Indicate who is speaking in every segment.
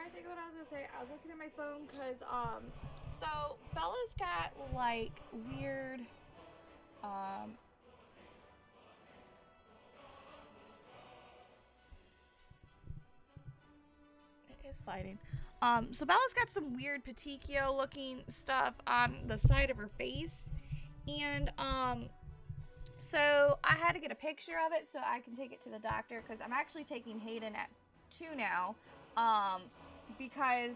Speaker 1: trying to think of what I was gonna say. I was looking at my phone because so Bella's got like weird it is sliding. So Bella's got some weird petechio looking stuff on the side of her face, and so I had to get a picture of it so I can take it to the doctor because I'm actually taking Hayden at 2 now, because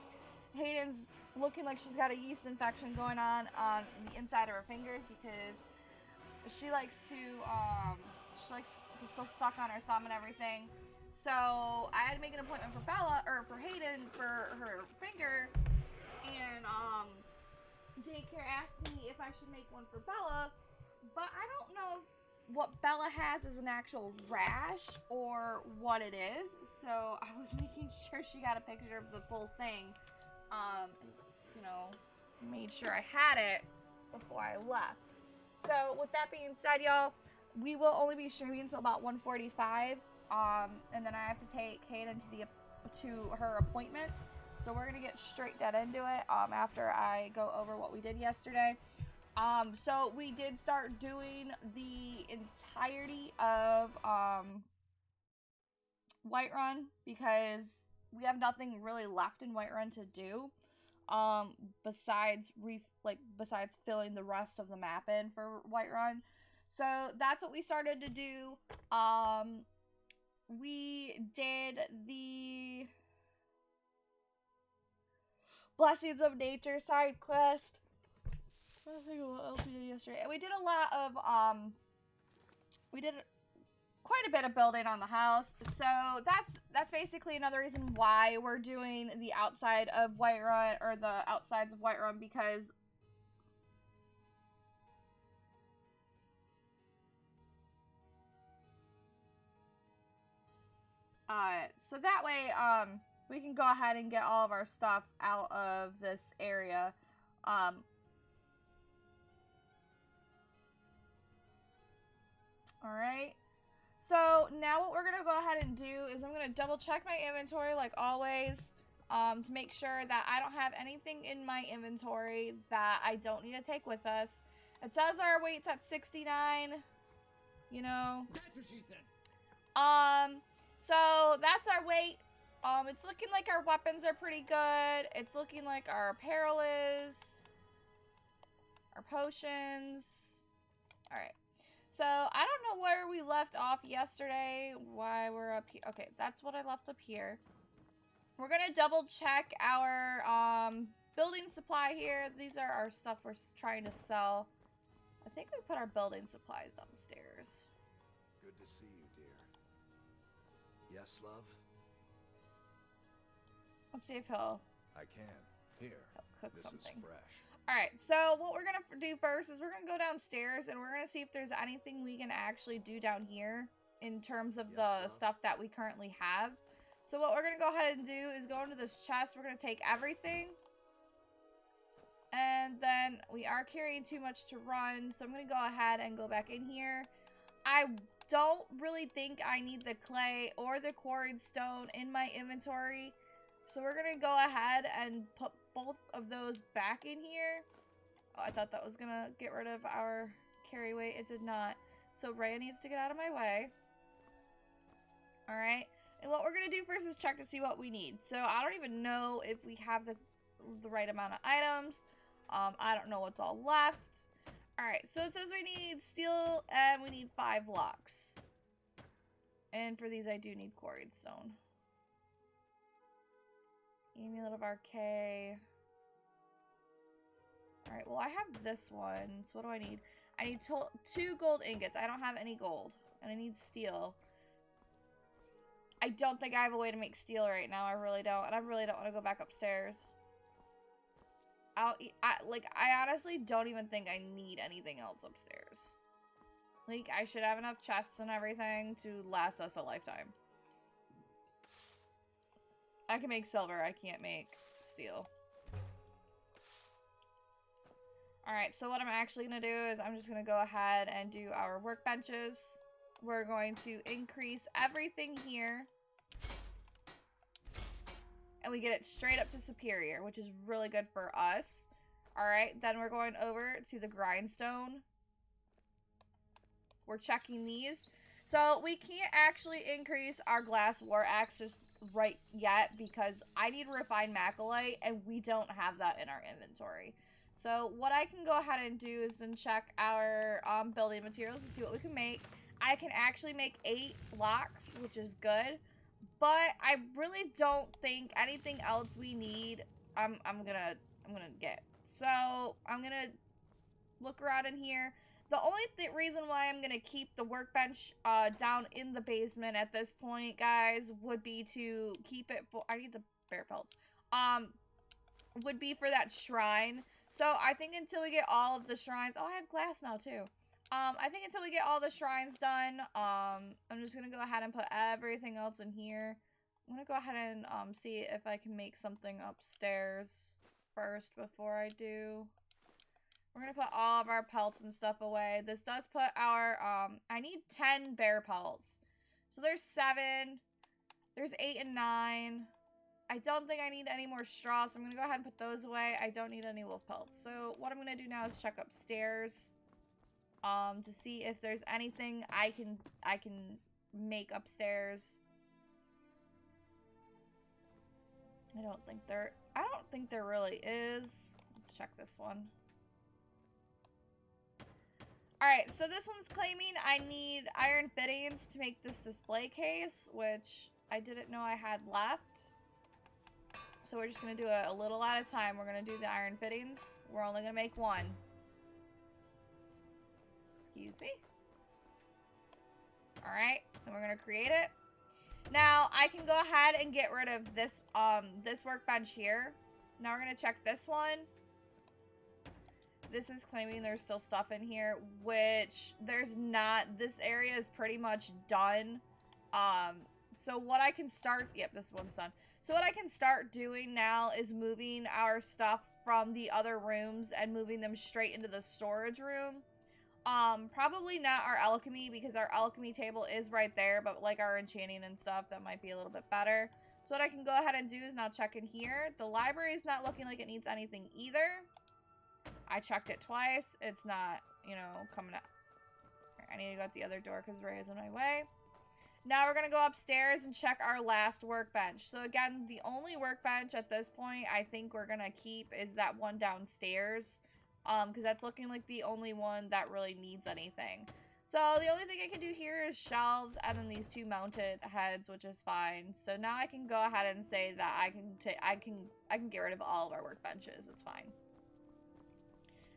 Speaker 1: Hayden's looking like she's got a yeast infection going on the inside of her fingers because she likes to still suck on her thumb and everything. So I had to make an appointment for Bella or for Hayden for her finger, and daycare asked me if I should make one for Bella, but I don't know what Bella has is an actual rash or what it is. So I was making sure she got a picture of the full thing, you know, made sure I had it before I left. So with that being said, y'all, we will only be streaming until about 1:45, and then I have to take Hayden to her appointment. So we're gonna get straight dead into it after I go over what we did yesterday. So we did start doing the entirety of Whiterun because we have nothing really left in Whiterun to do. Besides filling the rest of the map in for Whiterun. So that's what we started to do. We did the Blessings of Nature side quest. I don't think what else we did yesterday. And we did a lot of we did quite a bit of building on the house. So that's basically another reason why we're doing the outside of Whiterun, or the outsides of Whiterun, because so that way we can go ahead and get all of our stuff out of this area. Alright. So now what we're going to go ahead and do is I'm going to double check my inventory like always, to make sure that I don't have anything in my inventory that I don't need to take with us. It says our weight's at 69, you know.
Speaker 2: That's what she said.
Speaker 1: So that's our weight. It's looking like our weapons are pretty good. It's looking like our apparel is. Our potions. Alright. So, I don't know where we left off yesterday, why we're up here. Okay, that's what I left up here. We're going to double check our building supply here. These are our stuff we're trying to sell. I think we put our building supplies downstairs.
Speaker 3: Good to see you, dear. Yes, love?
Speaker 1: Let's see if he'll
Speaker 3: I can. Here.
Speaker 1: cook
Speaker 3: This
Speaker 1: something.
Speaker 3: is fresh.
Speaker 1: Alright, so what we're going to do first is we're going to go downstairs and we're going to see if there's anything we can actually do down here in terms of the stuff that we currently have. So what we're going to go ahead and do is go into this chest. We're going to take everything. And then we are carrying too much to run, so I'm going to go ahead and go back in here. I don't really think I need the clay or the quarried stone in my inventory. So we're going to go ahead and put both of those back in here. Oh, I thought that was going to get rid of our carry weight. It did not. So Rhea needs to get out of my way. Alright. And what we're going to do first is check to see what we need. So I don't even know if we have the right amount of items. I don't know what's all left. Alright, so it says we need steel and we need 5 blocks. And for these I do need quarried stone. Amulet of Archay. Alright, well I have this one. So what do I need? I need 2 gold ingots. I don't have any gold. And I need steel. I don't think I have a way to make steel right now. I really don't. And I really don't want to go back upstairs. I honestly don't even think I need anything else upstairs. Like, I should have enough chests and everything to last us a lifetime. I can make silver. I can't make steel. Alright, so what I'm actually going to do is I'm just going to go ahead and do our workbenches. We're going to increase everything here. and we get it straight up to superior, which is really good for us. All right, then we're going over to the grindstone. We're checking these. So we can't actually increase our glass war axe just right yet because I need refined macrolite and we don't have that in our inventory. So what I can go ahead and do is then check our building materials to see what we can make. I can actually make 8 blocks, which is good, but I really don't think anything else we need I'm gonna get. So I'm gonna look around in here. The only reason why I'm gonna keep the workbench down in the basement at this point, guys, would be to keep it for. I need the bear pelts. Would be for that shrine. So I think until we get all of the shrines. Oh, I have glass now too. I think until we get all the shrines done, I'm just gonna go ahead and put everything else in here. I'm gonna go ahead and see if I can make something upstairs first before I do. We're gonna put all of our pelts and stuff away. This does put our, I need 10 bear pelts. So there's 7. There's 8 and 9. I don't think I need any more straw, so I'm gonna go ahead and put those away. I don't need any wolf pelts. So what I'm gonna do now is check upstairs, to see if there's anything I can make upstairs. I don't think there really is. Let's check this one. Alright, so this one's claiming I need iron fittings to make this display case, which I didn't know I had left. So we're just going to do it a little at a time. We're going to do the iron fittings. We're only going to make 1. Excuse me. Alright, and we're going to create it. Now, I can go ahead and get rid of this, this workbench here. Now we're going to check this one. This is claiming there's still stuff in here, which there's not. This area is pretty much done. So what I can start, yep, this one's done. So what I can start doing now is moving our stuff from the other rooms and moving them straight into the storage room. Probably not our alchemy, because our alchemy table is right there, but like our enchanting and stuff, that might be a little bit better. So what I can go ahead and do is now check in here. The library is not looking like it needs anything either. I checked it twice. It's not, you know, coming out. I need to go out the other door because Ray is in my way. Now we're going to go upstairs and check our last workbench. So again, the only workbench at this point I think we're going to keep is that one downstairs. Because that's looking like the only one that really needs anything. So the only thing I can do here is shelves and then these 2 mounted heads, which is fine. So now I can go ahead and say that I can get rid of all of our workbenches. It's fine.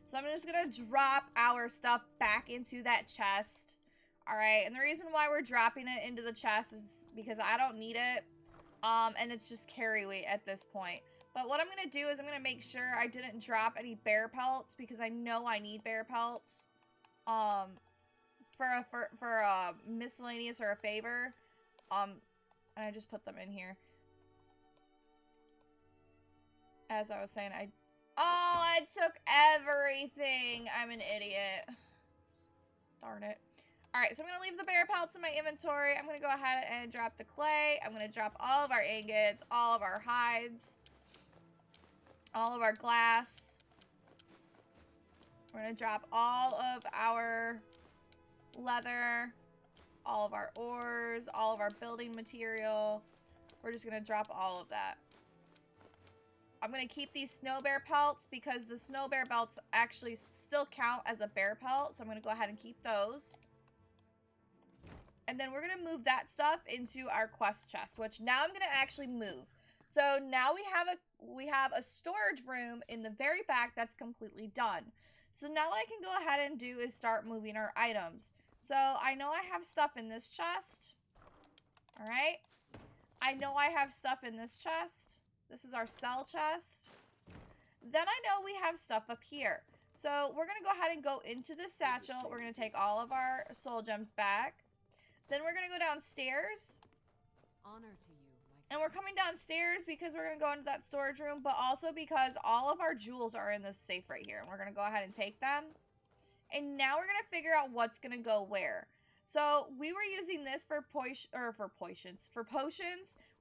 Speaker 1: So I'm just going to drop our stuff back into that chest. Alright, and the reason why we're dropping it into the chest is because I don't need it. And it's just carry weight at this point. But what I'm going to do is I'm going to make sure I didn't drop any bear pelts because I know I need bear pelts. For a miscellaneous or a favor. And I just put them in here. As I was saying, oh, I took everything. I'm an idiot. Darn it. Alright, so I'm going to leave the bear pelts in my inventory. I'm going to go ahead and drop the clay. I'm going to drop all of our ingots, all of our hides, all of our glass. We're going to drop all of our leather, all of our ores, all of our building material. We're just going to drop all of that. I'm going to keep these snow bear pelts because the snow bear pelts actually still count as a bear pelt. So I'm going to go ahead and keep those. And then we're going to move that stuff into our quest chest, which now I'm going to actually move. So now we have a storage room in the very back that's completely done. So now what I can go ahead and do is start moving our items. So I know I have stuff in this chest. All right. I know I have stuff in this chest. This is our cell chest. Then I know we have stuff up here. So we're going to go ahead and go into this satchel. We're going to take all of our soul gems back. Then we're going to go downstairs.
Speaker 2: Honor to you,
Speaker 1: and we're coming downstairs because we're going to go into that storage room, but also because all of our jewels are in this safe right here. And we're going to go ahead and take them. And now we're going to figure out what's going to go where. So we were using this for potions.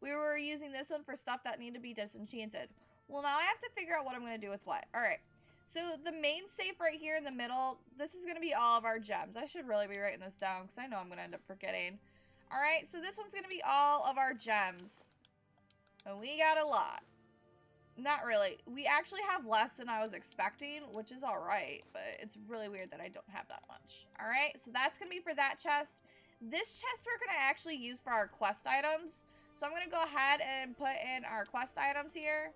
Speaker 1: We were using this one for stuff that needed to be disenchanted. Well, now I have to figure out what I'm going to do with what. Alright. So the main safe right here in the middle, this is going to be all of our gems. I should really be writing this down because I know I'm going to end up forgetting. Alright, so this one's going to be all of our gems. And we got a lot. Not really. We actually have less than I was expecting, which is alright, but it's really weird that I don't have that much. Alright, so that's going to be for that chest. This chest we're going to actually use for our quest items. So I'm going to go ahead and put in our quest items here.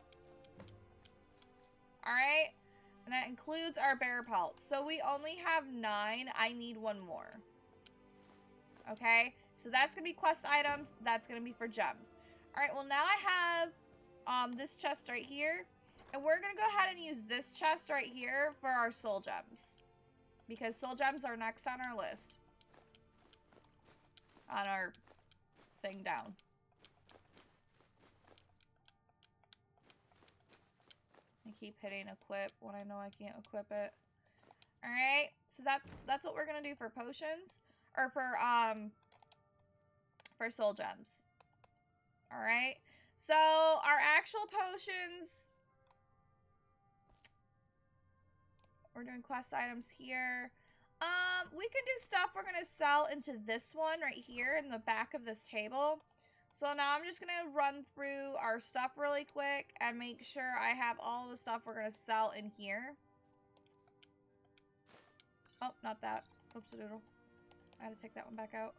Speaker 1: Alright, and that includes our bear pelts. So we only have 9. I need 1 more. Okay, so that's going to be quest items. That's going to be for gems. Alright, well now I have this chest right here. And we're going to go ahead and use this chest right here for our soul gems. Because soul gems are next on our list. On our thing down. I keep hitting equip when I know I can't equip it. Alright, so that's what we're going to do for potions. Or for soul gems. Alright, so our actual potions, we're doing quest items here. We can do stuff we're going to sell into this one right here in the back of this table. So now I'm just going to run through our stuff really quick and make sure I have all the stuff we're going to sell in here. Oh, not that. Oops-a-doodle. I had to take that one back out.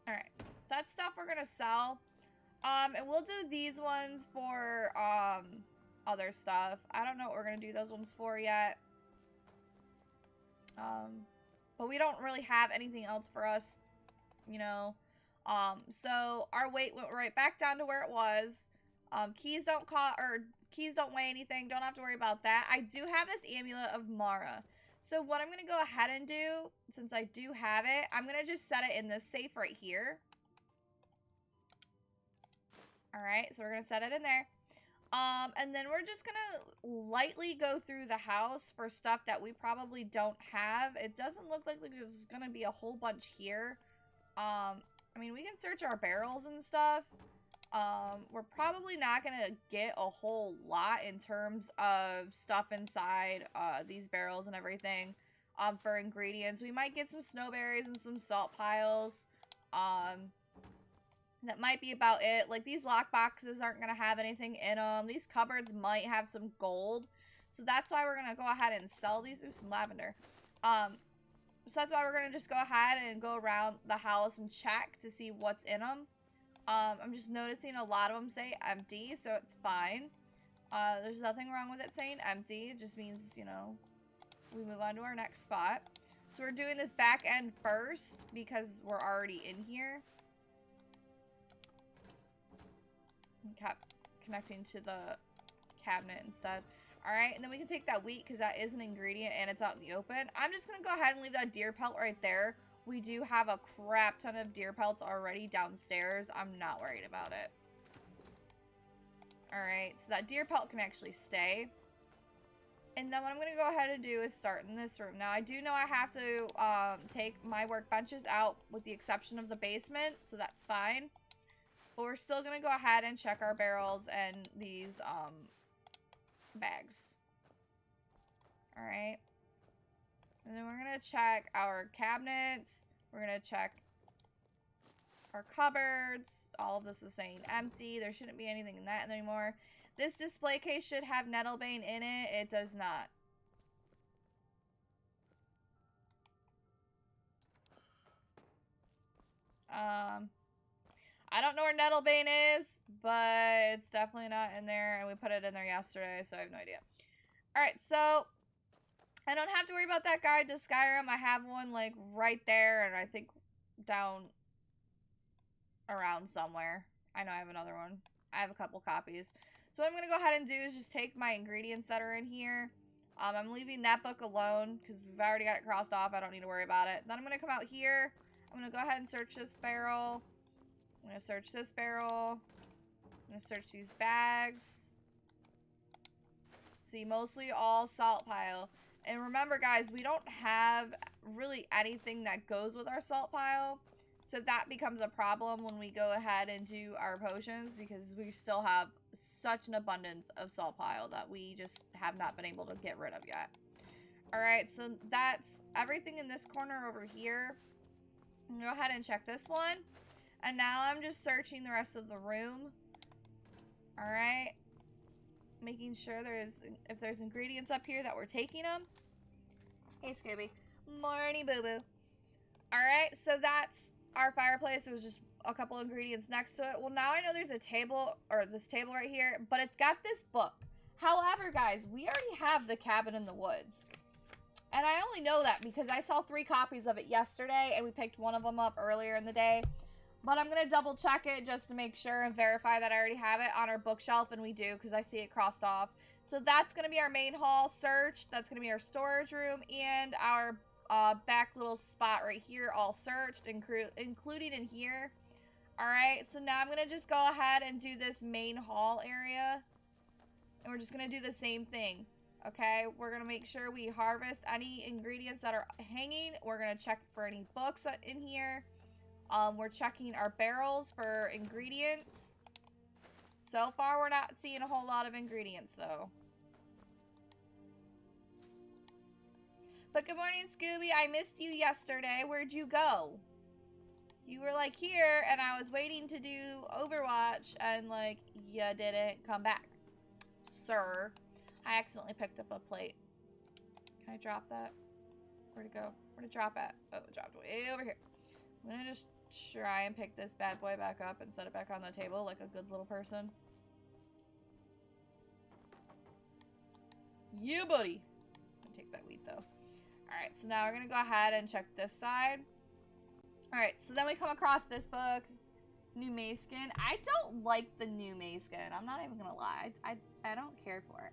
Speaker 1: Alright, so that's stuff we're gonna sell. And we'll do these ones for, other stuff. I don't know what we're gonna do those ones for yet. But we don't really have anything else for us, you know. So our weight went right back down to where it was. Keys don't weigh anything. Don't have to worry about that. I do have this amulet of Mara. So what I'm going to go ahead and do, since I do have it, I'm going to just set it in this safe right here. Alright, so we're going to set it in there. And then we're just going to lightly go through the house for stuff that we probably don't have. It doesn't look like there's going to be a whole bunch here. I mean, we can search our barrels and stuff. We're probably not going to get a whole lot in terms of stuff inside these barrels and everything for ingredients. We might get some snowberries and some salt piles. That might be about it. Like, these lock boxes aren't going to have anything in them. These cupboards might have some gold. So that's why we're going to go ahead and sell these. Ooh, some lavender. So that's why we're going to just go ahead and go around the house and check to see what's in them. I'm just noticing a lot of them say empty, so it's fine. There's nothing wrong with it saying empty. It just means, you know, we move on to our next spot. So we're doing this back end first because we're already in here. Kept connecting to the cabinet instead. Alright, and then we can take that wheat because that is an ingredient and it's out in the open. I'm just going to go ahead and leave that deer pelt right there. We do have a crap ton of deer pelts already downstairs. I'm not worried about it. Alright, so that deer pelt can actually stay. And then what I'm going to go ahead and do is start in this room. Now, I do know I have to take my workbenches out with the exception of the basement, so that's fine. But we're still going to go ahead and check our barrels and these bags. Alright. And then we're going to check our cabinets. We're going to check our cupboards. All of this is saying empty. There shouldn't be anything in that anymore. This display case should have Nettlebane in it. It does not. I don't know where Nettlebane is, but it's definitely not in there. And we put it in there yesterday, so I have no idea. Alright, so I don't have to worry about that guide to Skyrim. I have one, like, right there, and I think down around somewhere. I know I have another one. I have a couple copies. So what I'm going to go ahead and do is just take my ingredients that are in here. I'm leaving that book alone, because we've already got it crossed off. I don't need to worry about it. Then I'm going to come out here. I'm going to go ahead and search this barrel. I'm going to search this barrel. I'm going to search these bags. See, mostly all salt pile. And remember, guys, we don't have really anything that goes with our salt pile. So that becomes a problem when we go ahead and do our potions, because we still have such an abundance of salt pile that we just have not been able to get rid of yet. Alright, so that's everything in this corner over here. I'm gonna go ahead and check this one. And now I'm just searching the rest of the room. Alright. Making sure if there's ingredients up here that we're taking them. Hey, Scooby. Morning, boo-boo. Alright, so that's our fireplace. There was just a couple ingredients next to it. Well, now I know there's a table, or this table right here, but it's got this book. However, guys, we already have the Cabin in the Woods. And I only know that because I saw 3 copies of it yesterday, and we picked one of them up earlier in the day. But I'm going to double check it just to make sure and verify that I already have it on our bookshelf, and we do, because I see it crossed off. So that's going to be our main hall searched. That's going to be our storage room, and our back little spot right here all searched, including in here. Alright, so now I'm going to just go ahead and do this main hall area. And we're just going to do the same thing. Okay, we're going to make sure we harvest any ingredients that are hanging. We're going to check for any books in here. We're checking our barrels for ingredients. So far, we're not seeing a whole lot of ingredients, though. But good morning, Scooby. I missed you yesterday. Where'd you go? You were, like, here, and I was waiting to do Overwatch, and, like, you didn't come back. Sir. I accidentally picked up a plate. Can I drop that? Where'd it go? Where'd it drop at? Oh, it dropped way over here. I'm gonna just try and pick this bad boy back up and set it back on the table like a good little person. You, buddy. I'm gonna take that wheat, though. Alright, so now we're gonna go ahead and check this side. Alright, so then we come across this book. New Maze skin. I don't like the new Maze skin. I'm not even gonna lie. I don't care for it.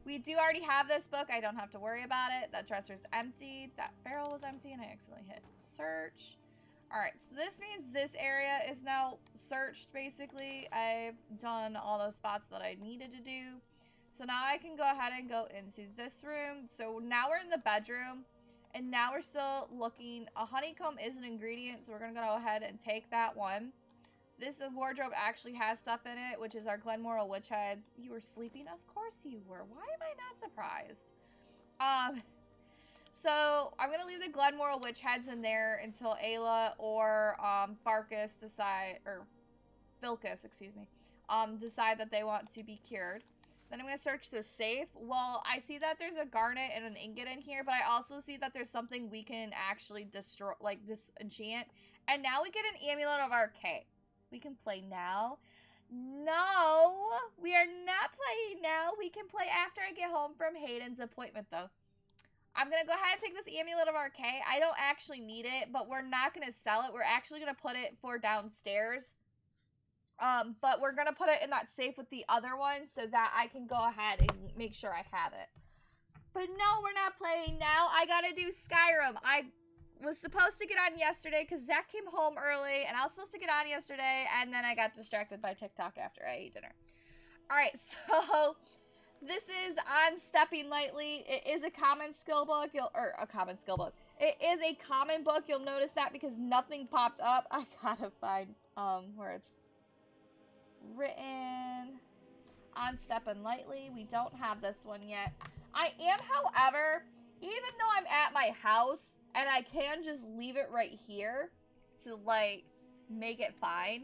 Speaker 1: We do already have this book. I don't have to worry about it. That dresser's empty. That barrel was empty, and I accidentally hit search. Alright, so this means this area is now searched, basically. I've done all those spots that I needed to do. So now I can go ahead and go into this room. So now we're in the bedroom, and now we're still looking. A honeycomb is an ingredient, so we're going to go ahead and take that one. This wardrobe actually has stuff in it, which is our Glenmoral Witch Heads. You were sleeping? Of course you were. Why am I not surprised? So I'm going to leave the Glenmoral Witch Heads in there until Ayla or Farkas decide, or Vilkas, excuse me, decide that they want to be cured. Then I'm going to search the safe. Well, I see that there's a garnet and an ingot in here, but I also see that there's something we can actually destroy, like disenchant. And now we get an Amulet of Arcade. We can play now. No, we are not playing now. We can play after I get home from Hayden's appointment, though. I'm going to go ahead and take this Amulet of Arcade. I don't actually need it, but we're not going to sell it. We're actually going to put it for downstairs. But we're going to put it in that safe with the other one so that I can go ahead and make sure I have it. But no, we're not playing now. I got to do Skyrim. I was supposed to get on yesterday because Zach came home early, and I was supposed to get on yesterday, and then I got distracted by TikTok after I ate dinner. Alright, so this is on Stepping Lightly. It is a common skill book. It is a common book. You'll notice that because nothing popped up. I gotta find where it's written. On Stepping Lightly. We don't have this one yet. I am, however, even though I'm at my house, and I can just leave it right here to, like, make it fine,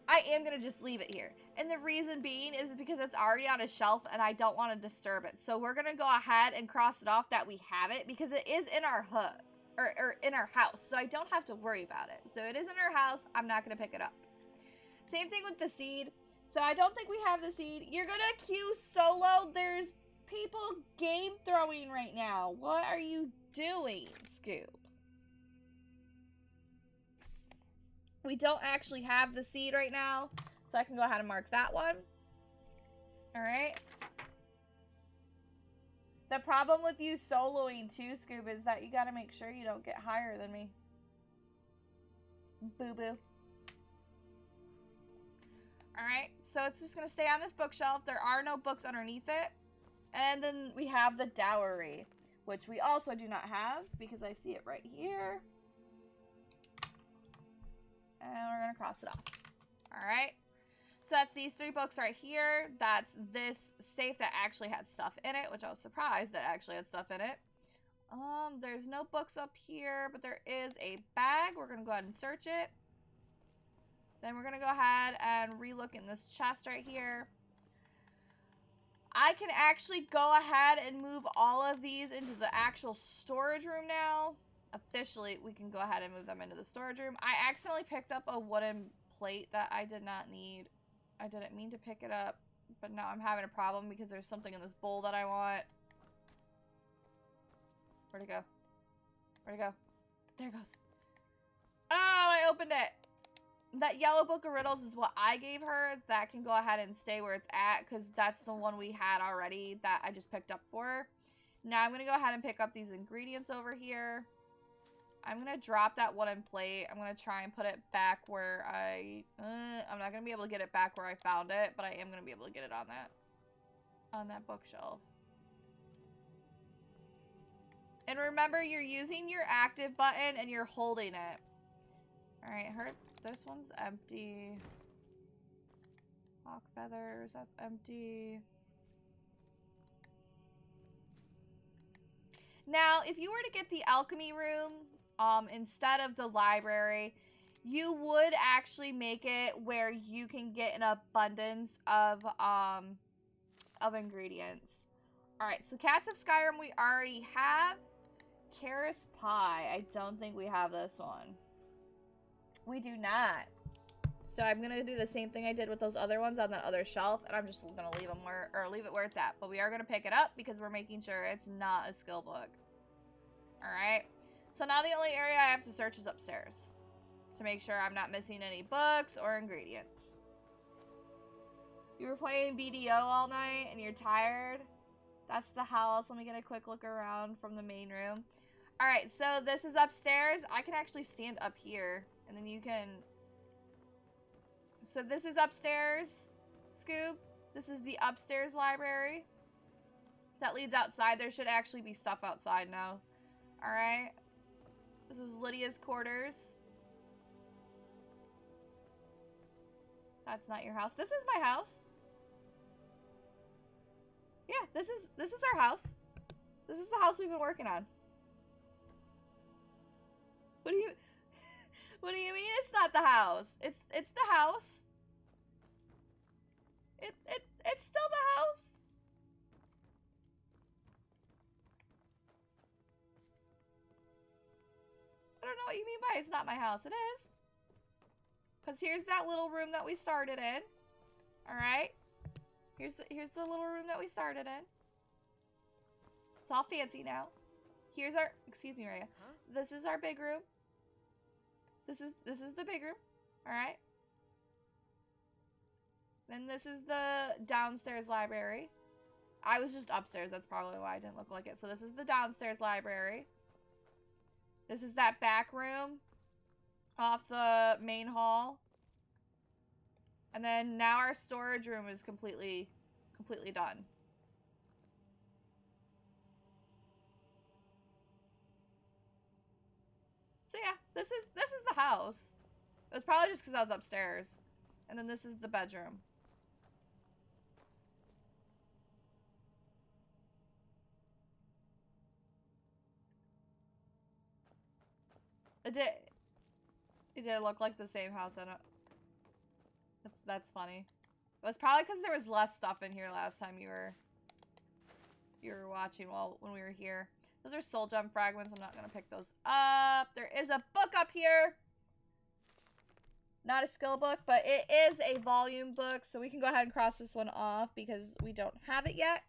Speaker 1: I am going to just leave it here. And the reason being is because it's already on a shelf, and I don't want to disturb it. So we're going to go ahead and cross it off that we have it, because it is in our hood, or in our house. So I don't have to worry about it. So it is in our house. I'm not going to pick it up. Same thing with the seed. So I don't think we have the seed. You're going to queue solo. There's people game throwing right now. What are you doing, Scoop? We don't actually have the seed right now, so I can go ahead and mark that one. Alright. The problem with you soloing too, Scoop, is that you gotta make sure you don't get higher than me. Boo-boo. Alright, so it's just gonna stay on this bookshelf. There are no books underneath it. And then we have the dowry. which we also do not have because I see it right here. And we're going to cross it off. All right. So that's these 3 books right here. That's this safe that actually had stuff in it, which I was surprised that actually had stuff in it. There's no books up here, but there is a bag. We're going to go ahead and search it. Then we're going to go ahead and relook in this chest right here. I can actually go ahead and move all of these into the actual storage room now. Officially, we can go ahead and move them into the storage room. I accidentally picked up a wooden plate that I did not need. I didn't mean to pick it up, but now I'm having a problem because there's something in this bowl that I want. Where'd it go? Where'd it go? There it goes. Oh, I opened it. That yellow book of riddles is what I gave her. That can go ahead and stay where it's at because that's the one we had already that I just picked up for her. Now I'm going to go ahead and pick up these ingredients over here. I'm going to drop that wooden plate. I'm going to try and put it back where I'm not going to be able to get it back where I found it, but I am going to be able to get it on that bookshelf. And remember, you're using your active button and you're holding it. Alright, this one's empty. Hawk feathers, that's empty. Now, if you were to get the alchemy room, instead of the library, you would actually make it where you can get an abundance of ingredients. Alright, so Cats of Skyrim we already have. Karis Pie, I don't think we have this one. We do not. So I'm going to do the same thing I did with those other ones on that other shelf, and I'm just going to leave it where it's at. But we are going to pick it up because we're making sure it's not a skill book. Alright. So now the only area I have to search is upstairs to make sure I'm not missing any books or ingredients. You were playing BDO all night and you're tired? That's the house. Let me get a quick look around from the main room. Alright, so this is upstairs. I can actually stand up here and then you can... So this is upstairs, Scoob. This is the upstairs library. That leads outside. There should actually be stuff outside now. Alright. This is Lydia's quarters. That's not your house. This is my house. Yeah, this is our house. This is the house we've been working on. What do you mean it's not the house? It's the house. It's still the house. I don't know what you mean by it's not my house. It is. Because here's that little room that we started in. Alright? Here's the little room that we started in. It's all fancy now. Here's our... Excuse me, Rhea.
Speaker 2: Huh?
Speaker 1: This is our big room. This is the big room. Alright? Then this is the downstairs library. I was just upstairs. That's probably why I didn't look like it. So this is the downstairs library. This is that back room off the main hall. And then now our storage room is completely done. So yeah, this is the house. It was probably just because I was upstairs. And then this is the bedroom. It did look like the same house. I don't... That's funny. It was probably because there was less stuff in here last time you were watching when we were here. Those are soul gem fragments. I'm not gonna pick those up. There is a book up here. Not a skill book, but it is a volume book, so we can go ahead and cross this one off because we don't have it yet.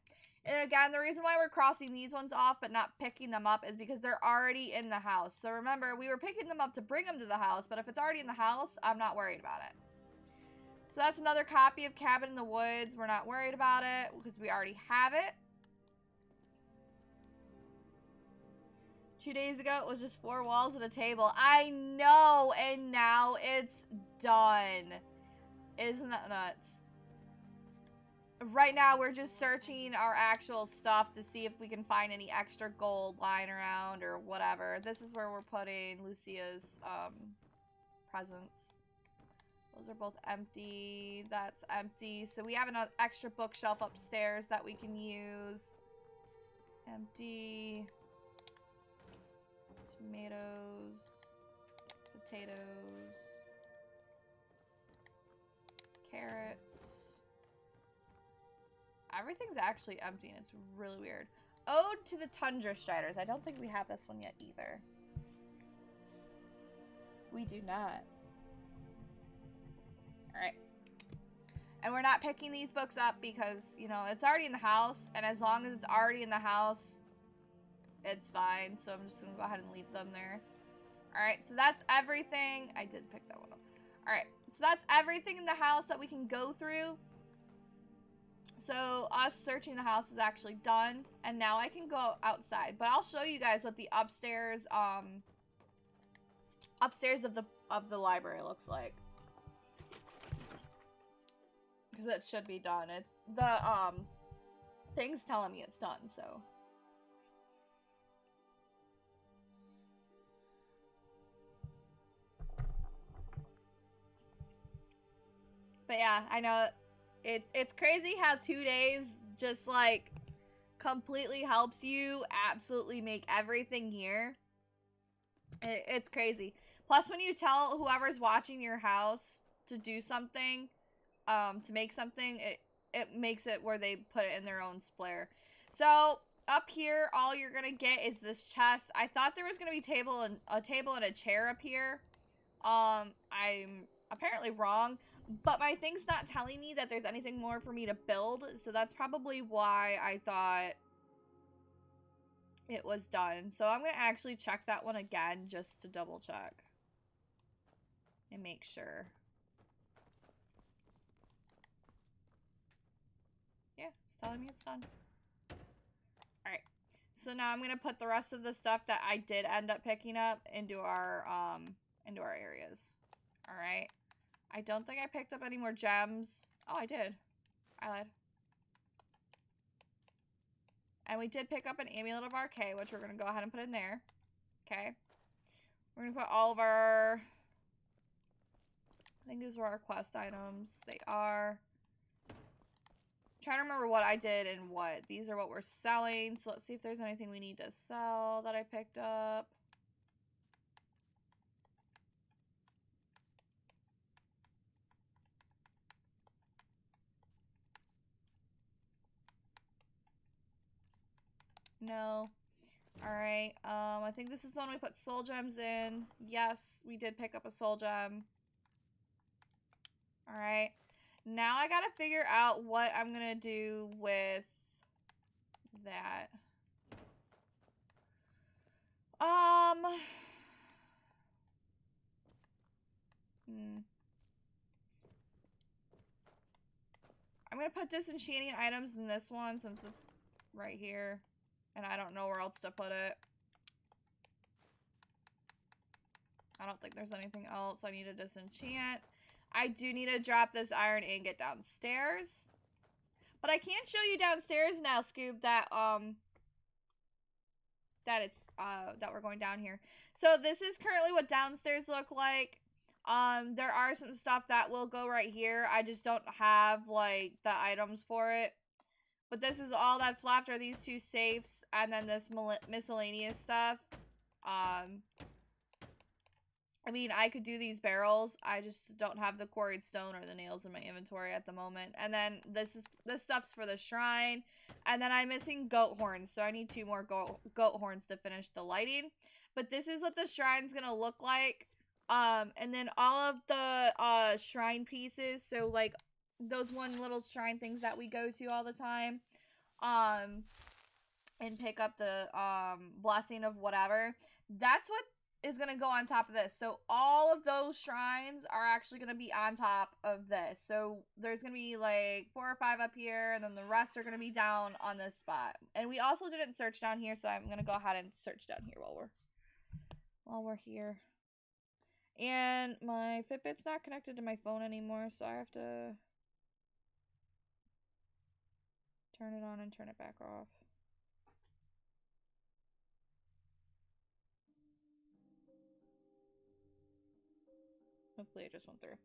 Speaker 1: And again, the reason why we're crossing these ones off but not picking them up is because they're already in the house. So remember, we were picking them up to bring them to the house, but if it's already in the house, I'm not worried about it. So that's another copy of Cabin in the Woods. We're not worried about it because we already have it. 2 days ago, it was just 4 walls and a table. I know, and now it's done. Isn't that nuts? right now we're just searching our actual stuff to see if we can find any extra gold lying around or whatever. This is where we're putting Lucia's presents. Those are both empty. That's empty. So we have an extra bookshelf upstairs that we can use. Empty. Tomatoes. Potatoes. Carrots. Everything's actually empty and it's really weird. Ode to the Tundra Striders. I don't think we have this one yet either. We do not. Alright. And we're not picking these books up because, you know, it's already in the house. And as long as it's already in the house, it's fine. So I'm just going to go ahead and leave them there. Alright, so that's everything. I did pick that one up. Alright, so that's everything in the house that we can go through. So us searching the house is actually done. And now I can go outside. But I'll show you guys what the upstairs of the library looks like. Because it should be done. It's the thing's telling me it's done, so. But yeah, I know it's crazy how 2 days just like completely helps you absolutely make everything here. It's crazy. Plus, when you tell whoever's watching your house to do something, to make something, it makes it where they put it in their own square. So up here, all you're gonna get is this chest. I thought there was gonna be a table and a chair up here. I'm apparently wrong, but my thing's not telling me that there's anything more for me to build, so that's probably why I thought it was done. So I'm gonna actually check that one again just to double check and make sure. Yeah, it's telling me it's done. Alright. So now I'm gonna put the rest of the stuff that I did end up picking up into our areas. Alright. I don't think I picked up any more gems. Oh, I did. I lied. And we did pick up an Amulet of Arcade, which we're gonna go ahead and put in there. Okay. We're gonna put all of our... I think these were our quest items. They are... Trying to remember what I did and what. These are what we're selling. So let's see if there's anything we need to sell that I picked up. No. Alright. I think this is the one we put soul gems in. Yes, we did pick up a soul gem. Alright. Now I gotta figure out what I'm gonna do with that. I'm gonna put disenchanting items in this one since it's right here. And I don't know where else to put it. I don't think there's anything else I need to disenchant. I do need to drop this iron ingot downstairs. But I can't show you downstairs now, Scoob, that that we're going down here. So this is currently what downstairs look like. There are some stuff that will go right here. I just don't have like the items for it. But this is all that's left are these two safes and then this miscellaneous stuff. I mean, I could do these barrels. I just don't have the quarried stone or the nails in my inventory at the moment. And then this stuff's for the shrine. And then I'm missing goat horns, so I need 2 more goat horns to finish the lighting. But this is what the shrine's gonna look like. And then all of the shrine pieces, so like those one little shrine things that we go to all the time, and pick up the blessing of whatever. That's what is going to go on top of this. So all of those shrines are actually going to be on top of this. So there's going to be like 4 or 5 up here, and then the rest are going to be down on this spot. And we also didn't search down here, so I'm going to go ahead and search down here while we're here. And my Fitbit's not connected to my phone anymore, so I have to Turn it on and turn it back off. Hopefully it just went through.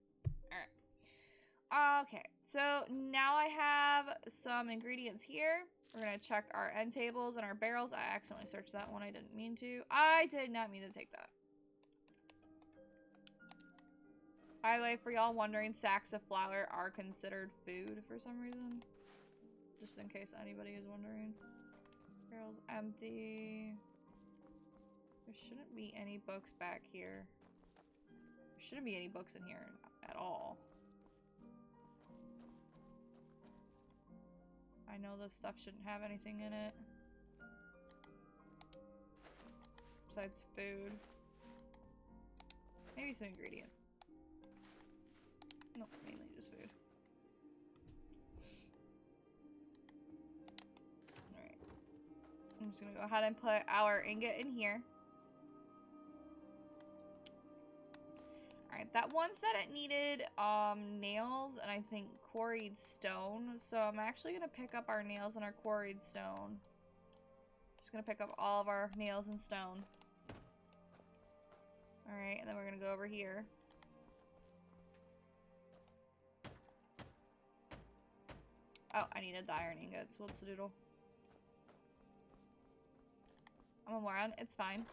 Speaker 1: Alright. Okay, so now I have some ingredients here. We're going to check our end tables and our barrels. I accidentally searched that one. I didn't mean to. I did not mean to take that. By the way, for y'all wondering, sacks of flour are considered food for some reason. Just in case anybody is wondering. Barrel's empty. There shouldn't be any books back here. There shouldn't be any books in here at all. I know this stuff shouldn't have anything in it. Besides food. Maybe some ingredients. No, mainly just food. Alright. I'm just gonna go ahead and put our ingot in here. Alright, that one said it needed nails and I think quarried stone. So I'm actually gonna pick up our nails and our quarried stone. Just gonna pick up all of our nails and stone. Alright, and then we're gonna go over here. Oh, I needed the iron ingots. Whoops-a-doodle. I'm a moron. It's fine.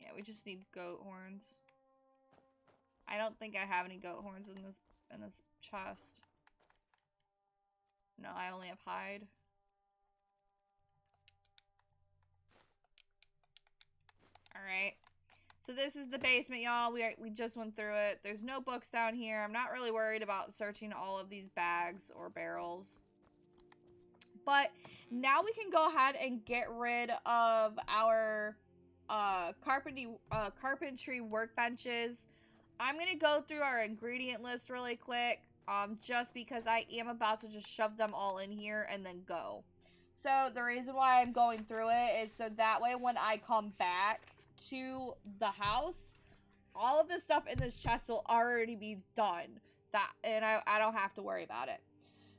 Speaker 1: Yeah, we just need goat horns. I don't think I have any goat horns in this chest. No, I only have hide. Alright. So this is the basement, y'all. We just went through it. There's no books down here. I'm not really worried about searching all of these bags or barrels. But now we can go ahead and get rid of our carpentry workbenches. I'm going to go through our ingredient list really quick. Just because I am about to just shove them all in here and then go. So the reason why I'm going through it is so that way when I come back to the house, all of the stuff in this chest will already be done. And I don't have to worry about it.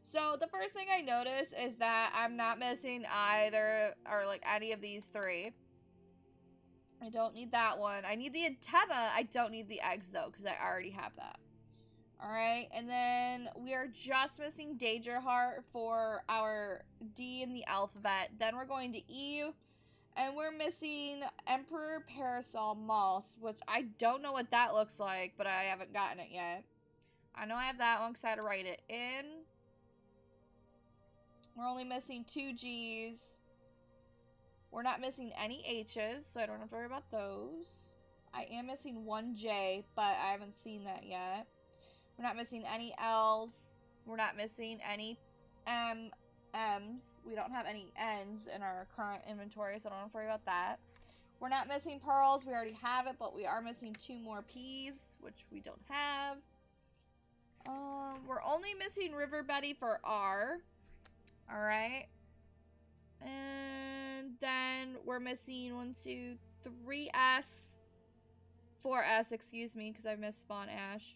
Speaker 1: So the first thing I notice is that I'm not missing either or like any of these three. I don't need that one. I need the antenna. I don't need the eggs though because I already have that. Alright, and then we are just missing Danger Heart for our D in the alphabet. Then we're going to E, and we're missing Emperor Parasol Moss, which I don't know what that looks like, but I haven't gotten it yet. I know I have that one because I had to write it in. We're only missing 2 G's. We're not missing any H's, so I don't have to worry about those. I am missing 1 J, but I haven't seen that yet. We're not missing any L's. We're not missing any M's. We don't have any N's in our current inventory, so I don't have to worry about that. We're not missing pearls. We already have it, but we are missing 2 more P's, which we don't have. We're only missing River Betty for R. Alright. And then we're missing 1, 2, 3 S. 4 S, excuse me, because I missed Spawn Ash.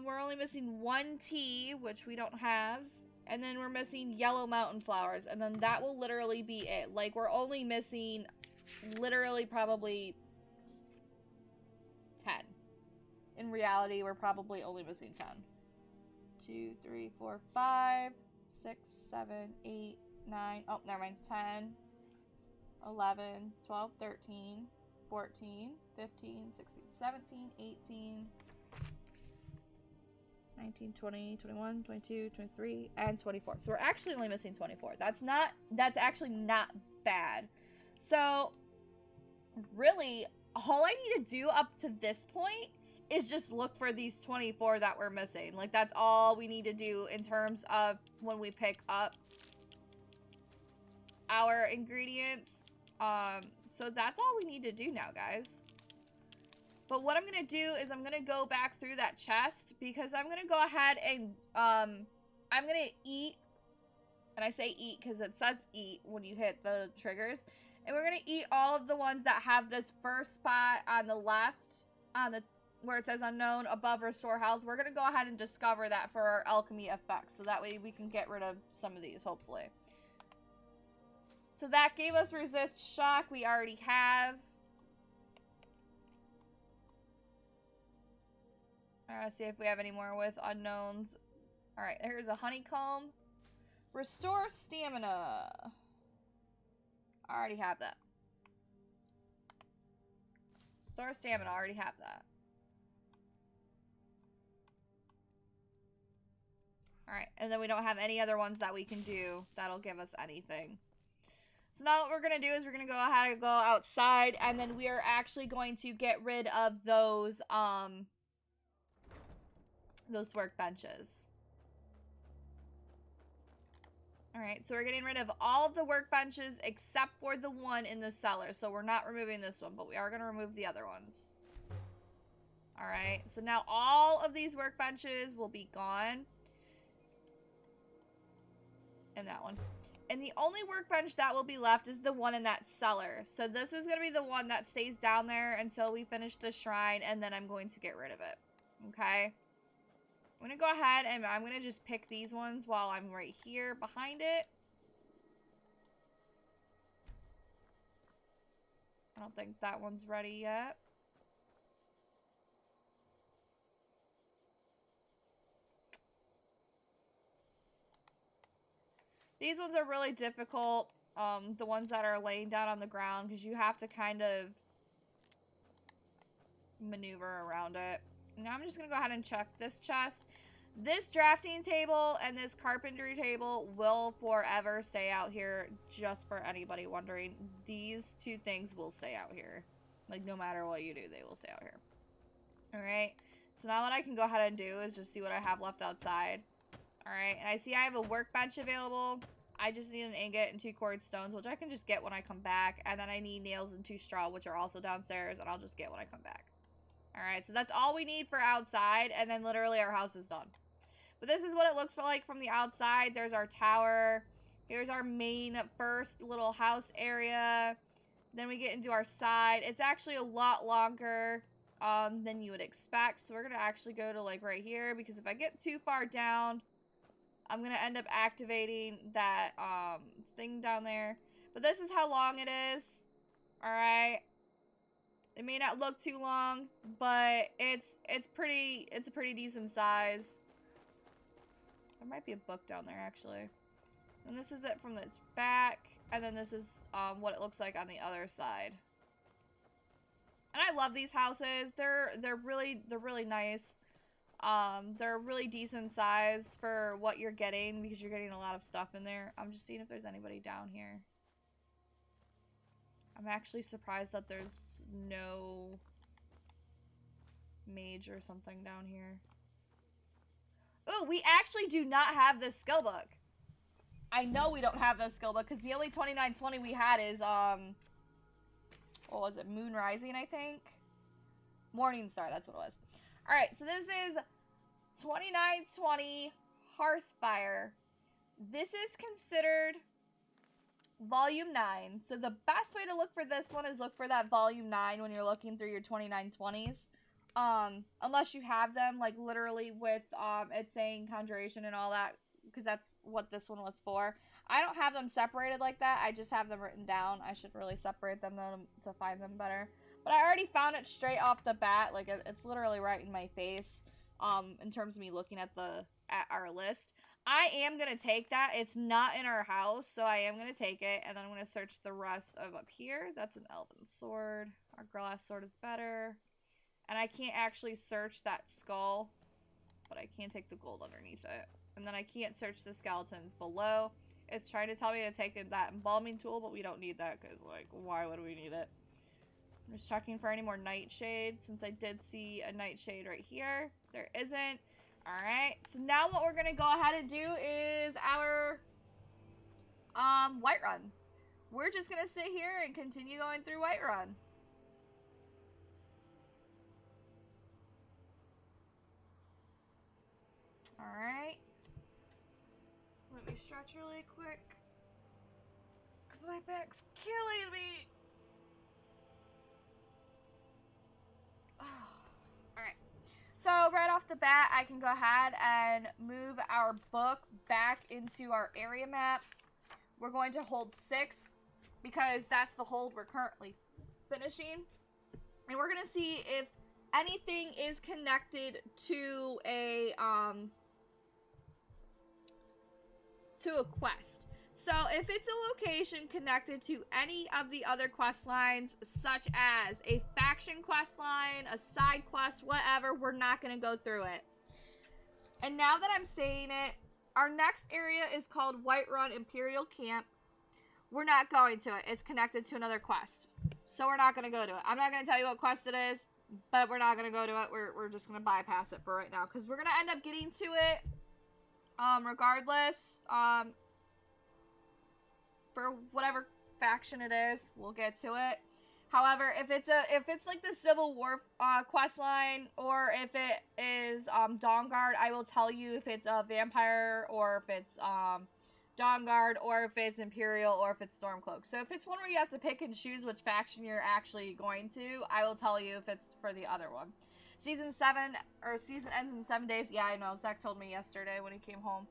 Speaker 1: We're only missing 1 T, which we don't have. And then we're missing yellow mountain flowers. And then that will literally be it. Like, we're only missing literally probably 10. In reality, we're probably only missing 10. 2, 3, 4, 5, 6, 7, 8, 9. Oh, never mind. 10, 11, 12, 13, 14, 15, 16, 17, 18... 19, 20, 21, 22, 23, and 24. So we're actually only missing 24. That's actually not bad. So, really, all I need to do up to this point is just look for these 24 that we're missing. Like, that's all we need to do in terms of when we pick up our ingredients. So that's all we need to do now, guys. But what I'm going to do is I'm going to go back through that chest because I'm going to go ahead and, I'm going to eat And I say eat because it says eat when you hit the triggers. And we're going to eat all of the ones that have this first spot on the left, on the where it says unknown, above restore health. We're going to go ahead and discover that for our alchemy effects. So that way we can get rid of some of these, hopefully. So that gave us resist shock. We already have. Let's see if we have any more with unknowns. Alright, here's a honeycomb. Restore stamina. I already have that. Restore stamina. I already have that. Alright, and then we don't have any other ones that we can do that'll give us anything. So now what we're going to do is we're going to go ahead and go outside, and then we are actually going to get rid of those workbenches. Alright, so we're getting rid of all of the workbenches except for the one in the cellar. So we're not removing this one, but we are going to remove the other ones. Alright, so now all of these workbenches will be gone. And that one. And the only workbench that will be left is the one in that cellar. So this is going to be the one that stays down there until we finish the shrine, and then I'm going to get rid of it. Okay? I'm going to go ahead and I'm going to just pick these ones while I'm right here behind it. I don't think that one's ready yet. These ones are really difficult, the ones that are laying down on the ground, because you have to kind of maneuver around it. Now I'm just going to go ahead and check this chest. This drafting table and this carpentry table will forever stay out here, just for anybody wondering. These two things will stay out here. Like, no matter what you do, they will stay out here. Alright, so now what I can go ahead and do is just see what I have left outside. Alright, and I see I have a workbench available. I just need an ingot and 2 quartz stones, which I can just get when I come back. And then I need nails and 2 straw, which are also downstairs, and I'll just get when I come back. Alright, so that's all we need for outside, and then literally our house is done. But this is what it looks like from the outside. There's our tower. Here's our main first little house area. Then we get into our side. It's actually a lot longer than you would expect. So we're going to actually go to like right here, because if I get too far down, I'm going to end up activating that thing down there. But this is how long it is. Alright. It may not look too long, but it's a pretty decent size. There might be a book down there, actually. And this is it from its back. And then this is what it looks like on the other side. And I love these houses. They're really nice. They're a really decent size for what you're getting, because you're getting a lot of stuff in there. I'm just seeing if there's anybody down here. I'm actually surprised that there's no mage or something down here. Ooh, we actually do not have this skill book. I know we don't have this skill book, because the only 2920 we had is, what was it? Moon Rising, I think? Morning Star, that's what it was. Alright, so this is 2920 Hearthfire. This is considered Volume 9. So the best way to look for this one is look for that Volume 9 when you're looking through your 2920s. Unless you have them, like, literally with, it saying Conjuration and all that, because that's what this one was for. I don't have them separated like that. I just have them written down. I should really separate them to find them better. But I already found it straight off the bat. Like, it's literally right in my face, in terms of me looking at our list. I am going to take that. It's not in our house, so I am going to take it. And then I'm going to search the rest of up here. That's an elven sword. Our glass sword is better. And I can't actually search that skull, but I can take the gold underneath it. And then I can't search the skeletons below. It's trying to tell me to take that embalming tool, but we don't need that, because, like, why would we need it? I'm just checking for any more nightshade, since I did see a nightshade right here. There isn't. Alright, so now what we're going to go ahead and do is our Whiterun. We're just going to sit here and continue going through Whiterun. Alright. Let me stretch really quick. Because my back's killing me. Alright. So, right off the bat, I can go ahead and move our book back into our area map. We're going to hold 6 because that's the hold we're currently finishing. And we're going to see if anything is connected to a quest. So if it's a location connected to any of the other quest lines, such as a faction quest line, a side quest, whatever, we're not going to go through it. And now that I'm saying it, our next area is called Whiterun Imperial Camp. We're not going to it. It's connected to another quest. So we're not going to go to it. I'm not going to tell you what quest it is, but we're not going to go to it. We're just going to bypass it for right now, because we're going to end up getting to it regardless. For whatever faction it is, we'll get to it. However, if it's like the Civil War quest line, or if it is Dawnguard, I will tell you if it's a vampire, or if it's Dawnguard, or if it's Imperial, or if it's Stormcloak. So if it's one where you have to pick and choose which faction you're actually going to, I will tell you if it's for the other one. Season ends in 7 days. Yeah, I know. Zach told me yesterday when he came home.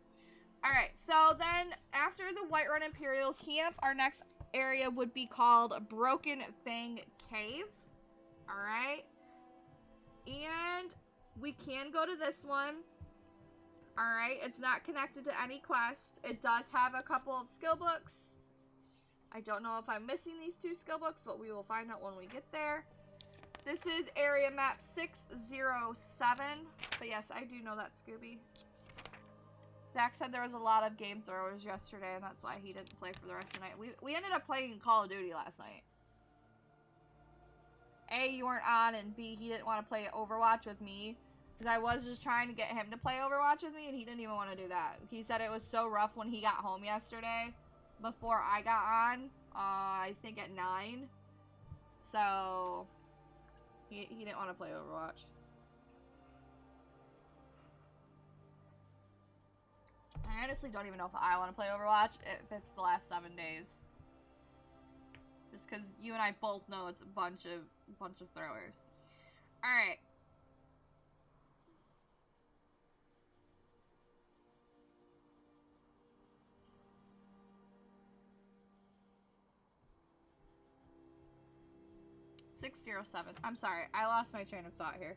Speaker 1: Alright, so then after the Whiterun Imperial Camp, our next area would be called Broken Fang Cave. Alright. And we can go to this one. Alright, it's not connected to any quest. It does have a couple of skill books. I don't know if I'm missing these 2 skill books, but we will find out when we get there. This is area map 607. But yes, I do know that, Scooby. Zach said there was a lot of game throwers yesterday, and that's why he didn't play for the rest of the night. We ended up playing Call of Duty last night. A, you weren't on, and B, he didn't want to play Overwatch with me. Because I was just trying to get him to play Overwatch with me, and he didn't even want to do that. He said it was so rough when he got home yesterday, before I got on, I think at 9. So, he didn't want to play Overwatch. I honestly don't even know if I want to play Overwatch if it's the last 7 days. Just because you and I both know it's a bunch of throwers. Alright. .607. I'm sorry, I lost my train of thought here.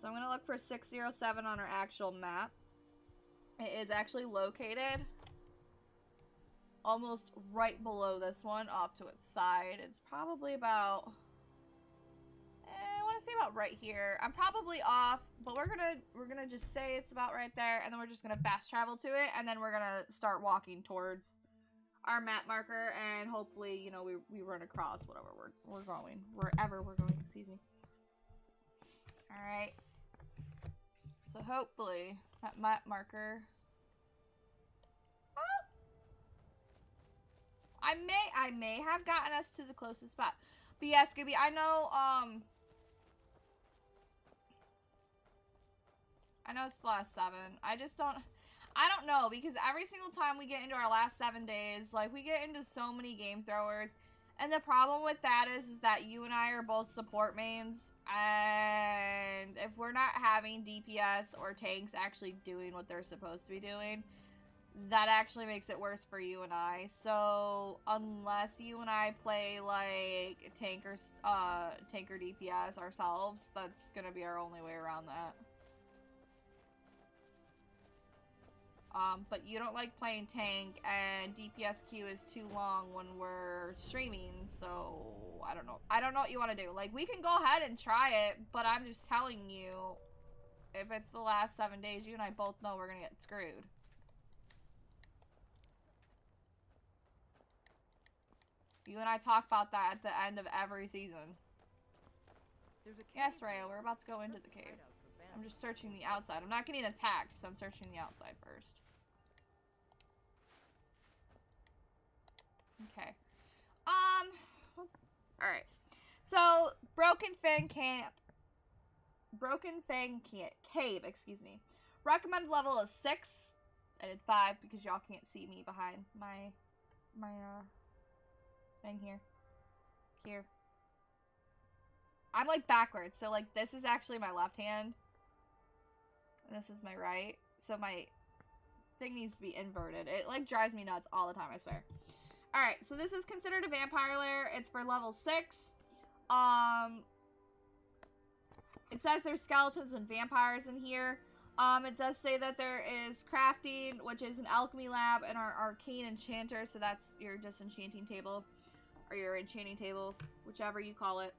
Speaker 1: So I'm going to look for 607 on our actual map. It is actually located almost right below this one, off to its side. It's probably about, I want to say about right here. I'm probably off, but we're gonna just say it's about right there, and then we're just gonna fast travel to it, and then we're gonna start walking towards our map marker, and hopefully, you know, we run across whatever we're going, wherever we're going. Excuse me. All right. So hopefully that map marker. Oh, I may have gotten us to the closest spot. But yeah, Scooby, I know it's the last 7. I don't know, because every single time we get into our last 7 days, like, we get into so many game throwers. And the problem with that is that you and I are both support mains, and if we're not having DPS or tanks actually doing what they're supposed to be doing, that actually makes it worse for you and I. So unless you and I play like tanker DPS ourselves, that's gonna be our only way around that. But you don't like playing tank, and DPS queue is too long when we're streaming, so I don't know. I don't know what you want to do. Like, we can go ahead and try it, but I'm just telling you, if it's the last 7 days, you and I both know we're gonna get screwed. You and I talk about that at the end of every season. Yes, Rhea, we're about to go into the cave. I'm just searching the outside. I'm not getting attacked, so I'm searching the outside first. Okay. Alright. So, Broken Fang Cave, excuse me. Recommended level is 6. I did 5 because y'all can't see me behind my thing here. Here. I'm like backwards, so like this is actually my left hand. And this is my right. So my thing needs to be inverted. It like drives me nuts all the time, I swear. Alright, so this is considered a vampire lair. It's for level 6. It says there's skeletons and vampires in here. It does say that there is crafting, which is an alchemy lab, and our arcane enchanter, so that's your disenchanting table, or your enchanting table, whichever you call it.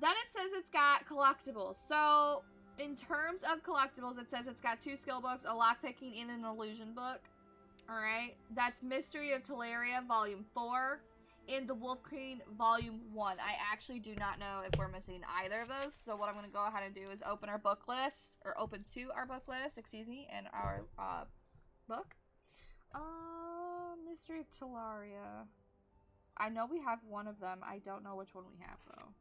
Speaker 1: Then it says it's got collectibles. So, in terms of collectibles, it says it's got 2 skill books, a lockpicking, and an illusion book. Alright, that's Mystery of Teleria, Volume 4, and The Wolf Queen, Volume 1. I actually do not know if we're missing either of those, so what I'm going to go ahead and do is open our book list, or open to our book list, excuse me, and our book. Mystery of Teleria. I know we have one of them, I don't know which one we have, though.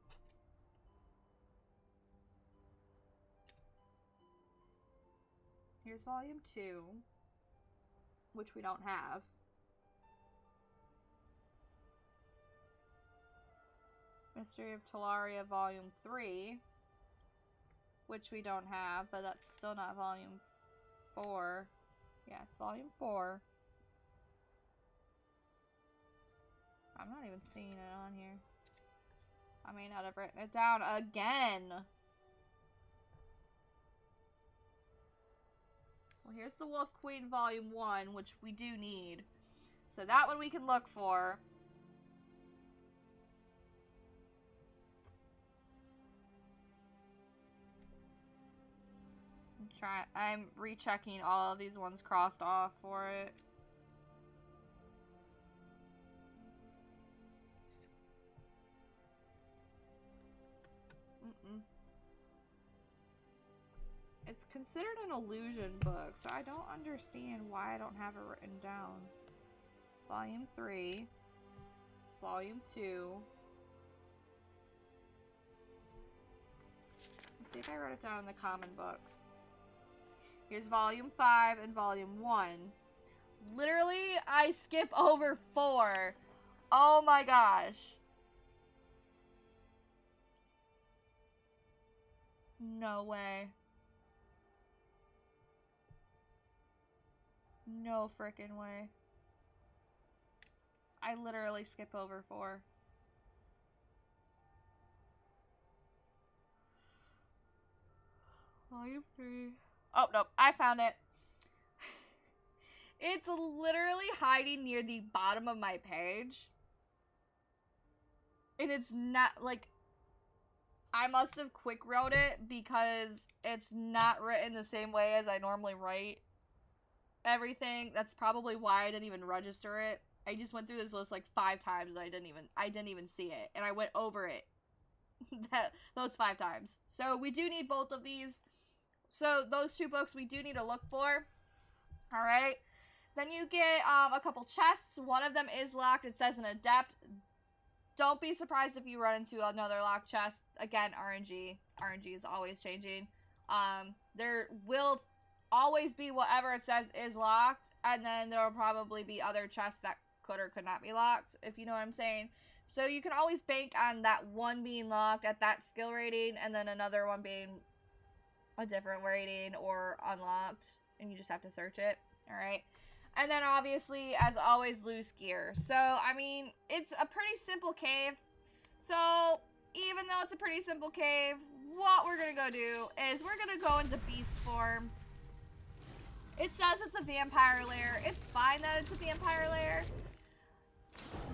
Speaker 1: Here's Volume 2, which we don't have. Mystery of Teleria Volume 3, which we don't have, but that's still not Volume 4. Yeah, it's Volume 4. I'm not even seeing it on here. I may not have written it down again. Well, here's the Wolf Queen Volume 1, which we do need. So that one we can look for. I'm rechecking all of these ones crossed off for it. It's considered an illusion book, so I don't understand why I don't have it written down. Volume 3. Volume 2. Let's see if I wrote it down in the common books. Here's Volume 5 and Volume 1. Literally, I skip over 4. Oh my gosh. No way. No frickin' way. I literally skip over 4. Volume 3. Oh, no. I found it. It's literally hiding near the bottom of my page. And it's not, like... I must have quick wrote it because it's not written the same way as I normally write everything. That's probably why I didn't even register it. I just went through this list like 5 times and I didn't even see it. And I went over it those 5 times. So we do need both of these. So those 2 books we do need to look for. Alright. Then you get a couple chests. One of them is locked. It says an adept. Don't be surprised if you run into another locked chest. Again, RNG. RNG is always changing. There will always be whatever it says is locked. And then there will probably be other chests that could or could not be locked. If you know what I'm saying. So you can always bank on that one being locked at that skill rating. And then another one being a different rating or unlocked. And you just have to search it. Alright. And then obviously, as always, loose gear. So, I mean, it's a pretty simple cave. So, even though it's a pretty simple cave, what we're going to go do is we're going to go into beast form. It says it's a vampire lair. It's fine that it's a vampire lair.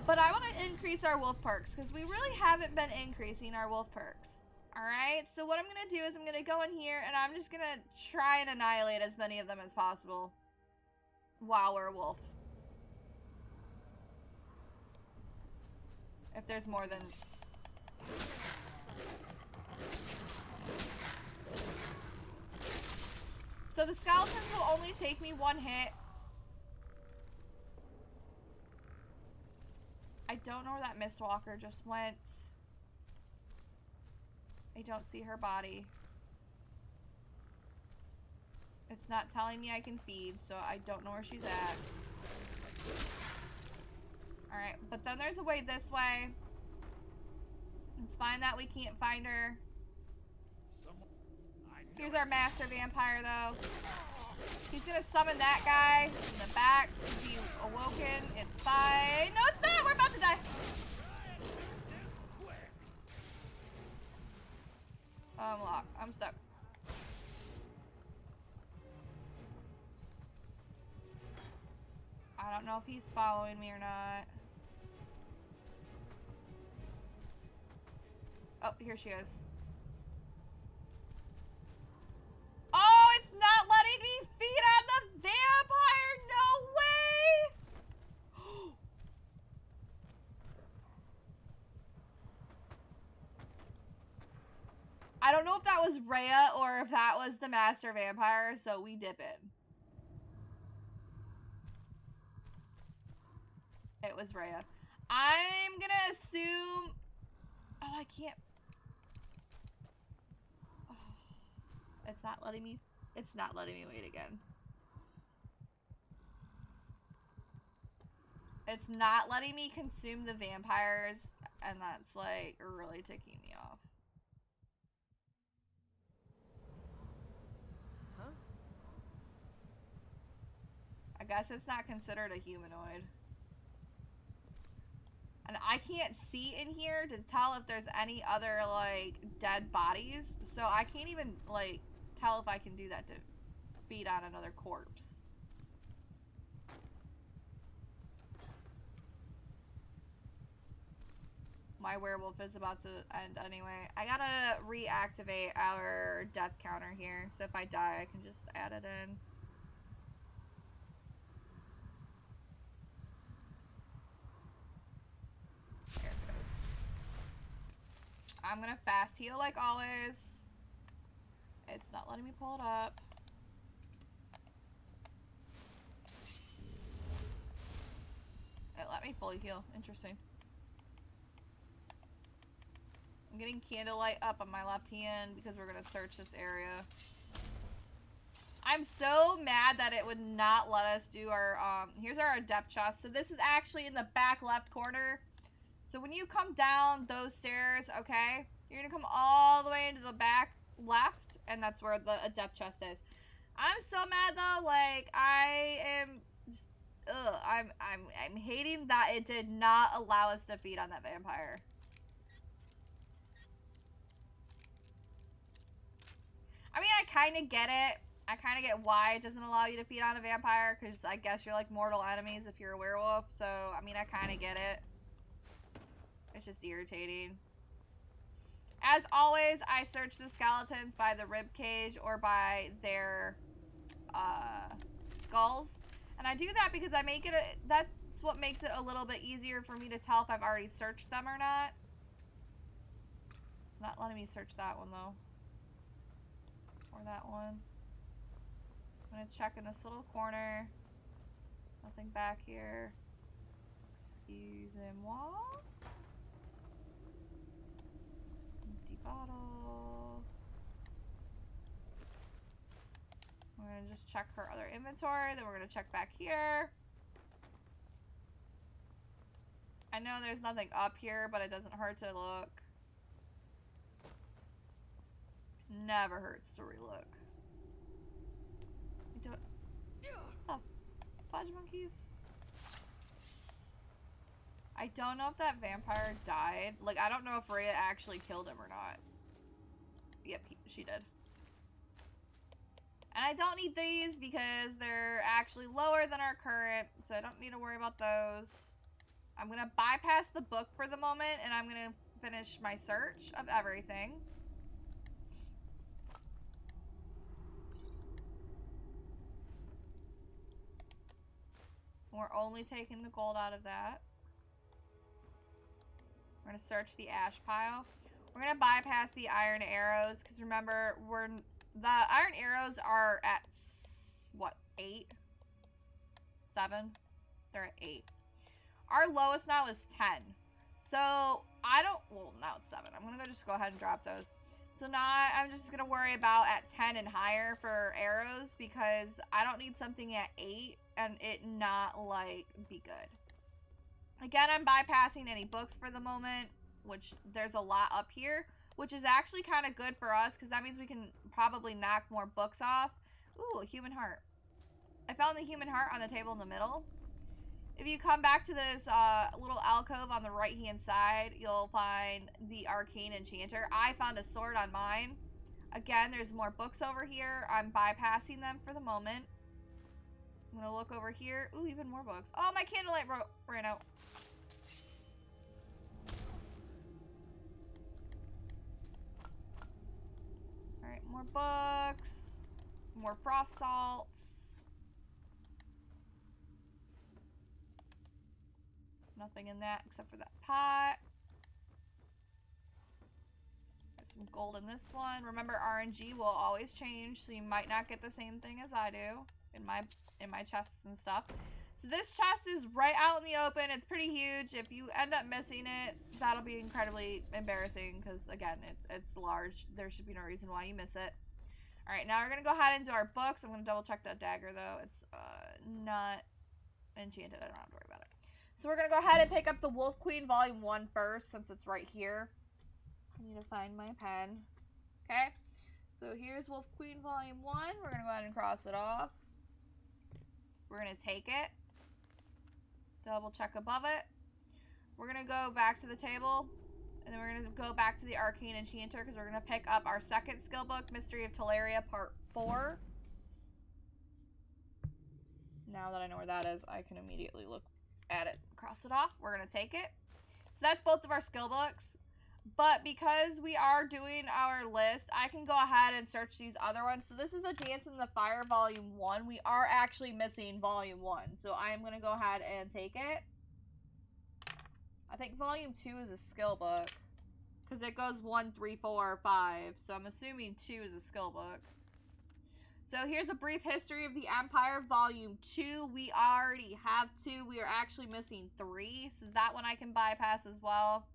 Speaker 1: But I want to increase our wolf perks because we really haven't been increasing our wolf perks. Alright, so what I'm going to do is I'm going to go in here and I'm just going to try and annihilate as many of them as possible. While we're a wolf. If there's more than... So the skeletons will only take me 1 hit. I don't know where that Mistwalker just went. I don't see her body. It's not telling me I can feed, so I don't know where she's at. Alright, but then there's a way this way. It's fine that we can't find her. Here's our master vampire, though. He's gonna summon that guy in the back to be awoken. It's fine. No, it's not! We're about to die! Oh, I'm locked. I'm stuck. I don't know if he's following me or not. Oh, here she is. Oh, it's not letting me feed on the vampire! No way! I don't know if that was Rhea or if that was the master vampire, so we dip in. It was Rhea. I'm gonna assume... Oh, I can't... Oh. It's not letting me... It's not letting me wait again. It's not letting me consume the vampires, and that's, like, really ticking me off.
Speaker 2: Huh?
Speaker 1: I guess it's not considered a humanoid. And I can't see in here to tell if there's any other, like, dead bodies. So I can't even, like, tell if I can do that to feed on another corpse. My werewolf is about to end anyway. I gotta reactivate our death counter here. So if I die, I can just add it in. There it goes. I'm gonna fast heal like always. It's not letting me pull it up. It let me fully heal. Interesting. I'm getting candlelight up on my left hand because we're gonna search this area. I'm so mad that it would not let us do our, here's our adept chest. So this is actually in the back left corner. So when you come down those stairs, okay, you're gonna come all the way into the back left, and that's where the adept chest is. I'm so mad though, like, I am just, I'm hating that it did not allow us to feed on that vampire. I mean, I kind of get it. I kind of get why it doesn't allow you to feed on a vampire, because I guess you're like mortal enemies if you're a werewolf, so, I mean, I kind of get it. It's just irritating. As always, I search the skeletons by the rib cage or by their skulls. And I do that because I make it that's what makes it a little bit easier for me to tell if I've already searched them or not. It's not letting me search that one though. Or that one. I'm gonna check in this little corner. Nothing back here. Excusez-moi. Empty bottle. We're gonna just check her other inventory, then we're gonna check back here. I know there's nothing up here, but it doesn't hurt to look. Never hurts to relook. We don't... What the fudge monkeys? I don't know if that vampire died. Like, I don't know if Rhea actually killed him or not. Yep, she did. And I don't need these because they're actually lower than our current, so I don't need to worry about those. I'm going to bypass the book for the moment, and I'm going to finish my search of everything. We're only taking the gold out of that. We're going to search the ash pile. We're going to bypass the iron arrows, because remember, the iron arrows are at, what, 8? 7? They're at 8. Our lowest now is 10. So, I don't, well, now it's 7. I'm going to just go ahead and drop those. So now I'm just going to worry about at 10 and higher for arrows because I don't need something at 8 and it not, like, be good. Again, I'm bypassing any books for the moment, which there's a lot up here, which is actually kind of good for us because that means we can probably knock more books off. Ooh, a human heart. I found the human heart on the table in the middle. If you come back to this little alcove on the right-hand side, you'll find the arcane enchanter. I found a sword on mine. Again, there's more books over here. I'm bypassing them for the moment. I'm going to look over here. Ooh, even more books. Oh, my candlelight ran out. Alright, more books. More frost salts. Nothing in that except for that pot. There's some gold in this one. Remember, RNG will always change, so you might not get the same thing as I do in my chests and stuff. So this chest is right out in the open. It's pretty huge. If you end up missing it, that'll be incredibly embarrassing because, again, it's large. There should be no reason why you miss it. Alright, now we're going to go ahead and do our books. I'm going to double check that dagger, though. It's not enchanted. I don't have to worry about it. So we're going to go ahead and pick up the Wolf Queen Volume 1 first, since it's right here. I need to find my pen. Okay. So here's Wolf Queen Volume 1. We're going to go ahead and cross it off. We're going to take it. Double check above it. We're going to go back to the table. And then we're going to go back to the Arcane Enchanter, because we're going to pick up our second skill book, Mystery of Teleria, Part 4. Now that I know where that is, I can immediately look at it, cross it off. We're going to take it. So that's both of our skill books. But because we are doing our list, I can go ahead and search these other ones. So this is a Dance in the Fire Volume 1. We are actually missing Volume 1. So I am going to go ahead and take it. I think Volume 2 is a skill book. Because it goes 1, 3, 4, 5. So I'm assuming 2 is a skill book. So here's a brief history of the Empire, Volume 2. We already have 2. We are actually missing 3. So that one I can bypass as well.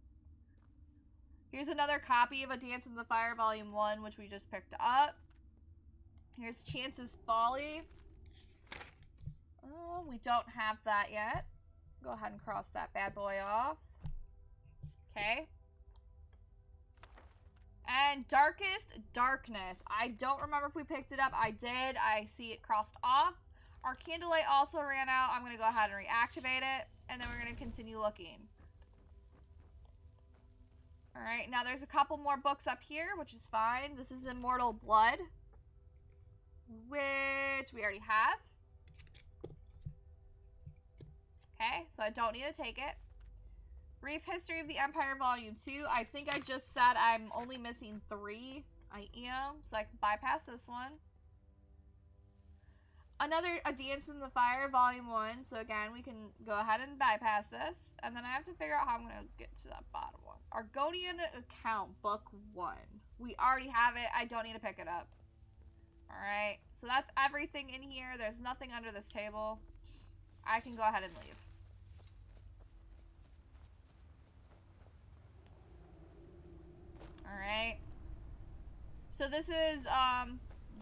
Speaker 1: Here's another copy of A Dance in the Fire, Volume 1, which we just picked up. Here's Chance's Folly. Oh, we don't have that yet. Go ahead and cross that bad boy off. Okay. And Darkest Darkness. I don't remember if we picked it up. I did. I see it crossed off. Our candlelight also ran out. I'm going to go ahead and reactivate it. And then we're going to continue looking. Alright, now there's a couple more books up here, which is fine. This is Immortal Blood, which we already have. Okay, so I don't need to take it. Brief History of the Empire, Volume 2. I think I just said I'm only missing 3. I am, so I can bypass this one. Another A Dance in the Fire, Volume 1. So again, we can go ahead and bypass this. And then I have to figure out how I'm going to get to that bottom one. Argonian Account, Book 1. We already have it. I don't need to pick it up. Alright, so that's everything in here. There's nothing under this table. I can go ahead and leave. Alright. So this is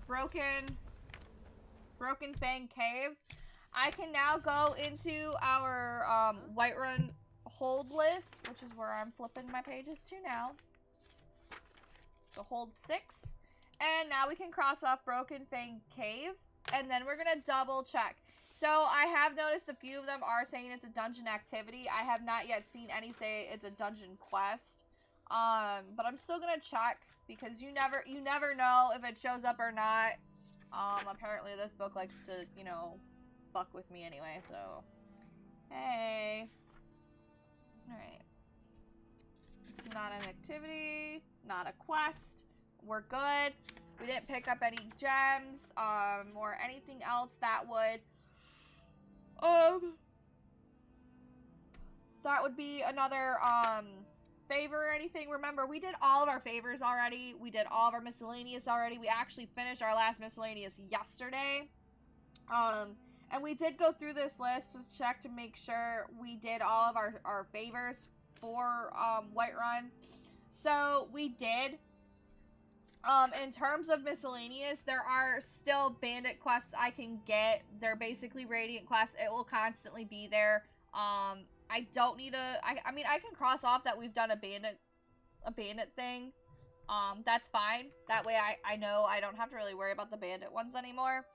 Speaker 1: Broken Fang Cave. I can now go into our Whiterun hold list, which is where I'm flipping my pages to now. So hold 6. And now we can cross off Broken Fang Cave. And then we're going to double check. So I have noticed a few of them are saying it's a dungeon activity. I have not yet seen any say it's a dungeon quest. But I'm still going to check because you never know if it shows up or not. Apparently this book likes to, you know, fuck with me anyway, so. Hey. Alright. It's not an activity, not a quest. We're good. We didn't pick up any gems, or anything else that would, be another, favor or anything. Remember, we did all of our favors already. We did all of our miscellaneous already. We actually finished our last miscellaneous yesterday. And we did go through this list to check to make sure we did all of our favors for Whiterun. So we did. In terms of miscellaneous, there are still bandit quests I can get. They're basically radiant quests. It will constantly be there. I don't need I mean, I can cross off that we've done a bandit thing. That's fine. That way I know I don't have to really worry about the bandit ones anymore.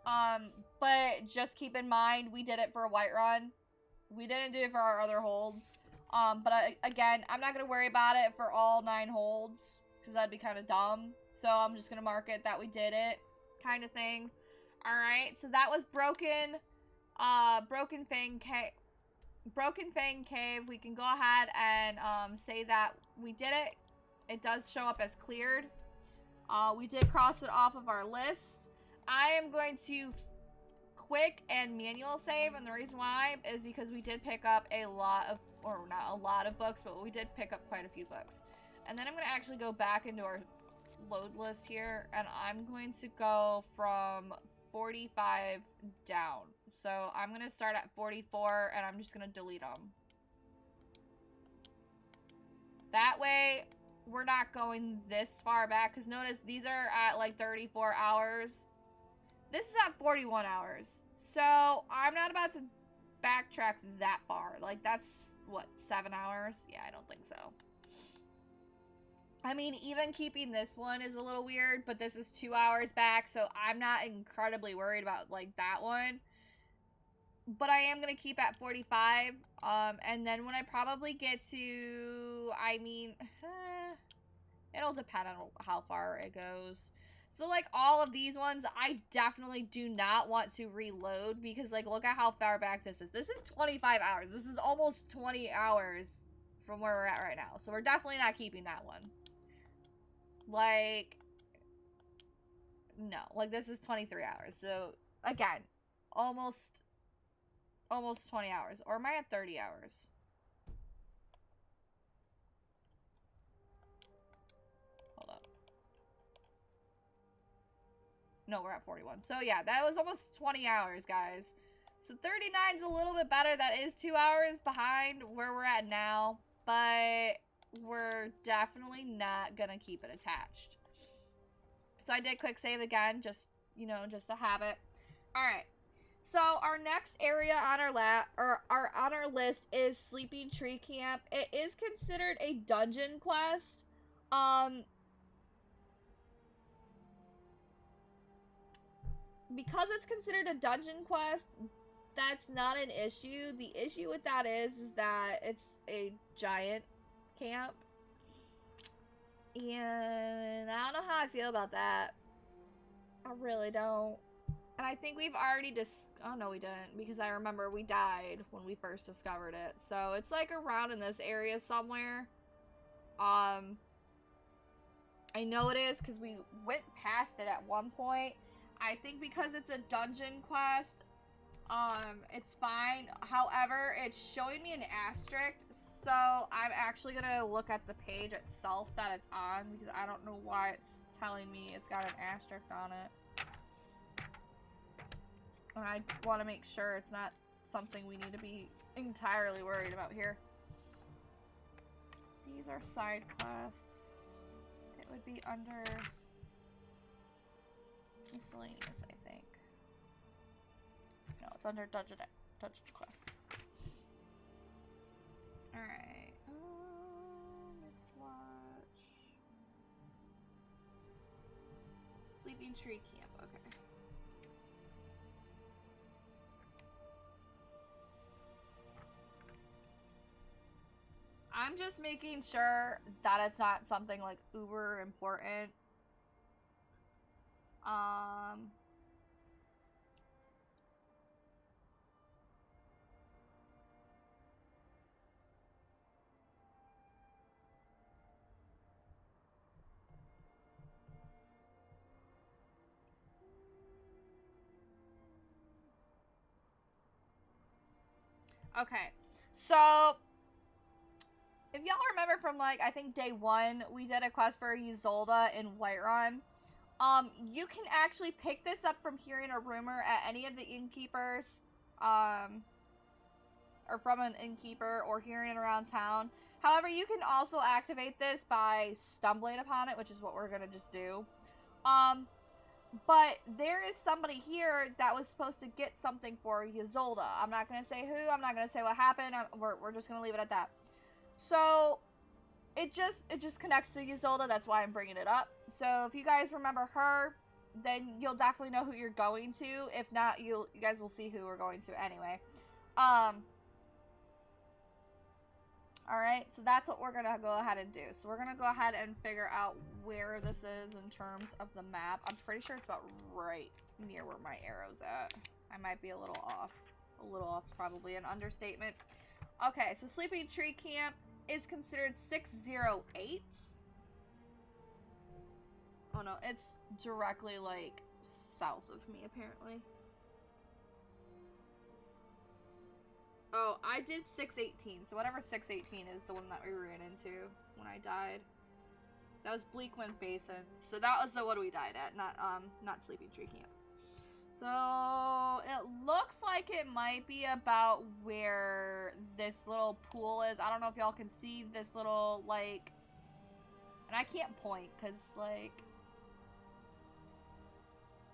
Speaker 1: But just keep in mind, we did it for a Whiterun. We didn't do it for our other holds. But again, I'm not going to worry about it for all 9 holds, because that'd be kind of dumb. So I'm just going to mark it that we did it, kind of thing. Alright, so that was Broken Fang Cave. We can go ahead and say that we did it. It does show up as cleared. We did cross it off of our list. I am going to quick and manual save, and the reason why is because we did pick up a lot of, or not a lot of books, but we did pick up quite a few books. And then I'm going to actually go back into our load list here, and I'm going to go from 45 down. So I'm going to start at 44, and I'm just going to delete them. That way, we're not going this far back, because notice these are at like 34 hours. This is at 41 hours. So I'm not about to backtrack that far. Like, that's, what, 7 hours? Yeah, I don't think so. I mean, even keeping this one is a little weird, but this is 2 hours back, so I'm not incredibly worried about, like, that one. But I am going to keep at 45, and then when I probably get to, I mean, it'll depend on how far it goes. So, like, all of these ones, I definitely do not want to reload, because, like, look at how far back this is. This is 25 hours. This is almost 20 hours from where we're at right now. So, we're definitely not keeping that one. Like, no. Like, this is 23 hours. So, again, almost 20 hours. Or am I at 30 hours? Hold up. No, we're at 41. So, yeah, that was almost 20 hours, guys. So, 39 is a little bit better. That is 2 hours behind where we're at now. But we're definitely not gonna keep it attached. So, I did quick save again, just, you know, just to have it. Alright. So, our next area on our list is Sleeping Tree Camp. It is considered a dungeon quest. Because it's considered a dungeon quest, that's not an issue. The issue with that is that it's a giant camp. And I don't know how I feel about that. I really don't. And I think we've already oh no, we didn't, because I remember we died when we first discovered it. So it's like around in this area somewhere. I know it is because we went past it at one point. I think because it's a dungeon quest, it's fine. However, it's showing me an asterisk, so I'm actually gonna look at the page itself that it's on, because I don't know why it's telling me it's got an asterisk on it. And I want to make sure it's not something we need to be entirely worried about here. These are side quests. It would be under miscellaneous, I think. No, it's under dungeon quests. Alright. Mistwatch. Sleeping Tree Camp, okay. I'm just making sure that it's not something like uber important. Okay, so if y'all remember from, like, I think day 1, we did a quest for Isolde in Whiterun. You can actually pick this up from hearing a rumor at any of the innkeepers, or from an innkeeper, or hearing it around town. However, you can also activate this by stumbling upon it, which is what we're going to just do. But there is somebody here that was supposed to get something for Ysolda. I'm not going to say who. I'm not going to say what happened. We're just going to leave it at that. So, it just connects to Ysolda. That's why I'm bringing it up. So, if you guys remember her, then you'll definitely know who you're going to. If not, you guys will see who we're going to anyway. Alright, so that's what we're going to go ahead and do. So we're going to go ahead and figure out where this is in terms of the map. I'm pretty sure it's about right near where my arrow's at. I might be a little off. A little off's probably an understatement. Okay, so Sleeping Tree Camp is considered 608. Oh no, it's directly like south of me apparently. Oh, I did 618, so whatever 618 is the one that we ran into when I died. That was Bleakwind Basin. So that was the one we died at, not Sleeping Tree Camp. So it looks like it might be about where this little pool is. I don't know if y'all can see this little, like, and I can't point because, like,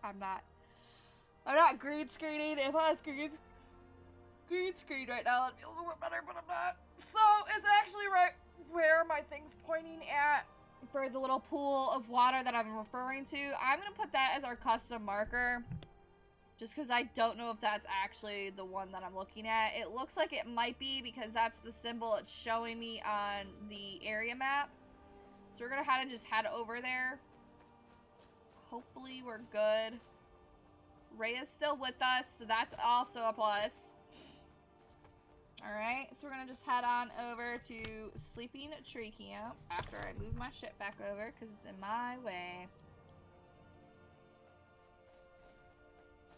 Speaker 1: I'm not green screening. If I was green screen right now, it'd be a little bit better, but I'm not. So, it's actually right where my thing's pointing at for the little pool of water that I'm referring to. I'm going to put that as our custom marker, just because I don't know if that's actually the one that I'm looking at. It looks like it might be, because that's the symbol it's showing me on the area map. So, we're going to just head over there. Hopefully, we're good. Rhea's still with us, so that's also a plus. Alright, so we're going to just head on over to Sleeping Tree Camp after I move my shit back over because it's in my way.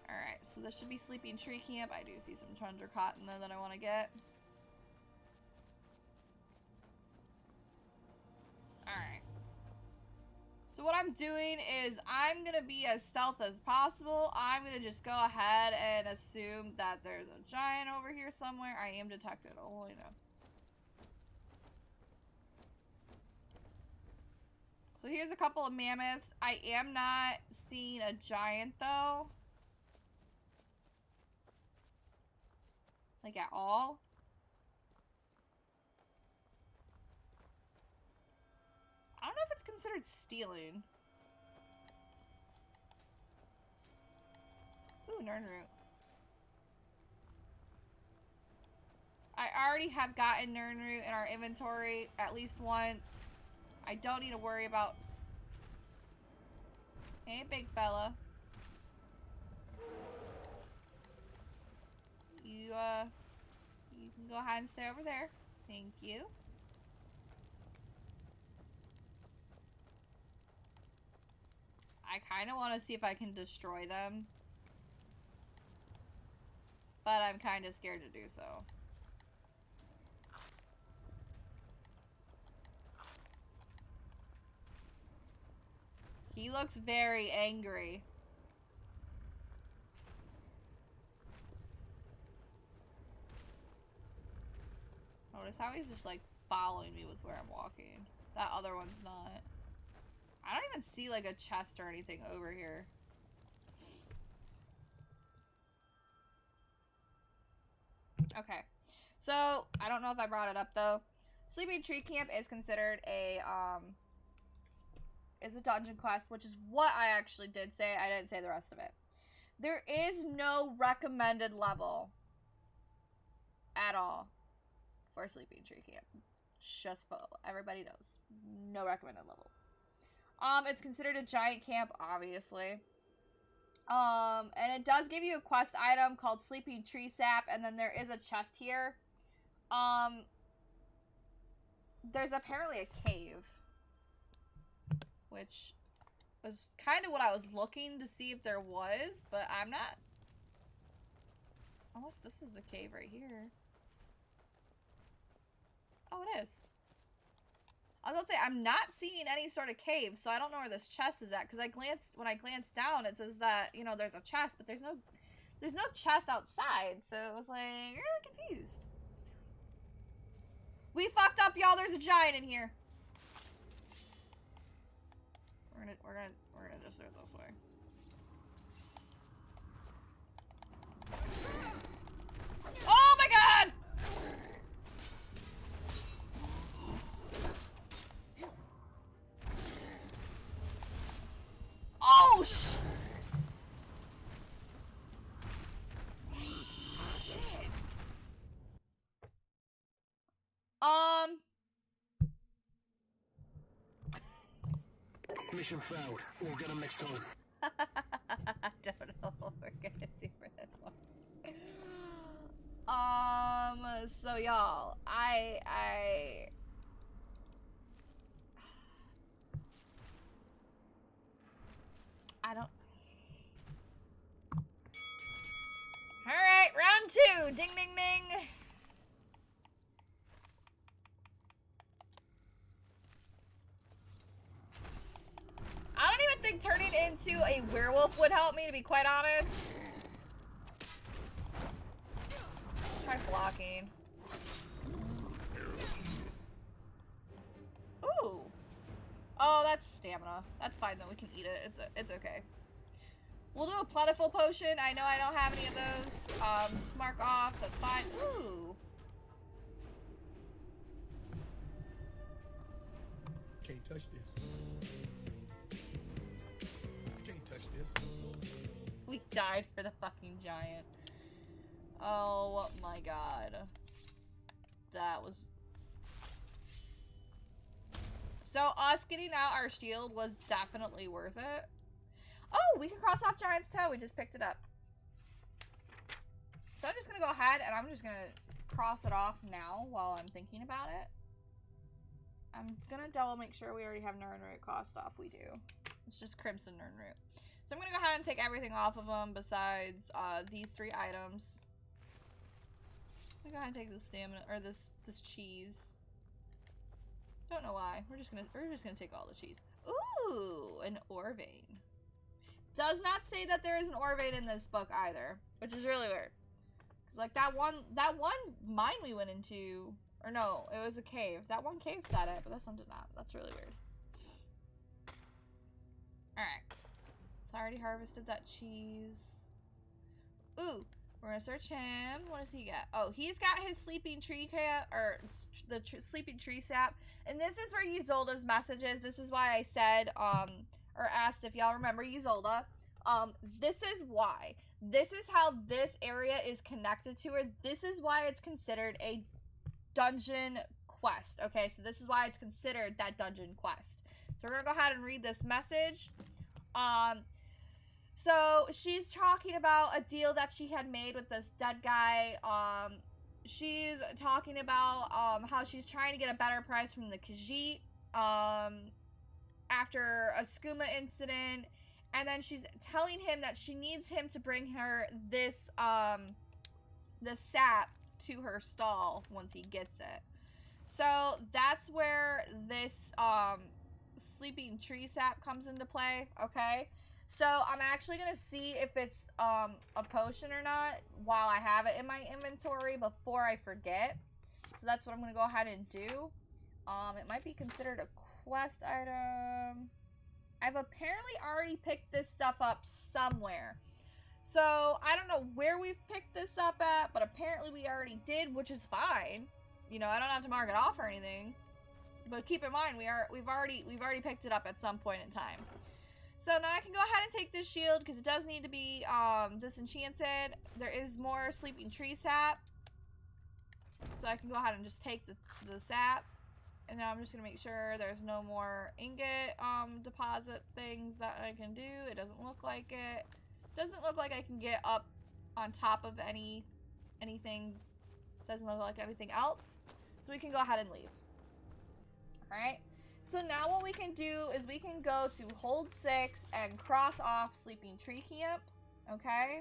Speaker 1: Alright, so this should be Sleeping Tree Camp. I do see some tundra cotton though that I want to get. Alright. So what I'm doing is I'm going to be as stealth as possible. I'm going to just go ahead and assume that there's a giant over here somewhere. I am detected. Oh, I know. So here's a couple of mammoths. I am not seeing a giant though. Like at all. I don't know if it's considered stealing. Ooh, Nernroot. I already have gotten Nernroot in our inventory at least once. I don't need to worry about... Hey, big fella. You can go ahead and stay over there. Thank you. I kind of want to see if I can destroy them. But I'm kind of scared to do so. He looks very angry. Notice how he's just like following me with where I'm walking. That other one's not. I don't even see like a chest or anything over here. Okay. So, I don't know if I brought it up though. Sleeping Tree Camp is considered a dungeon quest, which is what I actually did say. I didn't say the rest of it. There is no recommended level at all for Sleeping Tree Camp. Just so everybody knows. No recommended level. It's considered a giant camp, obviously. And it does give you a quest item called Sleeping Tree Sap, and then there is a chest here. There's apparently a cave, which was kind of what I was looking to see if there was, but I'm not. Unless this is the cave right here. Oh, it is. I was about to say, I'm not seeing any sort of cave, so I don't know where this chest is at, because when I glanced down, it says that, you know, there's a chest, but there's no chest outside, so it was like, really confused. We fucked up, y'all. There's a giant in here. We're gonna just do it this way. Oh my god! Oh shit!
Speaker 3: Mission failed. We'll get him next time.
Speaker 1: I don't know what we're gonna do for this one. So y'all, I don't. Alright, round 2. Ding, ding, ding. I don't even think turning into a werewolf would help me, to be quite honest. Try blocking. Ooh. Oh, that's stamina. That's fine though. We can eat it. It's okay. We'll do a plentiful potion. I know I don't have any of those to mark off, so it's fine. Ooh.
Speaker 3: Can't touch this. I can't touch this.
Speaker 1: We died for the fucking giant. Oh my god. That was... So us getting out our shield was definitely worth it. Oh, we can cross off Giant's Toe. We just picked it up. So I'm just going to go ahead and I'm just going to cross it off now while I'm thinking about it. I'm going to double make sure we already have Nern Root crossed off. We do. It's just Crimson Nern Root. So I'm going to go ahead and take everything off of them besides these 3 items. I'm going to go ahead and take this stamina, or this cheese. Don't know why. We're just gonna take all the cheese. Ooh, an ore vein. Does not say that there is an ore vein in this book either, which is really weird. Cause like that one mine we went into, or no, it was a cave. That one cave said it, but this one did not. That's really weird. All right. So I already harvested that cheese. Ooh. We're gonna search him. What does he get? Oh, he's got his sleeping tree cap, or the sleeping tree sap. And this is where Ysolda's message is. This is why I said, or asked if y'all remember Ysolda. This is why. This is how this area is connected to her. This is why it's considered a dungeon quest. Okay, so this is why it's considered that dungeon quest. So we're gonna go ahead and read this message. So she's talking about a deal that she had made with this dead guy. She's talking about how she's trying to get a better price from the Khajiit after a skooma incident, and then she's telling him that she needs him to bring her this the sap to her stall once he gets it. So that's where this sleeping tree sap comes into play. Okay. So I'm actually going to see if it's a potion or not while I have it in my inventory before I forget. So that's what I'm going to go ahead and do. It might be considered a quest item. I've apparently already picked this stuff up somewhere. So I don't know where we've picked this up at, but apparently we already did, which is fine. You know, I don't have to mark it off or anything. But keep in mind, we've already picked it up at some point in time. So now I can go ahead and take this shield because it does need to be disenchanted. There is more sleeping tree sap. So I can go ahead and just take the sap. And now I'm just going to make sure there's no more ingot deposit things that I can do. It doesn't look like it. Doesn't look like I can get up on top of anything. Doesn't look like anything else. So we can go ahead and leave. Alright. So now what we can do is we can go to hold 6 and cross off Sleeping Tree Camp, okay?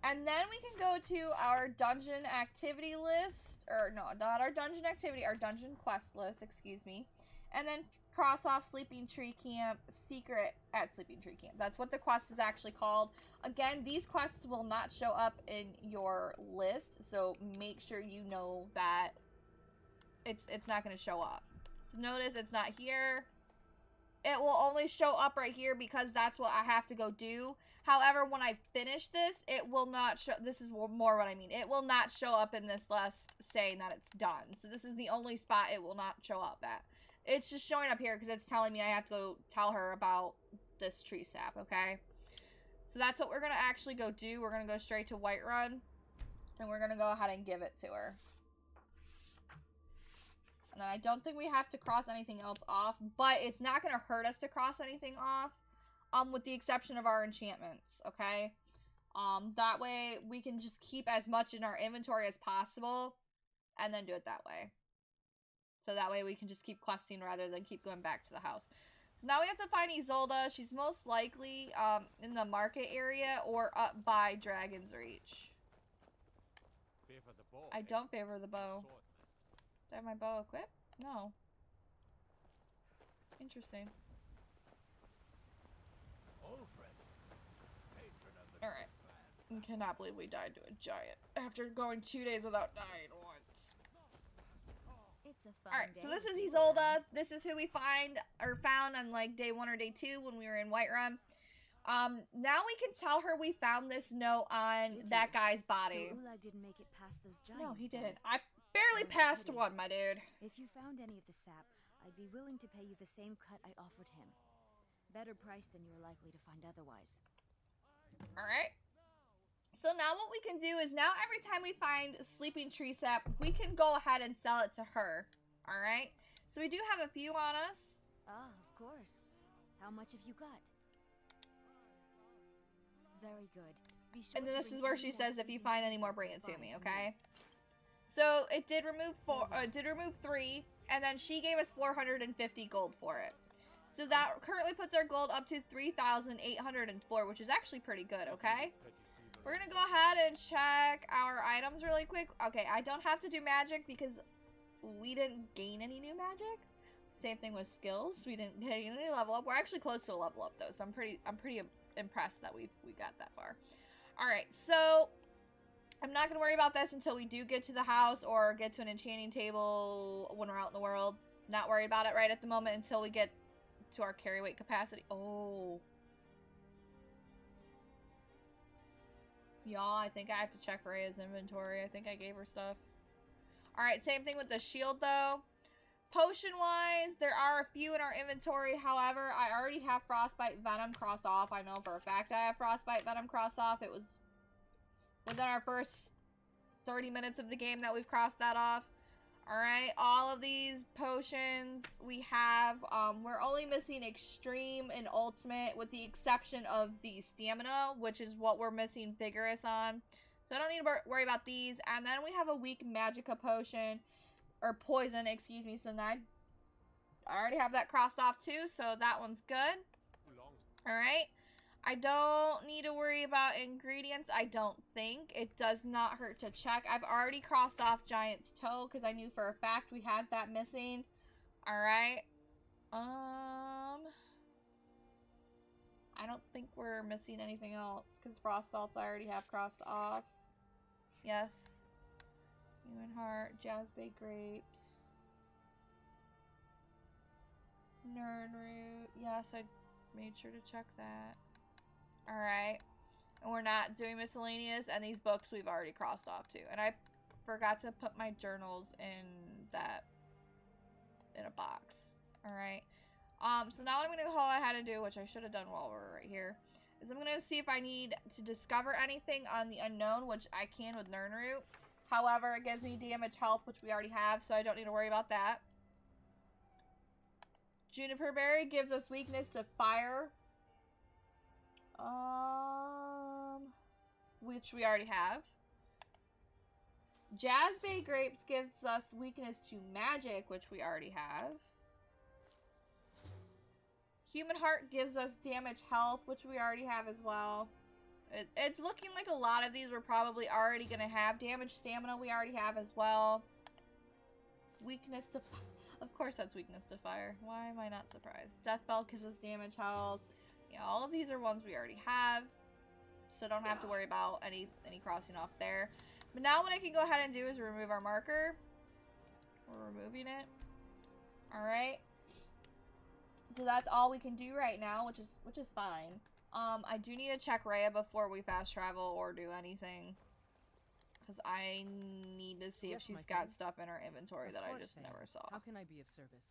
Speaker 1: And then we can go to our dungeon activity list, or no, not our dungeon activity, our dungeon quest list, excuse me. And then cross off Sleeping Tree Camp, secret at Sleeping Tree Camp. That's what the quest is actually called. Again, these quests will not show up in your list, so make sure you know that it's not going to show up. So notice it's not here. It will only show up right here because that's what I have to go do. However, when I finish this, it will not show. This is more what I mean. It will not show up in this list saying that it's done. So this is the only spot it will not show up at. It's just showing up here because it's telling me I have to go tell her about this tree sap, okay? So that's what we're going to actually go do. We're going to go straight to Whiterun. And we're going to go ahead and give it to her. And then I don't think we have to cross anything else off. But it's not going to hurt us to cross anything off. With the exception of our enchantments, okay? That way we can just keep as much in our inventory as possible. And then do it that way. So that way we can just keep questing rather than keep going back to the house. So now we have to find Isolde. She's most likely in the market area or up by Dragon's Reach. I don't favor the bow. Do I have my bow equipped? No. Interesting. Alright. I cannot believe we died to a giant after going 2 days without dying once.
Speaker 2: It's a fun
Speaker 1: Alright,
Speaker 2: day
Speaker 1: so this
Speaker 2: to
Speaker 1: is
Speaker 2: be
Speaker 1: Isolde.
Speaker 2: around.
Speaker 1: This is who we found on like day 1 or day 2 when we were in Whiterun. Now we can tell her we found this note on
Speaker 2: Did
Speaker 1: that
Speaker 2: you?
Speaker 1: guy's body.
Speaker 2: So Ulag didn't make it past those giants.
Speaker 1: No, he
Speaker 2: then.
Speaker 1: didn't. I barely
Speaker 2: That was a
Speaker 1: passed
Speaker 2: pity.
Speaker 1: one, my dude.
Speaker 2: If you found any of the sap, I'd be willing to pay you the same cut I offered him. Better price than you're likely to find otherwise.
Speaker 1: Alright. So now what we can do is now every time we find sleeping tree sap, we can go ahead and sell it to her. Alright. So we do have a few on us.
Speaker 2: Ah, of course. How much have you got? Very good. Be sure
Speaker 1: And then
Speaker 2: to
Speaker 1: this
Speaker 2: bring
Speaker 1: is where
Speaker 2: any
Speaker 1: she
Speaker 2: more
Speaker 1: says if you
Speaker 2: sleeping
Speaker 1: find
Speaker 2: tree
Speaker 1: any more,
Speaker 2: sap
Speaker 1: bring
Speaker 2: you
Speaker 1: it to
Speaker 2: find
Speaker 1: me,
Speaker 2: me.
Speaker 1: okay? So it did remove three, and then she gave us 450 gold for it. So that currently puts our gold up to 3,804, which is actually pretty good, okay? We're gonna go ahead and check our items really quick. Okay, I don't have to do magic because we didn't gain any new magic. Same thing with skills. We didn't get any level up. We're actually close to a level up though, so I'm pretty impressed that we got that far. All right, so I'm not gonna worry about this until we do get to the house or get to an enchanting table when we're out in the world. Not worried about it right at the moment until we get to our carry weight capacity. Oh. Y'all, I think I have to check Rhea's inventory. I think I gave her stuff. Alright, same thing with the shield, though. Potion-wise, there are a few in our inventory. However, I already have Frostbite Venom crossed off. I know for a fact I have Frostbite Venom crossed off. It was within our first 30 minutes of the game that we've crossed that off. Alright, all of these potions we have, we're only missing Extreme and Ultimate with the exception of the Stamina, which is what we're missing Vigorous on. So I don't need to worry about these. And then we have a Weak Magicka Potion, or Poison, excuse me, so now I already have that crossed off too, so that one's good. Alright. I don't need to worry about ingredients, I don't think. It does not hurt to check. I've already crossed off Giant's Toe because I knew for a fact we had that missing. Alright. I don't think we're missing anything else because Frost Salts I already have crossed off. Yes. Human Heart, Jazzbay Grapes. Nerd Root. Yes, I made sure to check that. Alright. And we're not doing miscellaneous. And these books we've already crossed off too. And I forgot to put my journals in a box. Alright. So now what I'm going to go ahead and do, which I should have done while we're right here, is I'm going to see if I need to discover anything on the unknown, which I can with Nern Root. However, it gives me damage health, which we already have, so I don't need to worry about that. Juniper Berry gives us weakness to fire. Which we already have. Jazzbay Grapes gives us weakness to magic, which we already have. Human Heart gives us damage health, which we already have as well. It's looking like a lot of these we're probably already going to have. Damage Stamina we already have as well. Weakness to... Of course that's weakness to fire. Why am I not surprised? Death Belt gives us damage health. Yeah, all of these are ones we already have. So don't have to worry about any crossing off there. But now what I can go ahead and do is remove our marker. We're removing it. Alright. So that's all we can do right now, which is fine. I do need to check Rhea before we fast travel or do anything. Because I need to see if she's got stuff in her inventory that I just never saw.
Speaker 4: How can I be of service?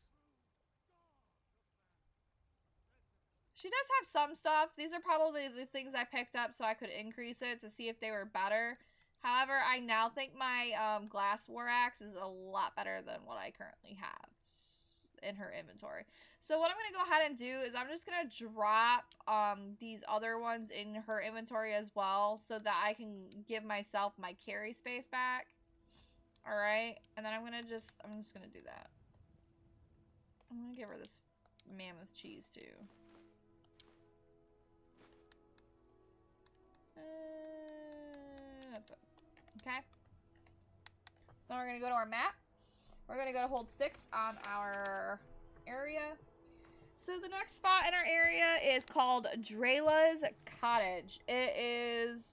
Speaker 1: She does have some stuff. These are probably the things I picked up so I could increase it to see if they were better. However, I now think my glass war axe is a lot better than what I currently have in her inventory. So what I'm going to go ahead and do is I'm just going to drop these other ones in her inventory as well so that I can give myself my carry space back. Alright, and then I'm just going to do that. I'm going to give her this mammoth cheese too. That's it. Okay. So now we're going to go to our map. We're going to go to hold 6 on our area. So the next spot in our area is called Drayla's Cottage. It is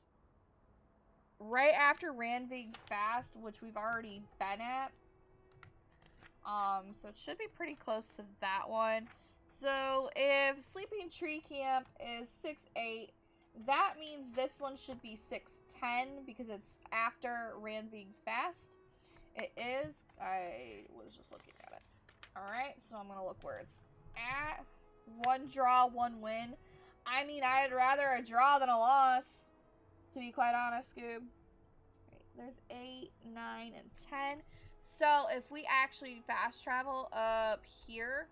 Speaker 1: right after Randvig's Fast, which we've already been at. So it should be pretty close to that one. So if Sleeping Tree Camp is 6-8, that means this one should be 6-10 because it's after Randvig's Fast. It is. I was just looking at it. Alright, so I'm going to look where it's at. 1 draw, 1 win. I mean, I'd rather a draw than a loss, to be quite honest, Scoob. Right, there's 8, 9, and 10. So if we actually fast travel up here,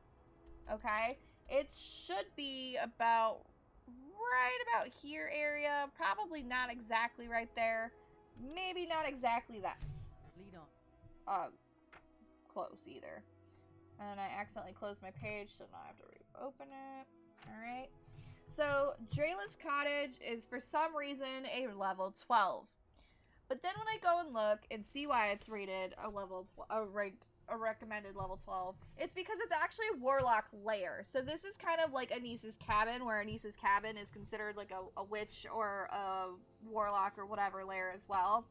Speaker 1: okay, it should be about right about here area. Probably not exactly right there. Maybe not exactly that.
Speaker 4: Lead on.
Speaker 1: Close either. And I accidentally closed my page, so now I have to reopen it. Alright. So, Drayla's Cottage is for some reason a level 12. But then when I go and look and see why it's rated a recommended level 12, it's because it's actually a Warlock lair. So this is kind of like Anissa's cabin, where Anissa's cabin is considered like a witch or a Warlock or whatever lair as well.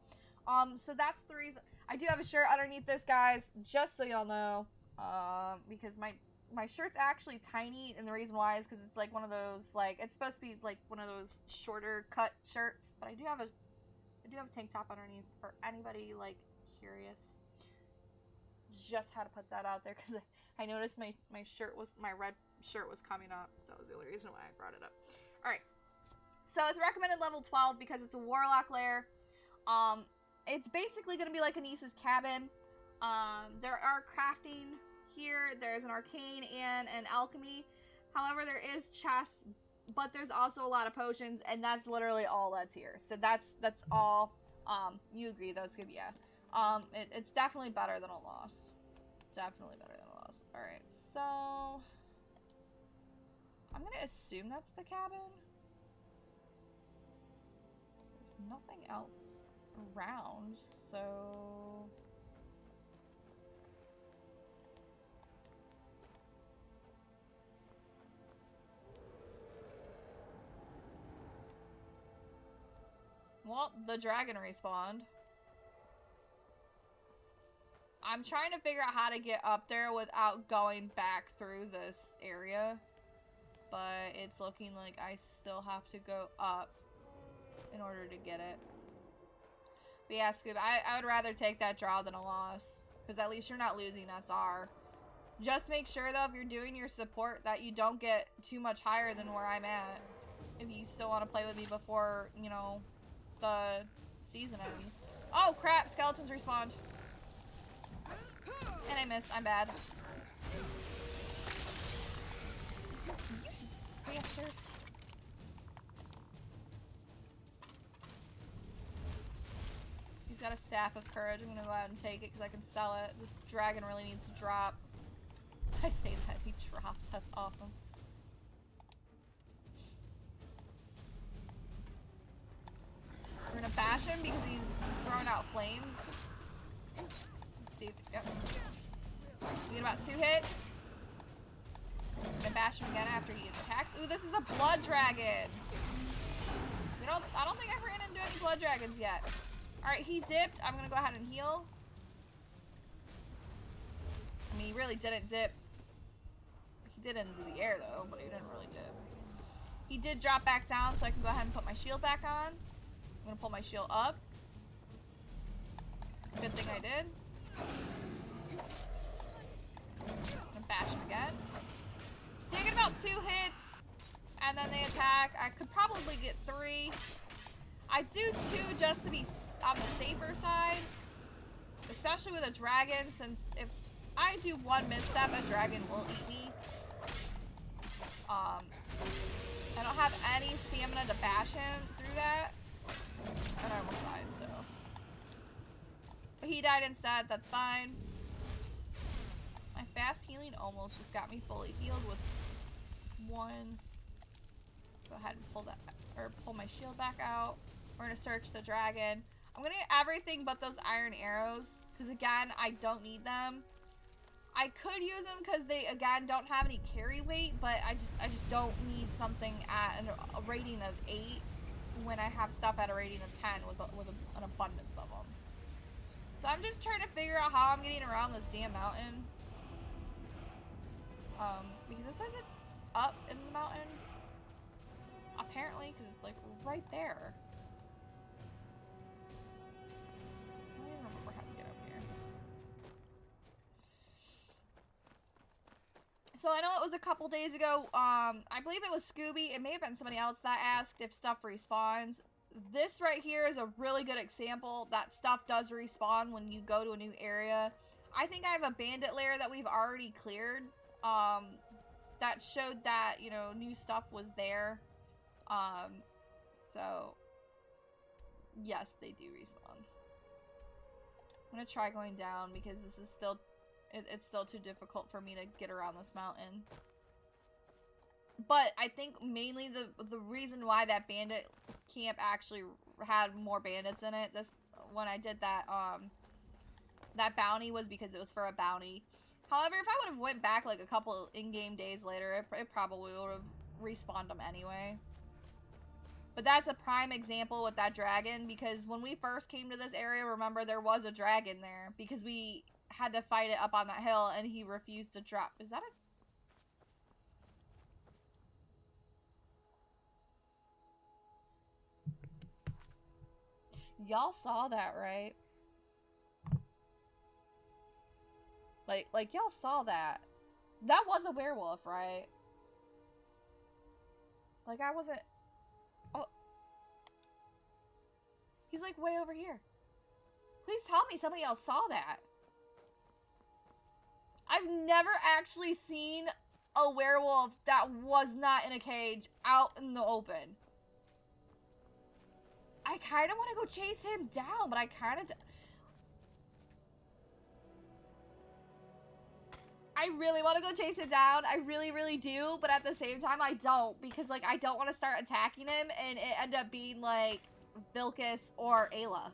Speaker 1: So that's the reason. I do have a shirt underneath this, guys, just so y'all know. Because my shirt's actually tiny, and the reason why is because it's like one of those, like, it's supposed to be like one of those shorter cut shirts, but I do have a tank top underneath for anybody like curious. Just had to put that out there because I noticed my red shirt was coming up. That was the only reason why I brought it up. All right, so it's recommended level 12 because it's a Warlock lair. It's basically going to be like Anissa's cabin. There are crafting here. There's an arcane and an alchemy. However, there is chests, but there's also a lot of potions, and that's literally all that's here. So that's all. You agree? That's good, yeah. It's definitely better than a loss. Definitely better than a loss. All right, so I'm gonna assume that's the cabin. There's nothing else around, so. Well, the dragon respawned. I'm trying to figure out how to get up there without going back through this area. But it's looking like I still have to go up in order to get it. But yeah, Scoob, I would rather take that draw than a loss. Because at least you're not losing SR. Just make sure, though, if you're doing your support, that you don't get too much higher than where I'm at. If you still want to play with me before, you know, the season ends. Oh, crap! Skeletons respawned. And I missed. I'm bad. Yeah, sure. He's got a staff of courage. I'm gonna go out and take it because I can sell it. This dragon really needs to drop. I say that he drops. That's awesome. We're gonna bash him because he's throwing out flames. Let's see if, yep. We get about 2 hits. I'm gonna bash him again after he attacks. Ooh, this is a blood dragon. I don't think I've ran into any blood dragons yet. Alright, he dipped. I'm gonna go ahead and heal. he really didn't dip. He did into the air though, but he didn't really dip. He did drop back down, so I can go ahead and put my shield back on. I'm gonna pull my shield up. Good thing I did. And bash him again. So you get about 2 hits, and then they attack. I could probably get 3. I do 2 just to be on the safer side, especially with a dragon, since if I do 1 misstep, a dragon will eat me. I don't have any stamina to bash him through that, and I almost died, so. But he died instead, that's fine. My fast healing almost just got me fully healed with 1. Go ahead and pull that, or pull my shield back out. We're gonna search the dragon. I'm gonna get everything but those iron arrows, because again, I don't need them. I could use them because they again don't have any carry weight, but I just don't need something at a rating of 8 when I have stuff at a rating of 10 with an abundance of them. So I'm just trying to figure out how I'm getting around this damn mountain. Because it says it's up in the mountain. Apparently, because it's like right there. I don't even remember how to get up here. So I know it was a couple days ago. I believe it was Scooby. It may have been somebody else that asked if stuff respawns. This right here is a really good example that stuff does respawn when you go to a new area. I think I have a bandit lair that we've already cleared. That showed that, you know, new stuff was there. So yes, they do respawn. I'm gonna try going down because this is still, it's still too difficult for me to get around this mountain. But I think mainly the reason why that bandit camp actually had more bandits in it, when I did that that bounty, was because it was for a bounty. However, if I would have went back like a couple in-game days later, it probably would have respawned them anyway. But that's a prime example with that dragon, because when we first came to this area, remember, there was a dragon there because we had to fight it up on that hill and he refused to drop. Is that a... Y'all saw that, right? Like y'all saw that. That was a werewolf, right? Like, I wasn't... Oh. He's like way over here. Please tell me somebody else saw that. I've never actually seen a werewolf that was not in a cage out in the open. I kind of want to go chase him down, but I kind of... I really want to go chase it down. I really, really do. But at the same time, I don't. Because, like, I don't want to start attacking him and it end up being, like, Vilcus or Ayla.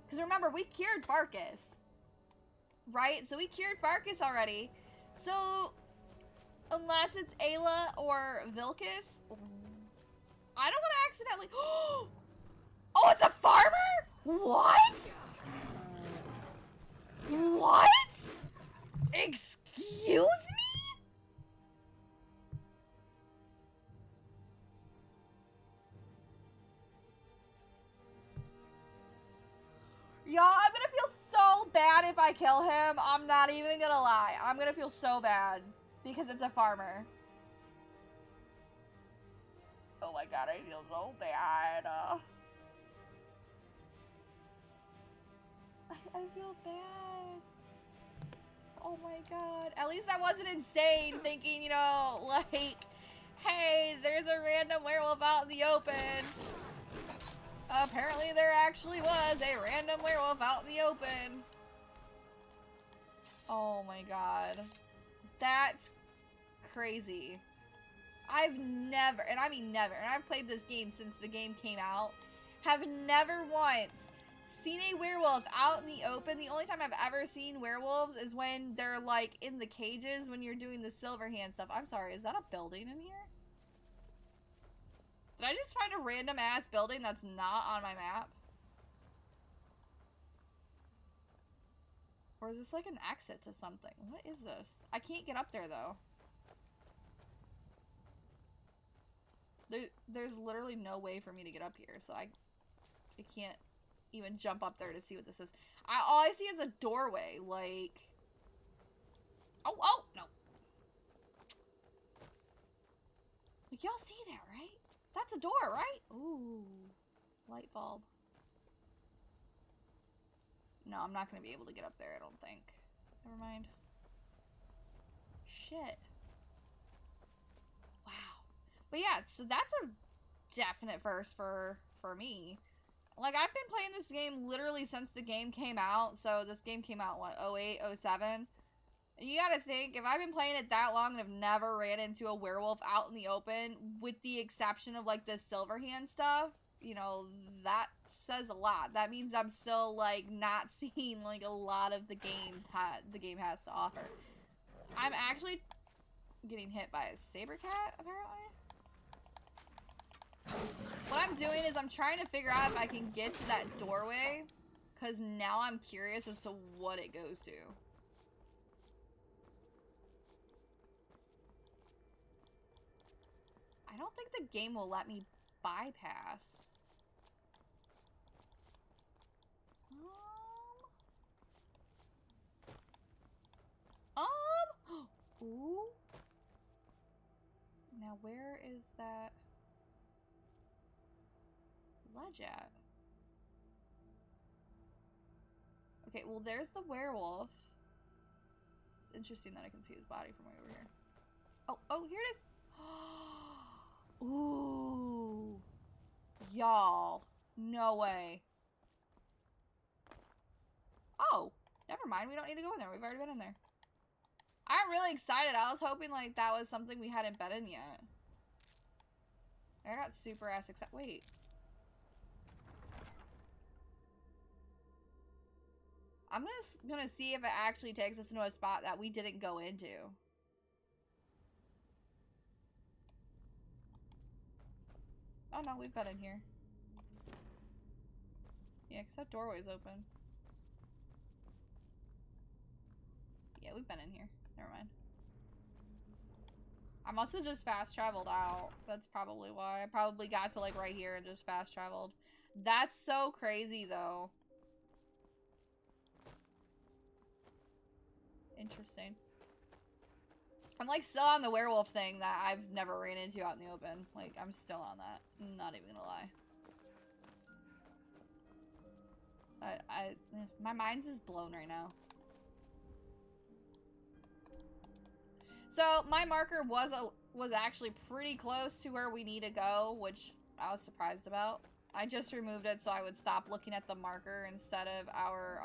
Speaker 1: Because remember, we cured Farkas. Right? So we cured Farkas already. So, unless it's Ayla or Vilcus, I don't want to accidentally... Oh, it's a farmer? What? What? Excuse me? Y'all, I'm gonna feel so bad if I kill him. I'm not even gonna lie. I'm gonna feel so bad because it's a farmer. Oh my god, I feel so bad. I feel bad. Oh my god. At least I wasn't insane thinking, you know, like, hey, there's a random werewolf out in the open. Apparently there actually was a random werewolf out in the open. Oh my god. That's crazy. I've never, and I mean never, and I've played this game since the game came out, have never once seen a werewolf out in the open. The only time I've ever seen werewolves is when they're like in the cages when you're doing the silver hand stuff. I'm sorry, is that a building in here? Did I just find a random ass building that's not on my map? Or is this like an exit to something? What is this? I can't get up there though. There's literally no way for me to get up here, so I can't even jump up there to see what this is. All I see is a doorway, like... Oh, no. Like, y'all see that, right? That's a door, right? Ooh, light bulb. No, I'm not going to be able to get up there, I don't think. Never mind. Shit. Wow. But yeah, so that's a definite first for me. Like, I've been playing this game literally since the game came out. So this game came out, what, 08, 07? And you gotta think, if I've been playing it that long and have never ran into a werewolf out in the open, with the exception of, like, the Silverhand stuff, you know, that says a lot. That means I'm still, like, not seeing, like, a lot of the game has to offer. I'm actually getting hit by a saber cat, apparently. What I'm doing is I'm trying to figure out if I can get to that doorway, because now I'm curious as to what it goes to. I don't think the game will let me bypass. Ooh. Now where is that ledge at? Okay, well there's the werewolf. It's interesting that I can see his body from way over here. Oh, here it is. Ooh. Y'all. No way. Oh, never mind. We don't need to go in there. We've already been in there. I'm really excited. I was hoping like that was something we hadn't been in yet. I got super ass excited. Wait. I'm gonna see if it actually takes us into a spot that we didn't go into. Oh no, we've been in here. Yeah, because that doorway's open. Yeah, we've been in here. Never mind. I must have just fast traveled out. That's probably why. I probably got to like right here and just fast traveled. That's so crazy though. Interesting. I'm like still on the werewolf thing that I've never ran into out in the open. Like I'm still on that. I'm not even gonna lie. My mind's just blown right now. So my marker was actually pretty close to where we need to go, which I was surprised about. I just removed it so I would stop looking at the marker instead of our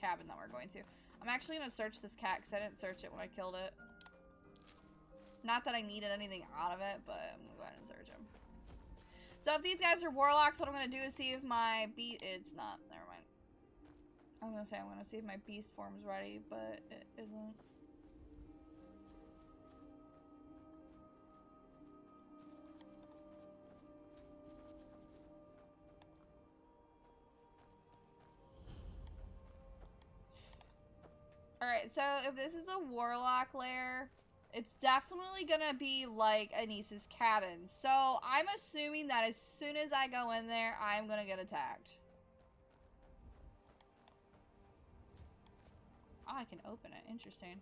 Speaker 1: cabin that we're going to. I'm actually gonna search this cat because I didn't search it when I killed it. Not that I needed anything out of it, but I'm gonna go ahead and search him. So if these guys are warlocks, what I'm gonna do is see if my it's not. Never mind. I was gonna say I'm gonna see if my beast form's ready, but it isn't. Alright, so if this is a warlock lair, it's definitely gonna be like Anissa's cabin. So I'm assuming that as soon as I go in there, I'm gonna get attacked. Oh, I can open it. Interesting.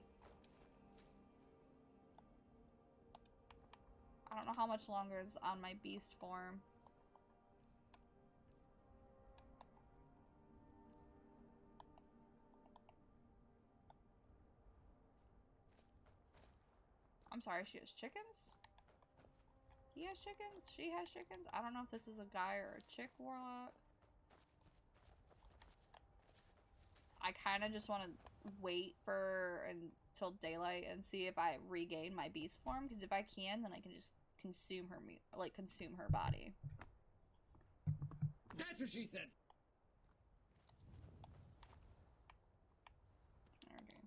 Speaker 1: I don't know how much longer is on my beast form. I'm sorry, she has chickens? He has chickens? She has chickens? I don't know if this is a guy or a chick warlock. I kind of just want to wait until daylight and see if I regain my beast form. Because if I can, then I can just consume her meat, like consume her body.
Speaker 5: That's what she said.
Speaker 1: Okay.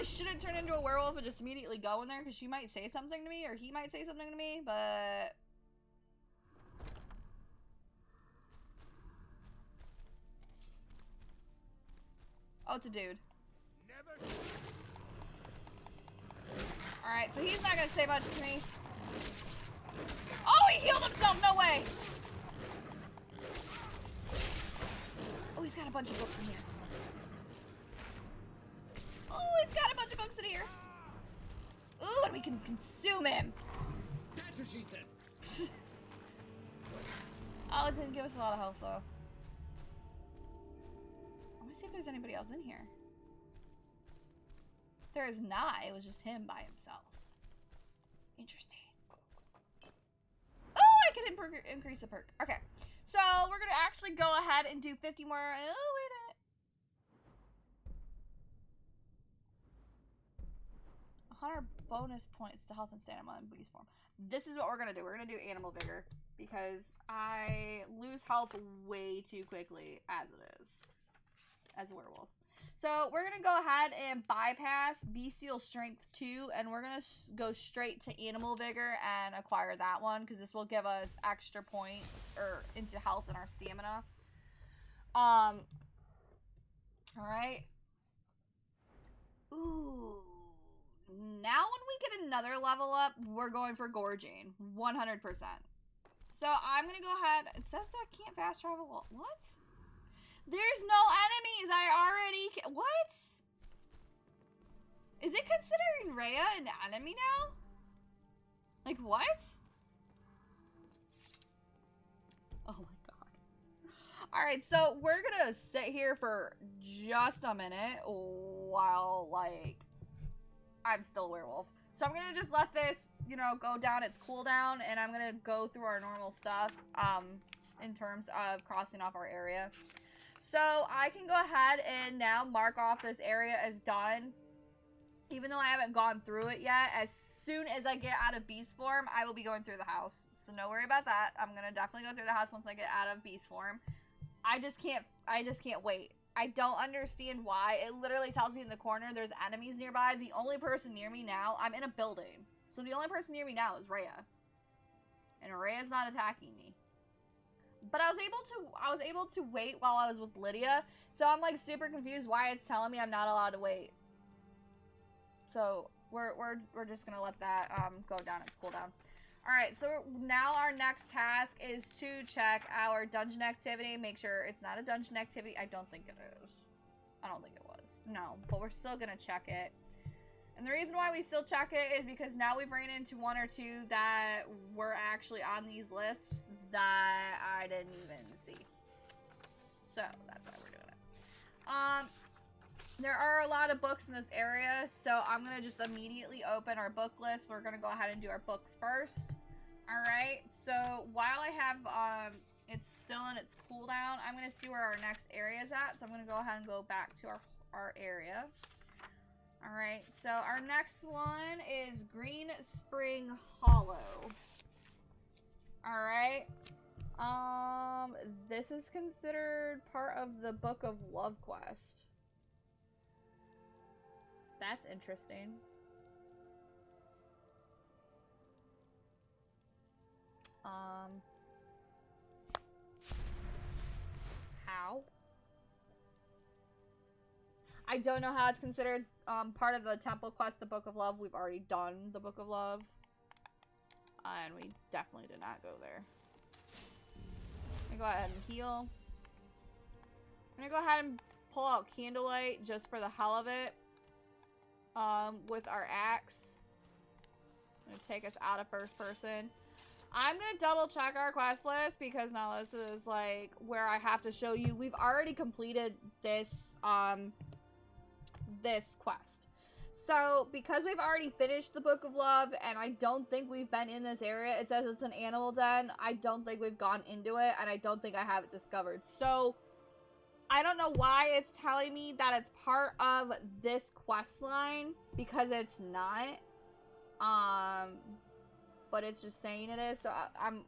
Speaker 1: shouldn't turn into a werewolf and just immediately go in there because she might say something to me or he might say something to me, but... Oh, it's a dude. Alright, so he's not gonna say much to me. Oh, he healed himself! No way! Oh, he's got a bunch of books in here. Oh, he's got a bunch of books in here. Ooh, and we can consume him.
Speaker 5: That's what she said.
Speaker 1: Oh, it didn't give us a lot of health, though. I want to see if there's anybody else in here. There is not. It was just him by himself. Interesting. Oh, I can increase a perk. Okay. So, we're going to actually go ahead and do 50 more. Oh, wait a minute. 100 bonus points to health and stamina in beast form. This is what we're going to do. We're going to do animal vigor because I lose health way too quickly as it is. As a werewolf. So we're going to go ahead and bypass Bestial Strength 2 and we're going to go straight to Animal Vigor and acquire that one because this will give us extra points or into health and our stamina. Alright. Ooh. Now when we get another level up, we're going for Gorging. 100%. So I'm going to go ahead. It says that I can't fast travel. What? There's no enemies. I already... What? Is it considering Rhea an enemy now? Like, what? Oh my god. Alright, so we're gonna sit here for just a minute while, like, I'm still a werewolf. So I'm gonna just let this, you know, go down its cooldown, and I'm gonna go through our normal stuff, in terms of crossing off our area. So I can go ahead and now mark off this area as done. Even though I haven't gone through it yet, as soon as I get out of beast form, I will be going through the house. So no worry about that. I'm going to definitely go through the house once I get out of beast form. I just can't wait. I don't understand why. It literally tells me in the corner there's enemies nearby. The only person near me now, I'm in a building. So the only person near me now is Rhea. And Rhea's not attacking me. But I was able to wait while I was with Lydia. So I'm like super confused why it's telling me I'm not allowed to wait. So we're just gonna let that go down its cooldown. Alright, so now our next task is to check our dungeon activity. Make sure it's not a dungeon activity. I don't think it is. I don't think it was. No, but we're still gonna check it. And the reason why we still check it is because now we've ran into one or two that were actually on these lists that I didn't even see. So, that's why we're doing it. There are a lot of books in this area, so I'm going to just immediately open our book list. We're going to go ahead and do our books first. Alright, so while I have, it's still in its cooldown, I'm going to see where our next area is at. So I'm going to go ahead and go back to our area. Alright, so our next one is Green Spring Hollow. Alright. This is considered part of the Book of Love quest. That's interesting. How? I don't know how it's considered part of the temple quest, the Book of Love. We've already done the Book of Love. And we definitely did not go there. I'm gonna go ahead and heal. I'm gonna go ahead and pull out Candlelight just for the hell of it. With our axe. Gonna take us out of first person. I'm gonna double check our quest list because now this is like where I have to show you. We've already completed this, this quest. So, because we've already finished the Book of Love, and I don't think we've been in this area, it says it's an animal den, I don't think we've gone into it, and I don't think I have it discovered. So, I don't know why it's telling me that it's part of this quest line, because it's not. But it's just saying it is, so I'm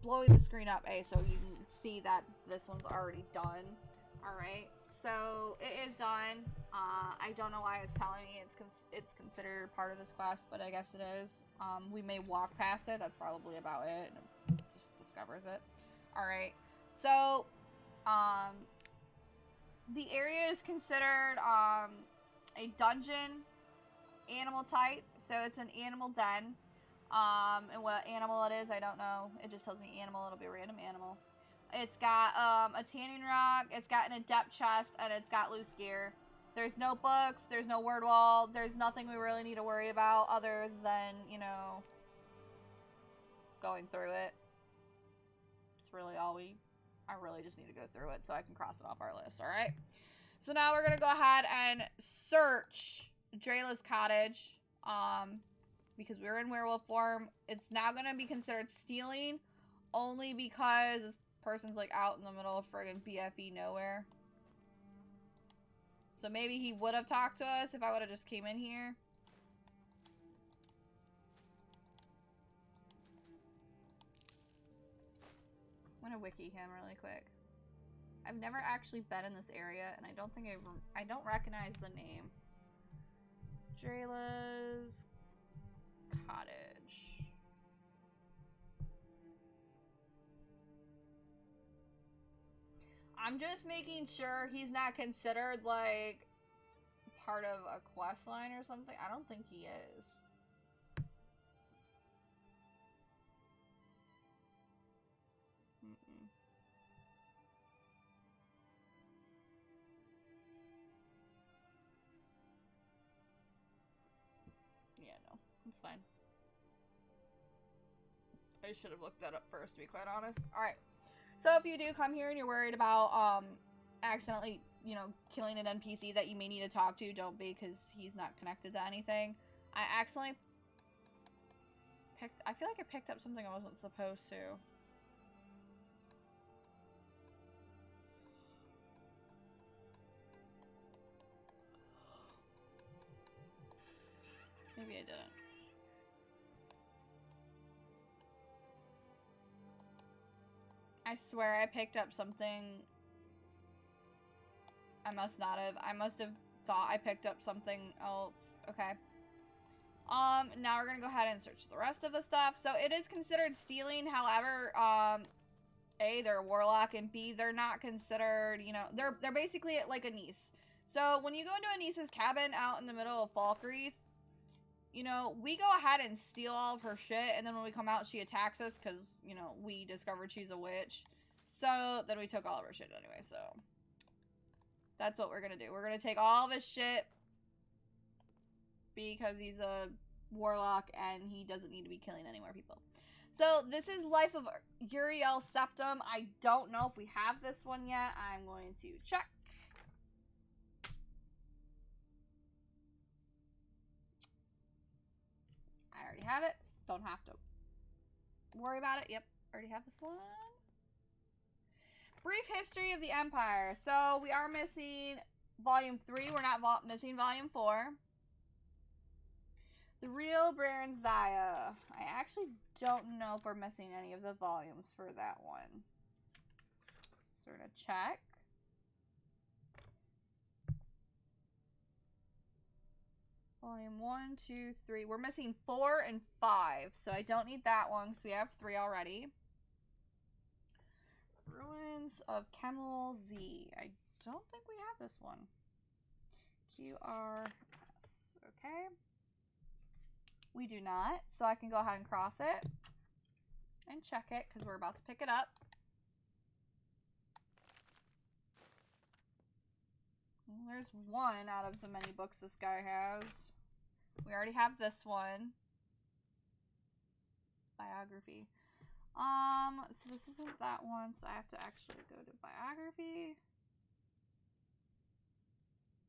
Speaker 1: blowing the screen up, so you can see that this one's already done. Alright, so it is done. I don't know why it's telling me it's considered part of this quest, but I guess it is. We may walk past it. That's probably about it. And it just discovers it. Alright, so the area is considered a dungeon animal type. So it's an animal den. And what animal it is, I don't know. It just tells me animal. It'll be a random animal. It's got a tanning rock, it's got an adept chest, and it's got loose gear. There's no books, there's no word wall, there's nothing we really need to worry about other than, you know, going through it. It's really all I really just need to go through it so I can cross it off our list, alright? So now we're going to go ahead and search Drayla's cottage, because we're in werewolf form. It's now going to be considered stealing, only because this person's like out in the middle of friggin' BFE nowhere. So maybe he would have talked to us if I would have just came in here. I'm gonna wiki him really quick. I've never actually been in this area, and I don't think I don't recognize the name. Drayla's cottage. I'm just making sure he's not considered, like, part of a quest line or something. I don't think he is. Yeah, no. It's fine. I should have looked that up first, to be quite honest. Alright. So if you do come here and you're worried about accidentally, you know, killing an NPC that you may need to talk to, don't be, because he's not connected to anything. I accidentally I feel like I picked up something I wasn't supposed to. Maybe I didn't. I swear I picked up something. I must not have. I must have thought I picked up something else. Okay. Now we're gonna go ahead and search the rest of the stuff. So it is considered stealing. However, A, they're a warlock, and B, they're not considered, you know, they're basically like a niece. So when you go into a niece's cabin out in the middle of Falkreath, you know, we go ahead and steal all of her shit, and then when we come out, she attacks us because, you know, we discovered she's a witch. So then we took all of her shit anyway, so that's what we're gonna do. We're gonna take all of his shit because he's a warlock and he doesn't need to be killing any more people. So this is Life of Uriel Septum. I don't know if we have this one yet. I'm going to check. I already have it. Don't have to worry about it. Yep, already have this one. Brief History of the Empire. So we are missing Volume 3. We're not missing Volume 4. The Real Baron Zaya. I actually don't know if we're missing any of the volumes for that one. So we're going to check. Volume 1, 2, 3. We're missing 4 and 5. So I don't need that one because we have 3 already. Ruins of Kemel Z. I don't think we have this one. QRS. Okay. We do not. So I can go ahead and cross it. And check it because we're about to pick it up. Well, there's one out of the many books this guy has. We already have this one. Biography. So this isn't that one, so I have to actually go to biography.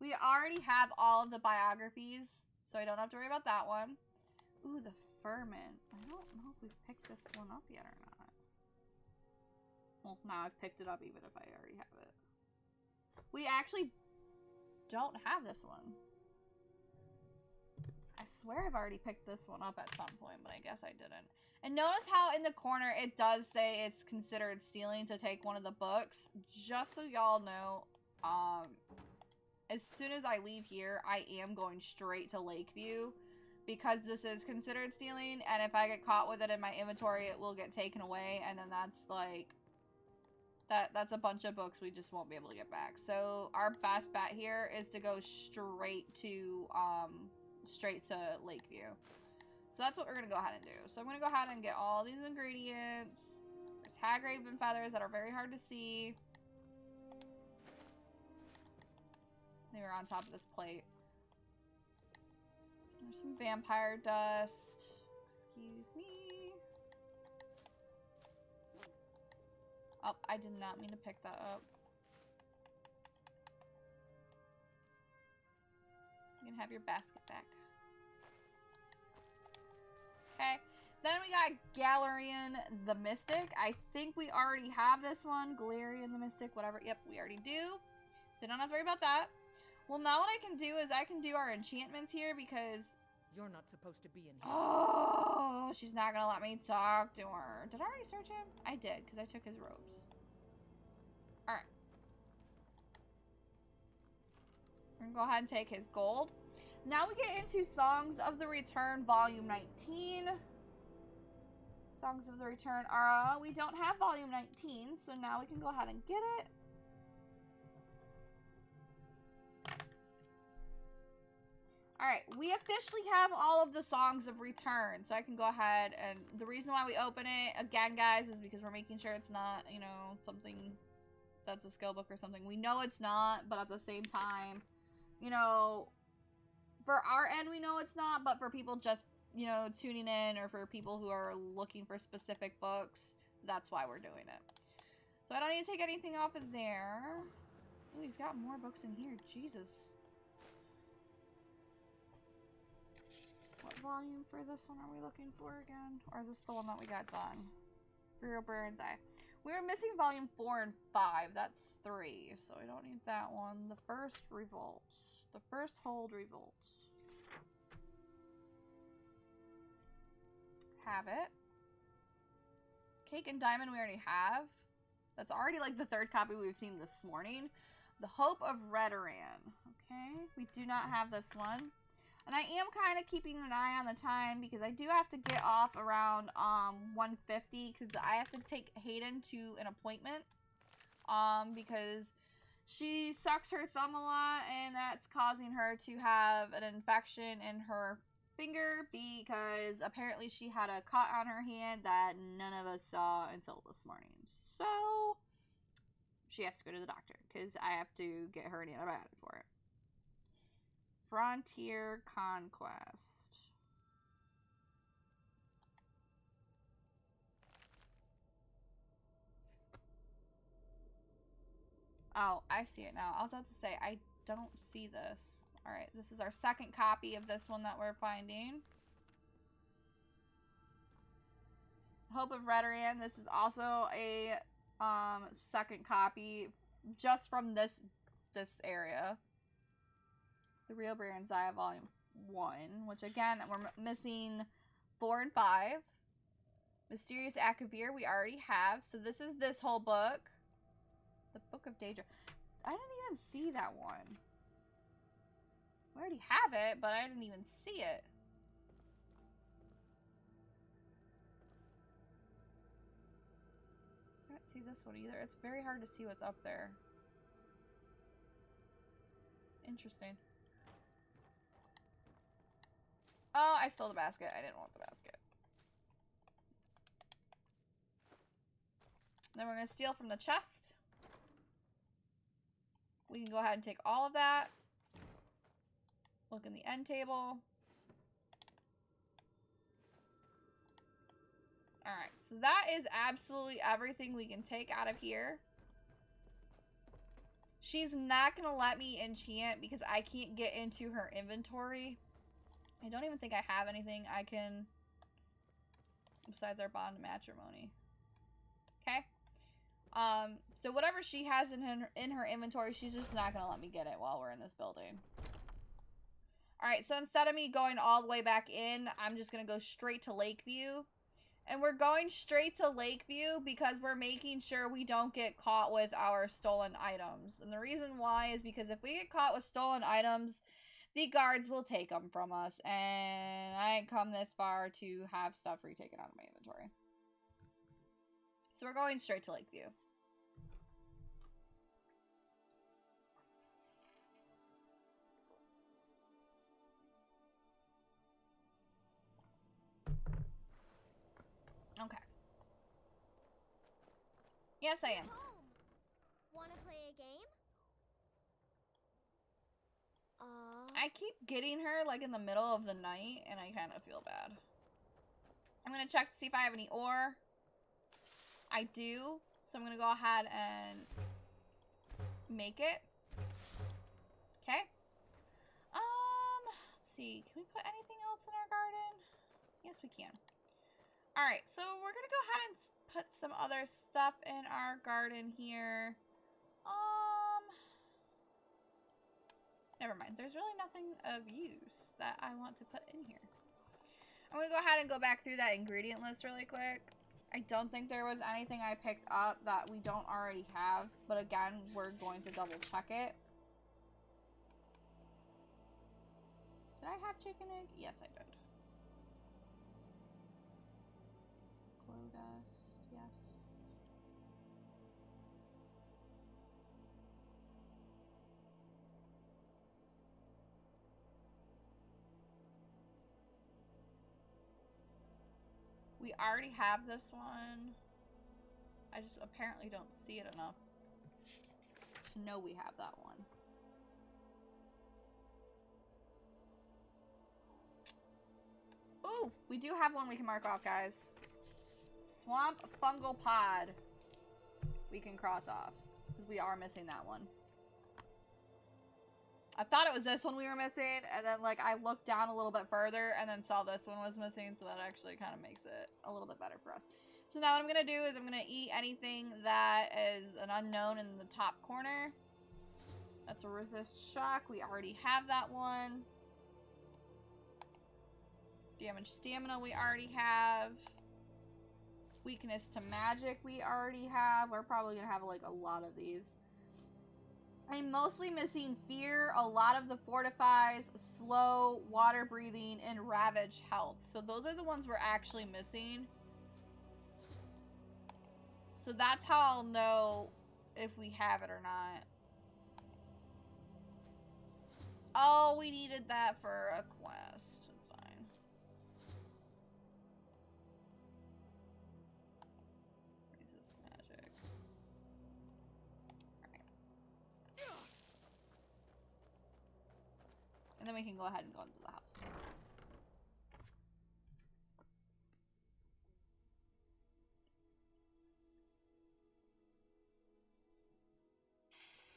Speaker 1: We already have all of the biographies, so I don't have to worry about that one. Ooh, the Furman. I don't know if we've picked this one up yet or not. Well, now I've picked it up even if I already have it. We actually don't have this one. I swear I've already picked this one up at some point, but I guess I didn't. And notice how in the corner it does say it's considered stealing to take one of the books. Just so y'all know, as soon as I leave here, I am going straight to Lakeview because this is considered stealing, and if I get caught with it in my inventory, it will get taken away, and then that's like, that's a bunch of books we just won't be able to get back. So our best bet here is to go straight to Lakeview. So that's what we're going to go ahead and do. So I'm going to go ahead and get all these ingredients. There's Hagraven feathers that are very hard to see. They were on top of this plate. There's some vampire dust. Excuse me. Oh, I did not mean to pick that up. You can have your basket back. Okay. Then we got Galarian the Mystic. I think we already have this one. Galarian the Mystic, whatever. Yep, we already do. So don't have to worry about that. Well, now what I can do is I can do our enchantments here because...
Speaker 4: You're not supposed to be in here.
Speaker 1: Oh, she's not going to let me talk to her. Did I already search him? I did, because I took his robes. Alright. We're going to go ahead and take his gold. Now we get into Songs of the Return, Volume 19. Songs of the Return are... we don't have Volume 19, so now we can go ahead and get it. Alright, we officially have all of the Songs of Return, so I can go ahead and... The reason why we open it, again, guys, is because we're making sure it's not, you know, something that's a skill book or something. We know it's not, but at the same time, you know, for our end, we know it's not, but for people just, you know, tuning in, or for people who are looking for specific books, that's why we're doing it. So I don't need to take anything off of there. Ooh, he's got more books in here. Jesus. What volume for this one are we looking for again? Or is this the one that we got done? Real Baron's Eye. We were missing volume 4 and 5. That's 3. So we don't need that one. The First Revolt. The First Hold Revolt. Have it. Cake and Diamond we already have. That's already like the third copy we've seen this morning. The Hope of Redoran. Okay. We do not have this one. And I am kind of keeping an eye on the time because I do have to get off around 1:50 because I have to take Hayden to an appointment because she sucks her thumb a lot and that's causing her to have an infection in her finger because apparently she had a cut on her hand that none of us saw until this morning. So she has to go to the doctor because I have to get her an antibiotic for it. Frontier Conquest. Oh, I see it now. I was about to say, I don't see this. Alright, this is our second copy of this one that we're finding. Hope of Redoran. This is also a second copy just from this area. The Real Baron's Eye, Volume 1, which again, we're missing 4 and 5. Mysterious Akavir, we already have. So this is this whole book. The Book of Daedra. I didn't even see that one. We already have it, but I didn't even see it. I don't see this one either. It's very hard to see what's up there. Interesting. Oh, I stole the basket. I didn't want the basket. Then we're going to steal from the chest. We can go ahead and take all of that. Look in the end table. Alright, so that is absolutely everything we can take out of here. She's not going to let me enchant because I can't get into her inventory. I don't even think I have anything I can, besides our bond of matrimony. Okay. So whatever she has in her inventory, she's just not going to let me get it while we're in this building. Alright, so instead of me going all the way back in, I'm just going to go straight to Lakeview. And we're going straight to Lakeview because we're making sure we don't get caught with our stolen items. And the reason why is because if we get caught with stolen items, the guards will take them from us. And I ain't come this far to have stuff retaken out of my inventory. So we're going straight to Lakeview. Okay. Yes, I am.
Speaker 6: Home. Wanna play a game?
Speaker 1: I keep getting her, like, in the middle of the night, and I kind of feel bad. I'm gonna check to see if I have any ore. I do, so I'm gonna go ahead and make it. Okay. Let's see. Can we put anything else in our garden? Yes, we can. Alright, so we're gonna go ahead and put some other stuff in our garden here. Never mind. There's really nothing of use that I want to put in here. I'm gonna go ahead and go back through that ingredient list really quick. I don't think there was anything I picked up that we don't already have, but again, we're going to double check it. Did I have chicken egg? Yes, I did. Glow dust, yes. We already have this one. I just apparently don't see it enough to know we have that one. Ooh, we do have one we can mark off, guys. Swamp fungal pod. We can cross off because we are missing that one. I thought it was this one we were missing, and then like I looked down a little bit further and then saw this one was missing, so that actually kind of makes it a little bit better for us. So now what I'm gonna do is I'm gonna eat anything that is an unknown in the top corner. That's a resist shock. We already have that one. Damage stamina we already have. Weakness to magic we already have. We're probably gonna have like a lot of these. I'm mostly missing fear, a lot of the fortifies, slow, water breathing, and ravage health. So those are the ones we're actually missing. So that's how I'll know if we have it or not. Oh, we needed that for a quest. It's fine. Resist magic. And then we can go ahead and go into the house.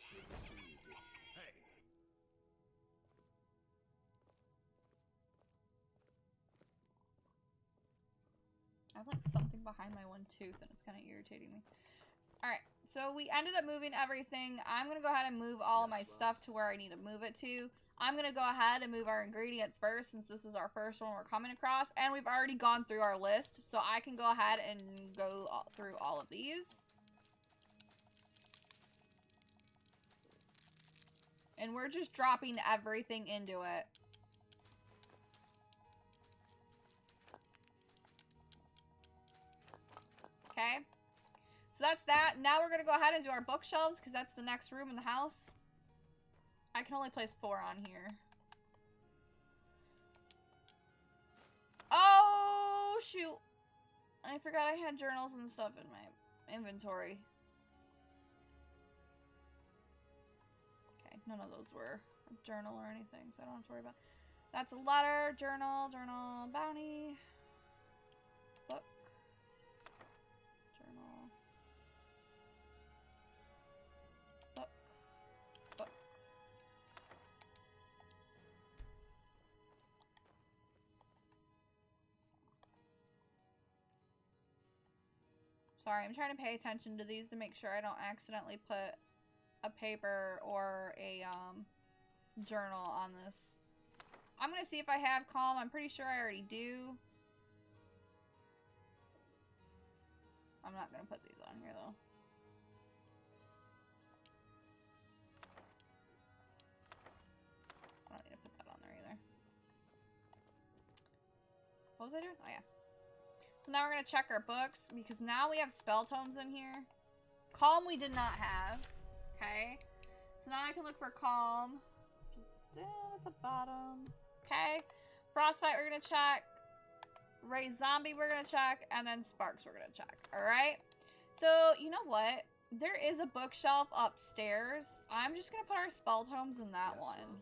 Speaker 3: Good to see you, dude. Hey.
Speaker 1: I have like something behind my one tooth and it's kind of irritating me. Alright, so we ended up moving everything. I'm going to go ahead and move all of my stuff to where I need to move it to. I'm going to go ahead and move our ingredients first since this is our first one we're coming across. And we've already gone through our list, so I can go ahead and go through all of these. And we're just dropping everything into it. Okay. So that's that. Now we're going to go ahead and do our bookshelves because that's the next room in the house. I can only place 4 on here. Oh, shoot. I forgot I had journals and stuff in my inventory. Okay, none of those were a journal or anything, so I don't have to worry about it. That's a letter, journal, bounty, book, journal, book, book. Sorry, I'm trying to pay attention to these to make sure I don't accidentally put a paper or a journal on this. I'm going to see if I have calm. I'm pretty sure I already do. I'm not gonna put these on here though. I don't need to put that on there either. What was I doing? Oh yeah. So now we're gonna check our books because now we have spell tomes in here. Calm we did not have. Okay. So now I can look for calm. Just down at the bottom. Okay. Frostbite we're gonna check. Ray Zombie we're gonna check. And then Sparks we're gonna check. Alright. So you know what? There is a bookshelf upstairs. I'm just gonna put our spell tomes in that one.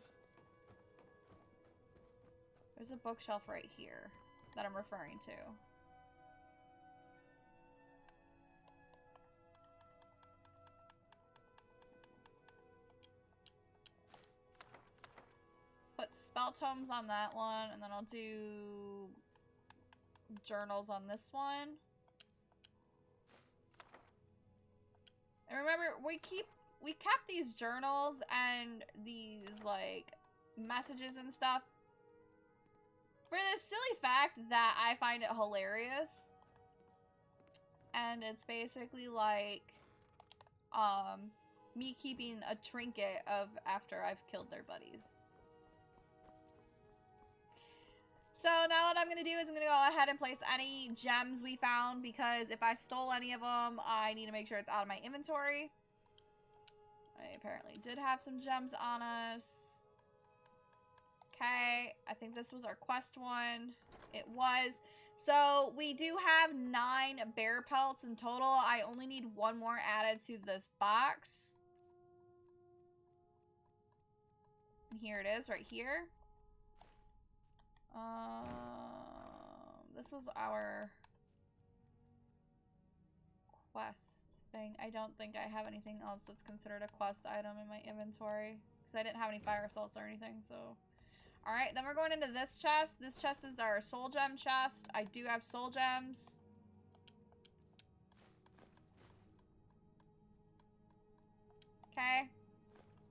Speaker 1: There's a bookshelf right here that I'm referring to. Put spell tomes on that one, and then I'll do journals on this one. And remember, we kept these journals and these like messages and stuff for the silly fact that I find it hilarious. And it's basically like me keeping a trinket of after I've killed their buddies. So now what I'm going to do is I'm going to go ahead and place any gems we found, because if I stole any of them, I need to make sure it's out of my inventory. I apparently did have some gems on us. Okay, I think this was our quest one. It was. So we do have 9 bear pelts in total. I only need 1 more added to this box. And here it is right here. This was our quest thing. I don't think I have anything else that's considered a quest item in my inventory, because I didn't have any fire salts or anything, so. Alright, then we're going into this chest. This chest is our soul gem chest. I do have soul gems. Okay.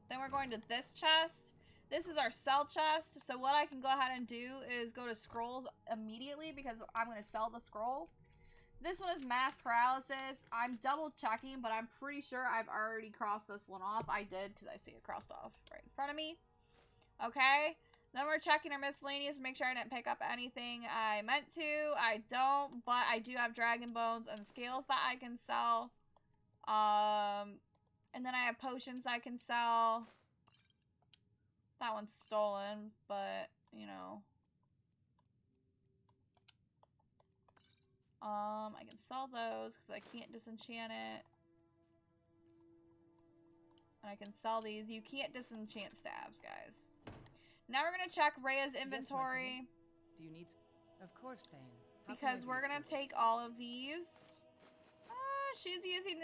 Speaker 1: Then we're going to this chest. This is our sell chest. So what I can go ahead and do is go to scrolls immediately, because I'm going to sell the scroll. This one is mass paralysis. I'm double checking, but I'm pretty sure I've already crossed this one off. I did, because I see it crossed off right in front of me. Okay. Then we're checking our miscellaneous to make sure I didn't pick up anything I meant to. I don't, but I do have dragon bones and scales that I can sell. And then I have potions I can sell. That one's stolen, but, you know. I can sell those because I can't disenchant it. And I can sell these. You can't disenchant staves, guys. Now we're going to check Rhea's inventory.
Speaker 4: Yes, do you need... Of course, Thane. How can I
Speaker 1: because
Speaker 4: be
Speaker 1: we're
Speaker 4: of
Speaker 1: going to
Speaker 4: service?
Speaker 1: take all of these. She's using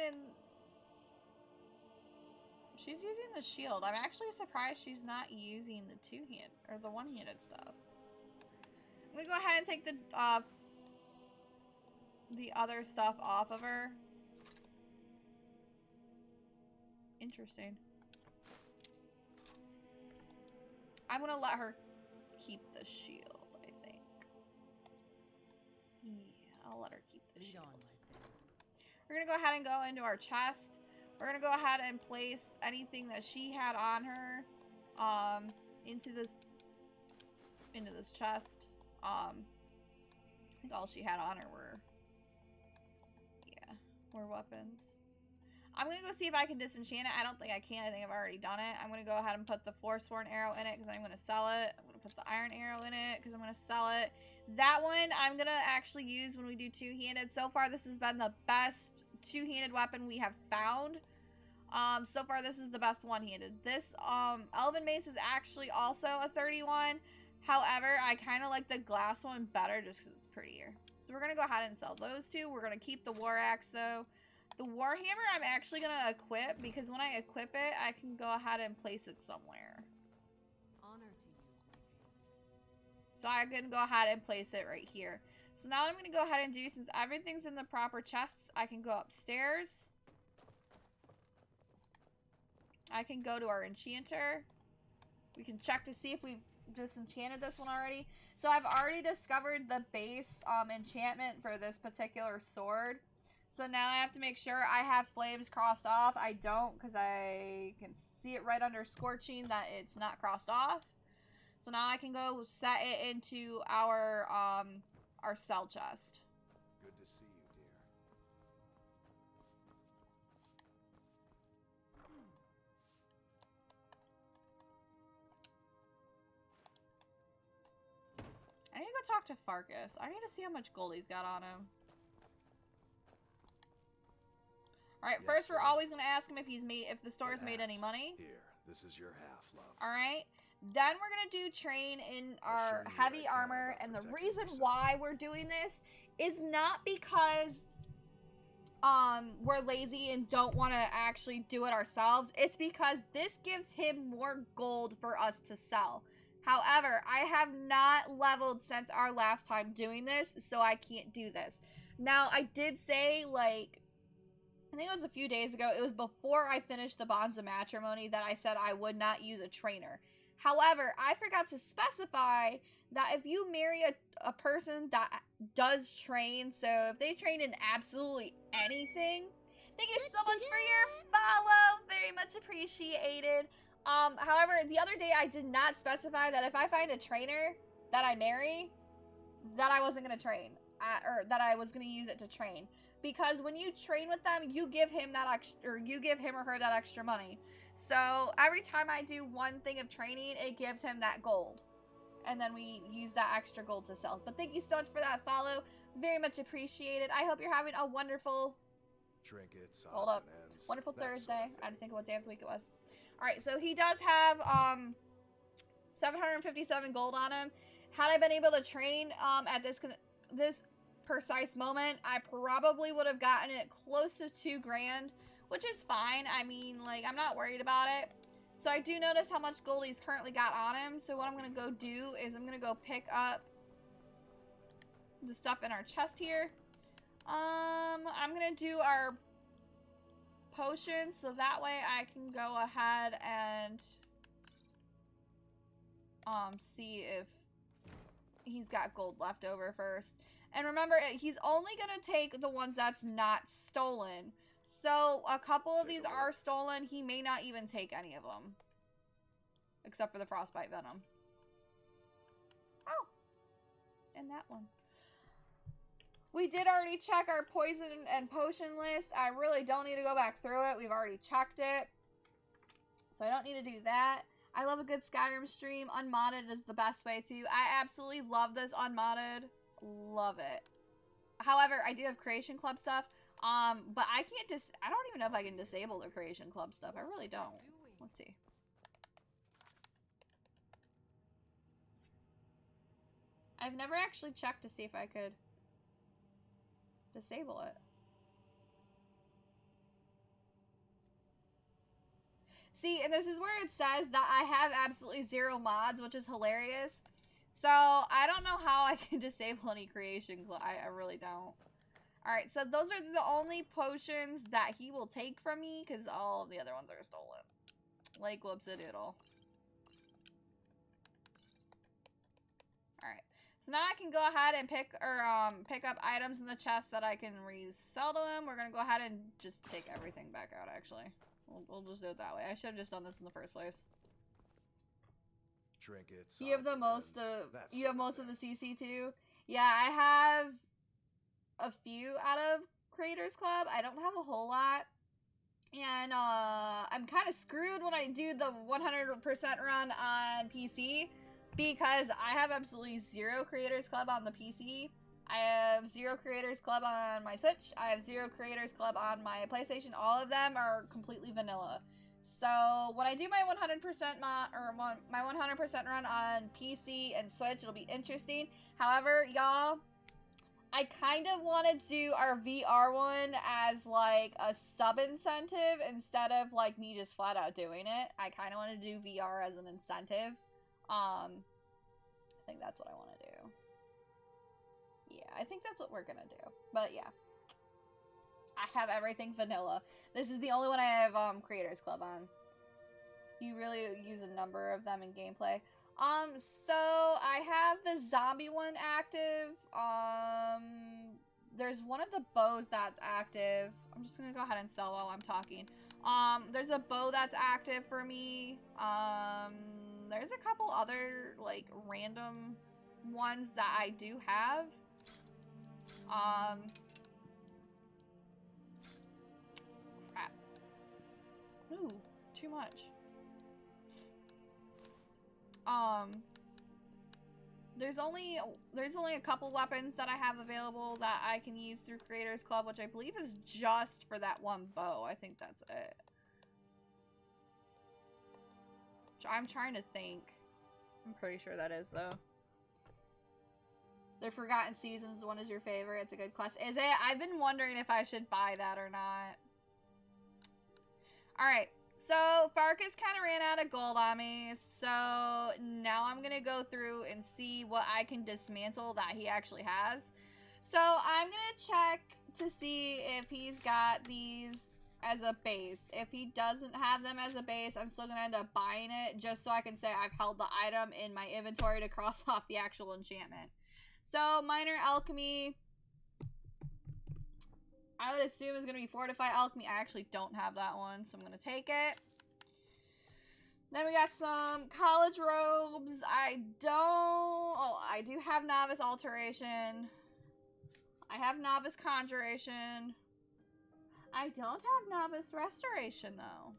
Speaker 1: the shield. I'm actually surprised she's not using the two-hand or the one-handed stuff. I'm going to go ahead and take the other stuff off of her. Interesting. I'm going to let her keep the shield, I think. Yeah, I'll let her keep the
Speaker 4: Lead
Speaker 1: shield.
Speaker 4: on, my thing.
Speaker 1: We're going to go ahead and go into our chest. We're going to go ahead and place anything that she had on her into this chest. I think all she had on her were weapons. I'm going to go see if I can disenchant it. I don't think I can. I think I've already done it. I'm going to go ahead and put the Forsworn arrow in it because I'm going to sell it. I'm going to put the iron arrow in it because I'm going to sell it. That one I'm going to actually use when we do two-handed. So far, this has been the best two-handed weapon we have found. So far, this is the best one-handed. This Elven Mace is actually also a 31. However, I kind of like the glass one better just because it's prettier. So we're going to go ahead and sell those two. We're going to keep the War Axe, though. The Warhammer I'm actually going to equip, because when I equip it, I can go ahead and place it somewhere.
Speaker 2: Honor to you, my thing.
Speaker 1: So I can go ahead and place it right here. So now what I'm going to go ahead and do, since everything's in the proper chests, I can go upstairs. I can go to our enchanter. We can check to see if we've disenchanted this one already. So I've already discovered the base enchantment for this particular sword. So now I have to make sure I have flames crossed off. I don't, because I can see it right under scorching that it's not crossed off. So now I can go set it into our cell chest.
Speaker 3: Good to see you, dear.
Speaker 1: I need to go talk to Farkas. I need to see how much gold he's got on him. Alright,
Speaker 3: Yes,
Speaker 1: first we're
Speaker 3: love.
Speaker 1: always going to ask him if the store's
Speaker 3: It
Speaker 1: made any
Speaker 3: has.
Speaker 1: money.
Speaker 3: Here, this is your half, love.
Speaker 1: Alright. Then we're going to do train in
Speaker 3: I'll
Speaker 1: our
Speaker 3: show you what
Speaker 1: heavy
Speaker 3: I can
Speaker 1: armor.
Speaker 3: about
Speaker 1: And the
Speaker 3: protecting
Speaker 1: reason
Speaker 3: yourself.
Speaker 1: why we're doing this is not because we're lazy and don't want to actually do it ourselves. It's because this gives him more gold for us to sell. However, I have not leveled since our last time doing this, so I can't do this. Now, I did say, like, I think it was a few days ago, it was before I finished the Bonds of Matrimony that I said I would not use a trainer. However, I forgot to specify that if you marry a person that does train, so if they train in absolutely anything, thank you so much for your follow, very much appreciated. However, the other day I did not specify that if I find a trainer that I marry, that I wasn't going to train, or that I was going to use it to train. Because when you train with them, you give him that extra, or you give him or her that extra money. So every time I do one thing of training, it gives him that gold. And then we use that extra gold to sell. But thank you so much for that follow. Very much appreciated. I hope you're having a wonderful,
Speaker 3: Trinkets,
Speaker 1: hold
Speaker 3: odds
Speaker 1: up,
Speaker 3: and ends,
Speaker 1: wonderful
Speaker 3: that sort of
Speaker 1: Thursday. I
Speaker 3: thing.
Speaker 1: had to think of what day of the week it was. Alright, so he does have 757 gold on him. Had I been able to train at this precise moment, I probably would have gotten it close to 2 grand, which is fine. I mean, like, I'm not worried about it. So I do notice how much gold he's currently got on him. So what I'm going to go do is I'm going to go pick up the stuff in our chest here. I'm going to do our potions, so that way I can go ahead and see if he's got gold left over first. And remember, he's only gonna take the ones that's not stolen. So a couple of these are stolen. He may not even take any of them, except for the frostbite venom. Oh, and that one. We did already check our poison and potion list. I really don't need to go back through it. We've already checked it. So I don't need to do that. I love a good Skyrim stream. UnModded is the best way to. I absolutely love this UnModded. Love it. However, I do have Creation Club stuff. But I can't I don't even know if I can disable the Creation Club stuff. I really don't. Let's see. I've never actually checked to see if I could disable it. See, and this is where it says that I have absolutely 0 mods, which is hilarious. So, I don't know how I can disable any creation. I really don't. Alright, so those are the only potions that he will take from me, because all of the other ones are stolen. Like, whoops-a-doodle. Alright. So now I can go ahead and pick up items in the chest that I can resell to them. We're going to go ahead and just take everything back out, actually. We'll just do it that way. I should have just done this in the first place.
Speaker 3: Trinkets,
Speaker 1: You have
Speaker 3: odds
Speaker 1: the
Speaker 3: and
Speaker 1: most
Speaker 3: ends,
Speaker 1: of
Speaker 3: that
Speaker 1: you have
Speaker 3: sort
Speaker 1: most of the
Speaker 3: thing.
Speaker 1: CC too. Yeah, I have a few out of Creators Club. I don't have a whole lot. And I'm kind of screwed when I do the 100% run on PC because I have absolutely 0 Creators Club on the PC. I have 0 Creators Club on my Switch. I have 0 Creators Club on my PlayStation. All of them are completely vanilla. So when I do my 100% my 100% run on PC and Switch, it'll be interesting. However, y'all, I kind of want to do our VR one as like a sub incentive instead of like me just flat out doing it. I kind of want to do VR as an incentive. I think that's what I want to do. Yeah, I think that's what we're gonna do. But yeah, I have everything vanilla. This is the only one I have Creators Club on. You really use a number of them in gameplay. So I have the zombie one active. there's one of the bows that's active. I'm just gonna go ahead and sell while I'm talking. There's a bow that's active for me. There's a couple other, like, random ones that I do have. Crap. Ooh, too much. There's only a couple weapons that I have available that I can use through Creators Club, which I believe is just for that one bow. I think that's it. I'm trying to think. I'm pretty sure that is, though. The Forgotten Seasons one is your favorite. It's a good quest. Is it? I've been wondering if I should buy that or not. Alright. So, Farkas kind of ran out of gold on me. So, now I'm going to go through and see what I can dismantle that he actually has. So, I'm going to check to see if he's got these as a base. If he doesn't have them as a base, I'm still going to end up buying it just so I can say I've held the item in my inventory to cross off the actual enchantment. So, Minor Alchemy, I would assume is going to be Fortify Alchemy. I actually don't have that one, so I'm going to take it. Then we got some College Robes. I do have Novice Alteration. I have Novice Conjuration. I don't have Novice Restoration, though.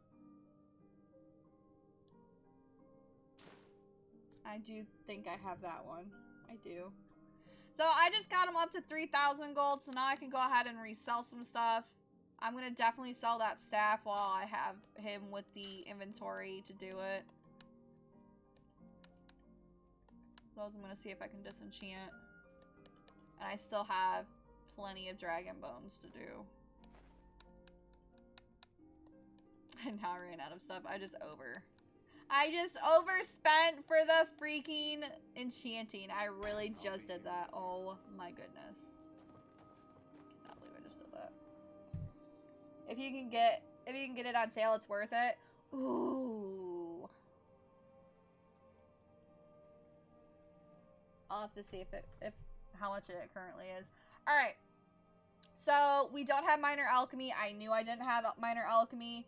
Speaker 1: I do think I have that one. I do. So I just got him up to 3,000 gold, so now I can go ahead and resell some stuff. I'm going to definitely sell that staff while I have him with the inventory to do it. So I'm going to see if I can disenchant. And I still have plenty of dragon bones to do. And now I ran out of stuff. I just overspent for the freaking enchanting. I really just did that. Oh my goodness. I cannot believe I just did that. If you can get it on sale, it's worth it. Ooh. I'll have to see if how much it currently is. All right. So, we don't have Minor Alchemy. I knew I didn't have Minor Alchemy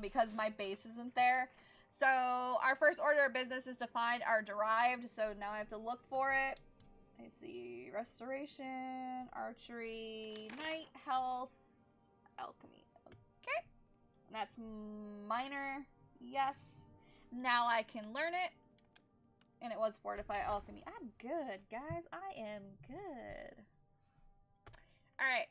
Speaker 1: because my base isn't there. So, our first order of business is to find our derived. So, now I have to look for it. I see Restoration, Archery, Night, Health, Alchemy. Okay. That's Minor. Yes. Now I can learn it. And it was Fortify Alchemy. I'm good, guys. I am good. Alright.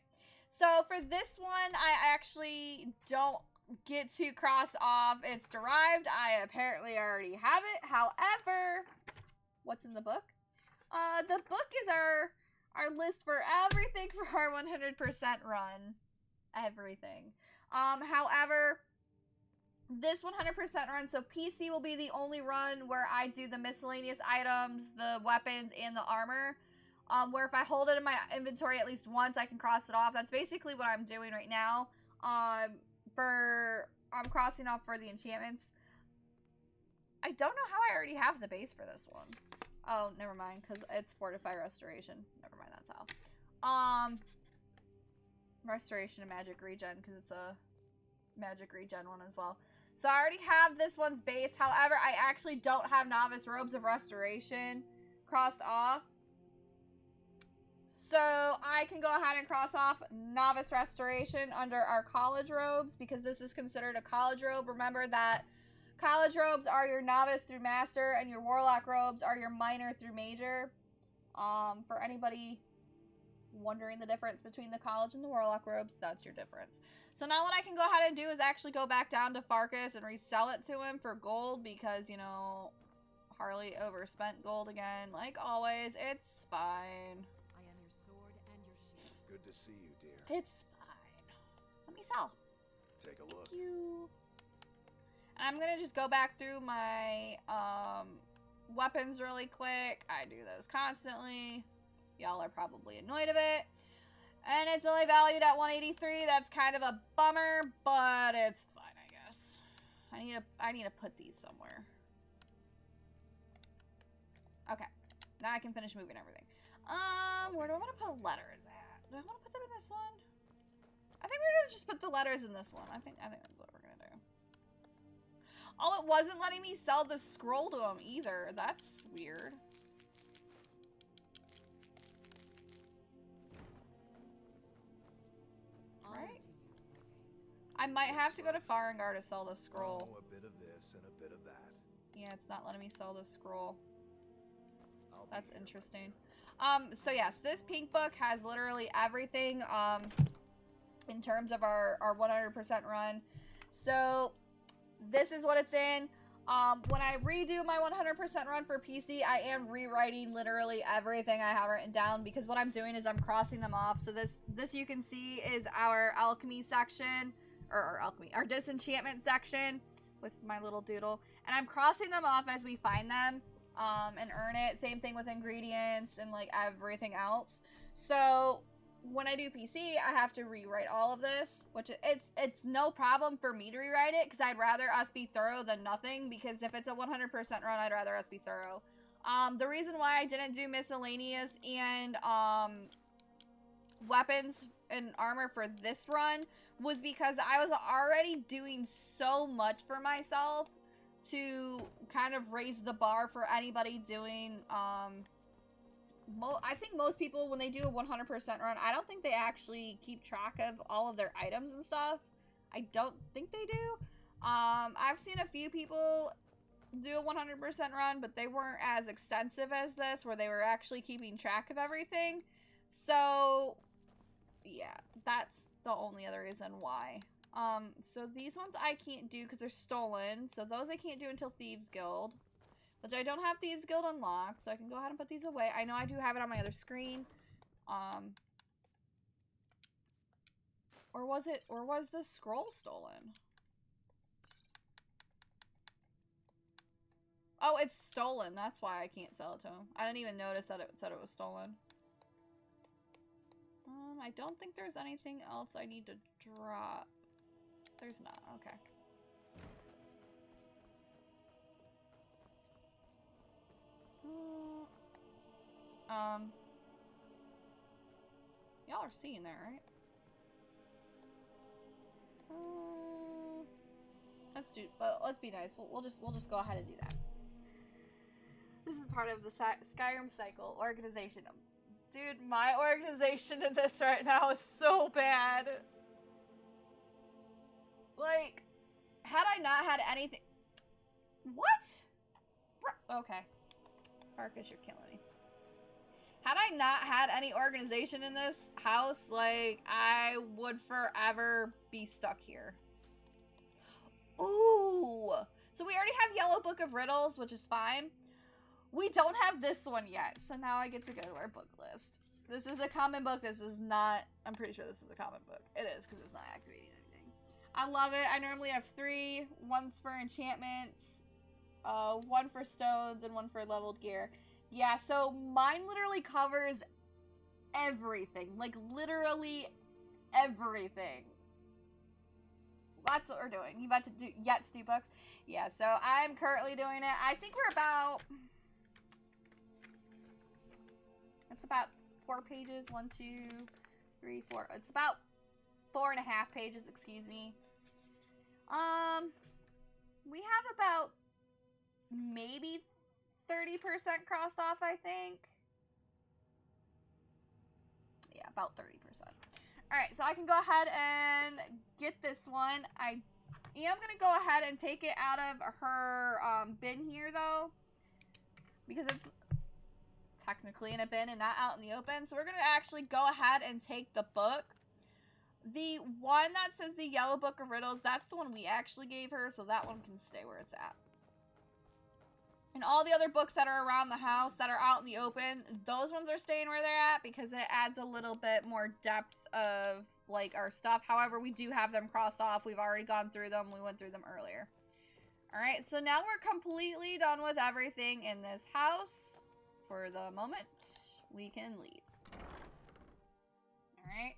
Speaker 1: So, for this one, I actually don't get to cross off its derived. I apparently already have it. However, what's in the book? The book is our list for everything for our 100% run. Everything. However, this 100% run, so PC will be the only run where I do the miscellaneous items, the weapons, and the armor. Where if I hold it in my inventory at least once, I can cross it off. That's basically what I'm doing right now. I'm crossing off for the enchantments. I don't know how I already have the base for this one. Oh, never mind, because it's Fortify Restoration. Never mind, that's how. Restoration and Magic Regen, because it's a Magic Regen one as well. So I already have this one's base. However, I actually don't have Novice Robes of Restoration crossed off. So I can go ahead and cross off Novice Restoration under our College Robes because this is considered a College Robe. Remember that College Robes are your Novice through Master and your Warlock Robes are your Minor through Major. For anybody wondering the difference between the College and the Warlock Robes, that's your difference. So now what I can go ahead and do is actually go back down to Farkas and resell it to him for gold because, you know, Harley overspent gold again. Like always, it's fine.
Speaker 4: I am your sword and your shield.
Speaker 3: Good to see you, dear.
Speaker 1: It's fine. Let me sell.
Speaker 3: Take a look.
Speaker 1: Thank you. I'm gonna just go back through my weapons really quick. I do this constantly. Y'all are probably annoyed of it. And it's only valued at 183. That's kind of a bummer, but it's fine, I guess. I need to put these somewhere. Okay. Now I can finish moving everything. Where do I want to put letters at? Do I want to put them in this one? I think we're gonna just put the letters in this one. I think that's what we're gonna do. Oh, it wasn't letting me sell the scroll to him either. That's weird. Right? I might have to go to Farengar to sell the scroll.
Speaker 3: Oh, a bit of this and a bit of that.
Speaker 1: Yeah, it's not letting me sell the scroll.
Speaker 3: I'll be
Speaker 1: That's
Speaker 3: here,
Speaker 1: interesting. So yes, this pink book has literally everything, in terms of our 100% run. So, this is what it's in. When I redo my 100% run for PC, I am rewriting literally everything I have written down, because what I'm doing is I'm crossing them off. So this you can see is our alchemy section, or our disenchantment section with my little doodle. And I'm crossing them off as we find them, and earn it. Same thing with ingredients and like everything else. So when I do PC, I have to rewrite all of this, which it's no problem for me to rewrite it, because I'd rather us be thorough than nothing, because if it's a 100% run, I'd rather us be thorough. The reason why I didn't do miscellaneous and weapons and armor for this run was because I was already doing so much for myself to kind of raise the bar for anybody doing, I think most people, when they do a 100% run, I don't think they actually keep track of all of their items and stuff. I don't think they do. I've seen a few people do a 100% run, but they weren't as extensive as this, where they were actually keeping track of everything. So, yeah, that's the only other reason why. So these ones I can't do because they're stolen. So those I can't do until Thieves Guild. Which I don't have Thieves Guild unlocked, so I can go ahead and put these away. I know I do have it on my other screen. Or was the scroll stolen? Oh, it's stolen. That's why I can't sell it to him. I didn't even notice that it said it was stolen. I don't think there's anything else I need to drop. There's not. Okay. Y'all are seeing that, right? Let's be nice. We'll just go ahead and do that. This is part of the Skyrim cycle organization. Dude, my organization in this right now is so bad. Like, had I not had anything... What? Okay. Marcus, you're killing me. Had I not had any organization in this house, like, I would forever be stuck here. Ooh! So we already have Yellow Book of Riddles, which is fine. We don't have this one yet, so now I get to go to our book list. This is a common book. This is not... I'm pretty sure this is a common book. It is, because it's not activating anything. I love it. I normally have 3. One's for enchantments, 1 for stones, and 1 for leveled gear. Yeah, so mine literally covers everything. Like, literally everything. That's what we're doing. You about to do yet to do books? Yeah, so I'm currently doing it. I think we're about... It's about 4 pages. 1, 2, 3, 4. It's about 4.5 pages, excuse me. We have about maybe 30% crossed off, I think. Yeah, about 30%. Alright, so I can go ahead and get this one. I am going to go ahead and take it out of her bin here, though. Because it's technically in a bin and not out in the open. So we're going to actually go ahead and take the book. The one that says the Yellow Book of Riddles, that's the one we actually gave her. So that one can stay where it's at. And all the other books that are around the house that are out in the open, those ones are staying where they're at because it adds a little bit more depth of, like, our stuff. However, we do have them crossed off. We've already gone through them. We went through them earlier. Alright, so now we're completely done with everything in this house. For the moment, we can leave. Alright.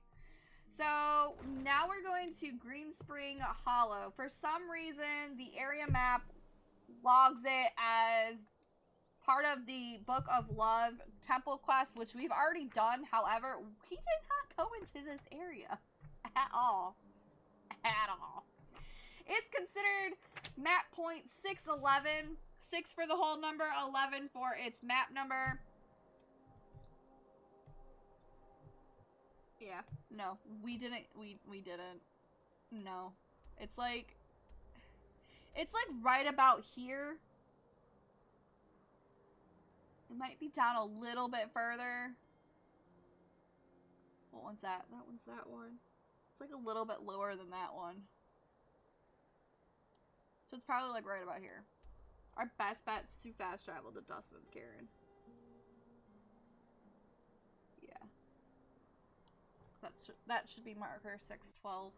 Speaker 1: So, now we're going to Green Spring Hollow. For some reason, the area map logs it as part of the Book of Love temple quest, which we've already done. However, we did not go into this area at all. At all. It's considered map point 611. 6 for the whole number, 11 for its map number. Yeah, no, we didn't, we didn't. No. It's like right about here. It might be down a little bit further. What one's that? That one's that one. It's like a little bit lower than that one. So it's probably like right about here. Our best bet's to fast travel to Dustman's Cairn. Yeah. That should be marker 612.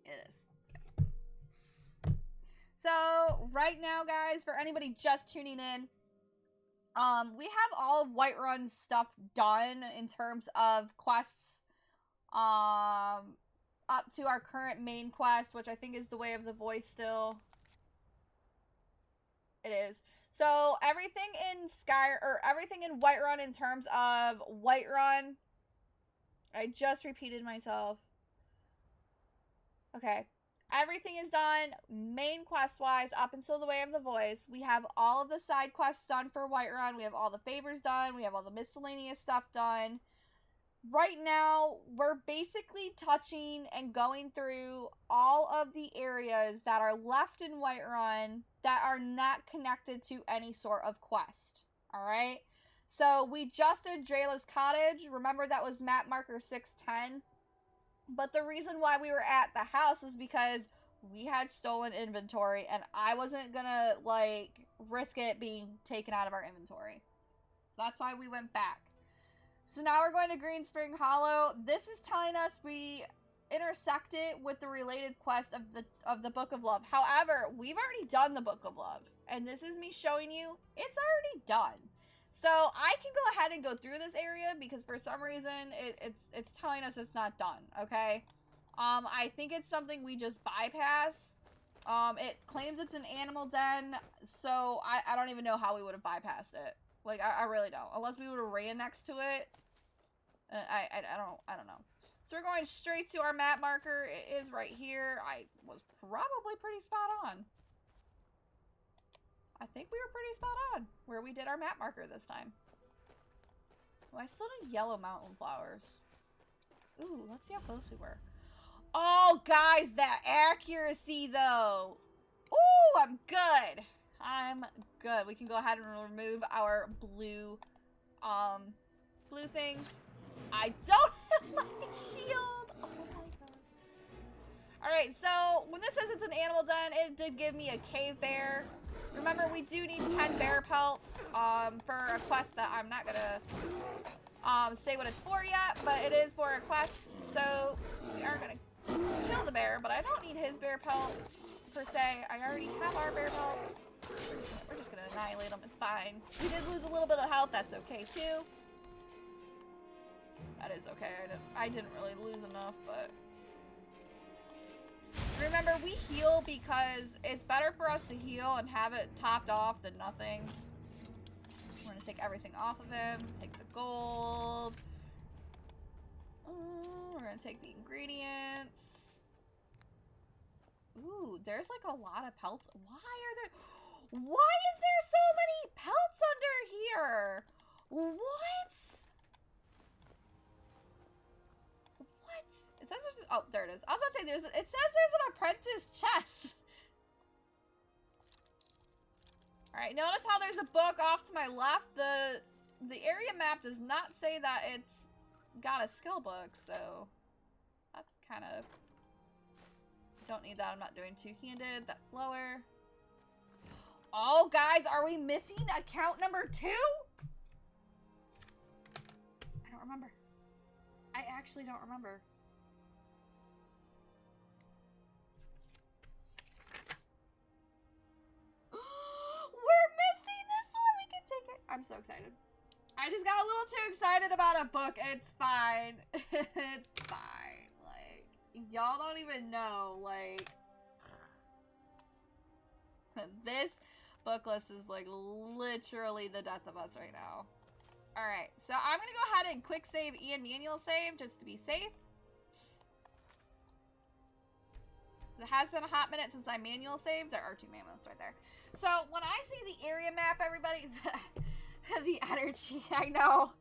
Speaker 1: It is. So, right now, guys, for anybody just tuning in, we have all of Whiterun's stuff done in terms of quests, up to our current main quest, which I think is the Way of the Voice still. It is. So, everything in everything in Whiterun in terms of Whiterun, I just repeated myself. Okay. Everything is done, main quest-wise, up until the Way of the Voice. We have all of the side quests done for Whiterun. We have all the favors done. We have all the miscellaneous stuff done. Right now, we're basically touching and going through all of the areas that are left in Whiterun that are not connected to any sort of quest. Alright? So, we just did Drayla's Cottage. Remember, that was map marker 610. But the reason why we were at the house was because we had stolen inventory and I wasn't gonna, like, risk it being taken out of our inventory. So that's why we went back. So now we're going to Green Spring Hollow. This is telling us we intersect it with the related quest of the Book of Love. However, we've already done the Book of Love. And this is me showing you it's already done. So I can go ahead and go through this area because for some reason it's telling us it's not done, okay? I think it's something we just bypass. It claims it's an animal den, so I don't even know how we would have bypassed it. Like, I really don't. Unless we would have ran next to it. I don't know. So we're going straight to our map marker. It is right here. I was probably pretty spot on. I think we were pretty spot on where we did our map marker this time. Oh, I still need yellow mountain flowers. Ooh, let's see how close we were. Oh, guys, that accuracy, though. Ooh, I'm good. I'm good. We can go ahead and remove our blue, blue things. I don't have my shield. Oh, my God. All right, so when this says it's an animal den, it did give me a cave bear. Remember, we do need 10 bear pelts for a quest that I'm not gonna say what it's for yet, but it is for a quest, so we are gonna kill the bear, but I don't need his bear pelt per se. I already have our bear pelts. We're just gonna annihilate them. It's fine. We did lose a little bit of health. That's okay too. That is okay. I didn't really lose enough, but. Remember, we heal because it's better for us to heal and have it topped off than nothing. We're going to take everything off of him. Take the gold. We're going to take the ingredients. Ooh, there's like a lot of pelts. Why is there so many pelts under here? What? It says there's, oh, there it is. I was about to say, it says there's an apprentice chest. Alright, notice how there's a book off to my left. The area map does not say that it's got a skill book, so that's kind of, don't need that. I'm not doing two-handed. That's lower. Oh, guys, are we missing account number 2? I don't remember. I actually don't remember. I'm so excited. I just got a little too excited about a book. It's fine. It's fine. Like, y'all don't even know. Like, This book list is like literally the death of us right now. Alright, so I'm gonna go ahead and quick save and manual save just to be safe. It has been a hot minute since I manual saved. There are 2 manuals right there. So when I see the area map, everybody, the energy, I know.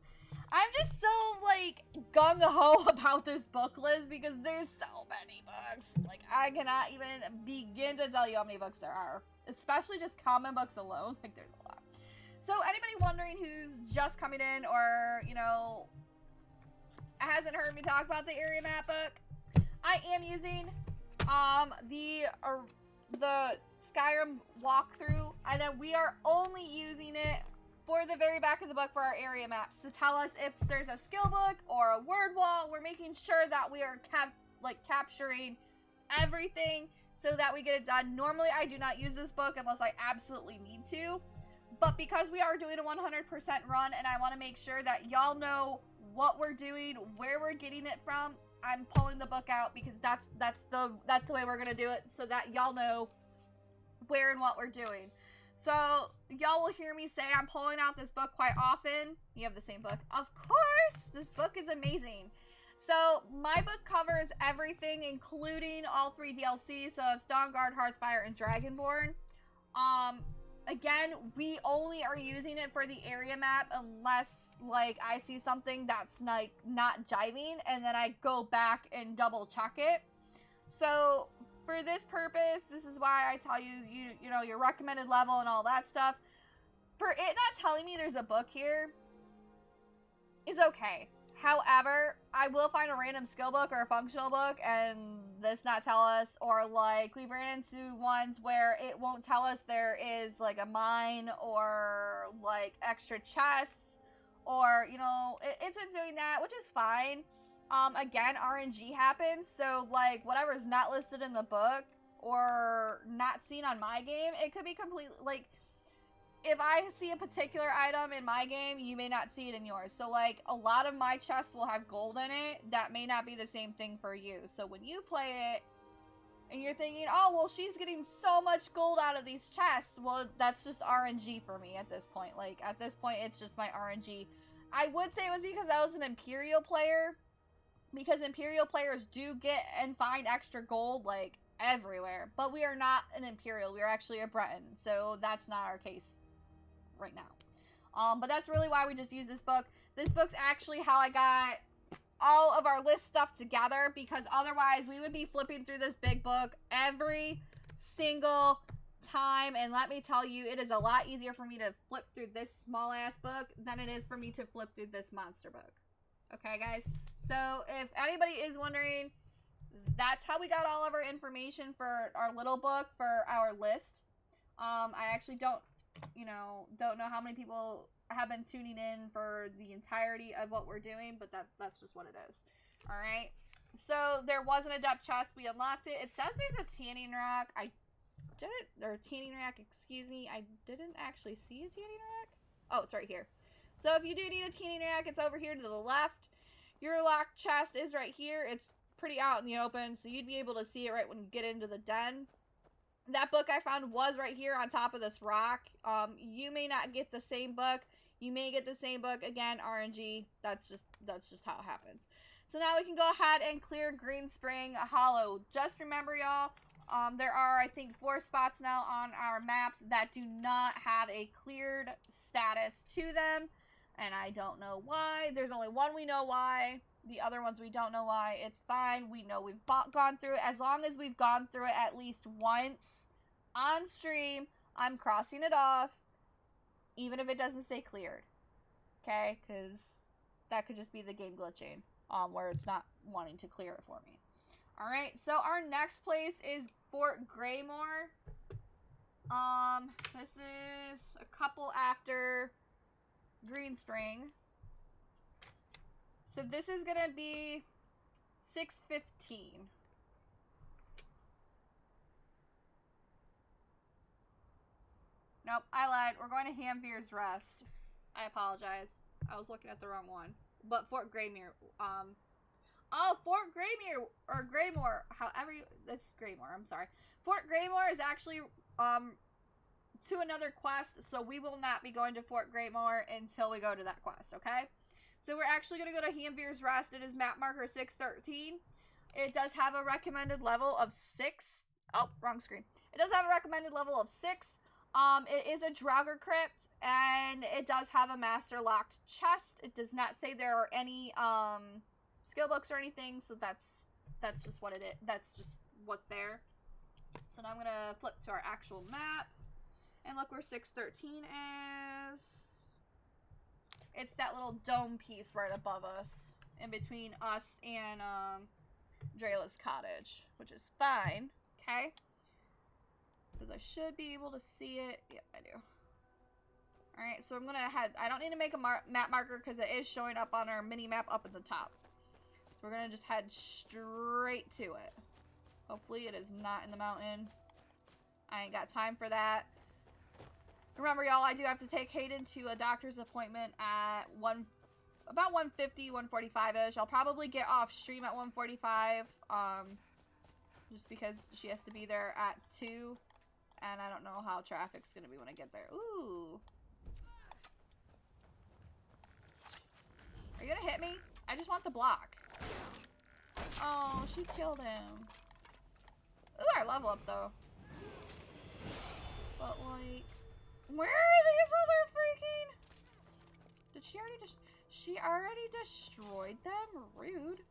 Speaker 1: I'm just so like gung-ho about this book list because there's so many books. Like I cannot even begin to tell you how many books there are. Especially just common books alone. Like there's a lot. So anybody wondering who's just coming in or, you know, hasn't heard me talk about the area map book, I am using the Skyrim walkthrough, and then we are only using it for the very back of the book for our area maps to tell us if there's a skill book or a word wall. We're making sure that we are capturing everything so that we get it done. Normally, I do not use this book unless I absolutely need to, but because we are doing a 100% run and I want to make sure that y'all know what we're doing, where we're getting it from, I'm pulling the book out because that's the way we're gonna do it, so that y'all know where and what we're doing. So y'all will hear me say I'm pulling out this book quite often. You have the same book, of course. This book is amazing. So my book covers everything, including all 3 DLCs. So it's Dawnguard, Hearthfire, and Dragonborn. Again, we only are using it for the area map unless, like, I see something that's, like, not jiving, and then I go back and double check it. So, for this purpose, this is why I tell you, you know, your recommended level and all that stuff. For it not telling me there's a book here is okay. However, I will find a random skill book or a functional book and this not tell us, or like we've ran into ones where it won't tell us there is like a mine or like extra chests, or you know, it's been doing that, which is fine. Again, RNG happens, so like whatever's not listed in the book or not seen on my game, it could be completely like, if I see a particular item in my game, you may not see it in yours. So, like, a lot of my chests will have gold in it. That may not be the same thing for you. So, when you play it, and you're thinking, oh, well, she's getting so much gold out of these chests. Well, that's just RNG for me at this point. Like, at this point, it's just my RNG. I would say it was because I was an Imperial player. Because Imperial players do get and find extra gold, like, everywhere. But we are not an Imperial. We are actually a Breton. So, that's not our case right now. But that's really why we just use this book. This book's actually how I got all of our list stuff together, because otherwise we would be flipping through this big book every single time, and let me tell you, it is a lot easier for me to flip through this small ass book than it is for me to flip through this monster book. Okay, guys? So if anybody is wondering, that's how we got all of our information for our little book, for our list. I actually don't know how many people have been tuning in for the entirety of what we're doing, but that's just what it is. All right. So there was an adept chest. We unlocked it. It says there's a tanning rack. I didn't actually see a tanning rack. Oh, it's right here. So if you do need a tanning rack, it's over here to the left. Your locked chest is right here. It's pretty out in the open, so you'd be able to see it right when you get into the den. That book I found was right here on top of this rock. You may not get the same book. You may get the same book. Again, RNG. That's just how it happens. So now we can go ahead and clear Green Spring Hollow. Just remember, y'all, there are, I think, 4 spots now on our maps that do not have a cleared status to them. And I don't know why. There's only one we know why. The other ones we don't know why. It's fine. We know we've gone through it. As long as we've gone through it at least once on stream, I'm crossing it off, even if it doesn't say cleared. Okay? Because that could just be the game glitching, where it's not wanting to clear it for me. Alright, so our next place is Fort Greymore. This is a couple after Green Spring. So this is going to be 6:15. Nope, I lied. We're going to Hamvir's Rest. I apologize. I was looking at the wrong one. But Fort Greymere. Fort Greymere, or Greymore. However, it's Greymore. I'm sorry. Fort Greymore is actually to another quest, so we will not be going to Fort Greatmore until we go to that quest, okay? So we're actually going to go to Hamvir's Rest. It is map marker 613. It does have a recommended level of 6. Oh, wrong screen. It does have a recommended level of 6. It is a Draugr crypt, and it does have a master locked chest. It does not say there are any skill books or anything, so that's just what it is. That's just what's there. So now I'm gonna flip to our actual map, and look where 613 is. It's that little dome piece right above us, in between us and Drayla's cottage, which is fine, okay? Because I should be able to see it. Yep, I do. Alright, so I'm gonna head. I don't need to make a map marker because it is showing up on our mini map up at the top. So we're gonna just head straight to it. Hopefully it is not in the mountain. I ain't got time for that. Remember, y'all, I do have to take Hayden to a doctor's appointment at about 1:50, 1:45-ish. I'll probably get off stream at 1:45, just because she has to be there at 2, and I don't know how traffic's gonna be when I get there. Ooh. Are you gonna hit me? I just want the block. Oh, she killed him. Ooh, our level up, though. But, like, where are these other freaking... Did she already just... She already destroyed them? Rude.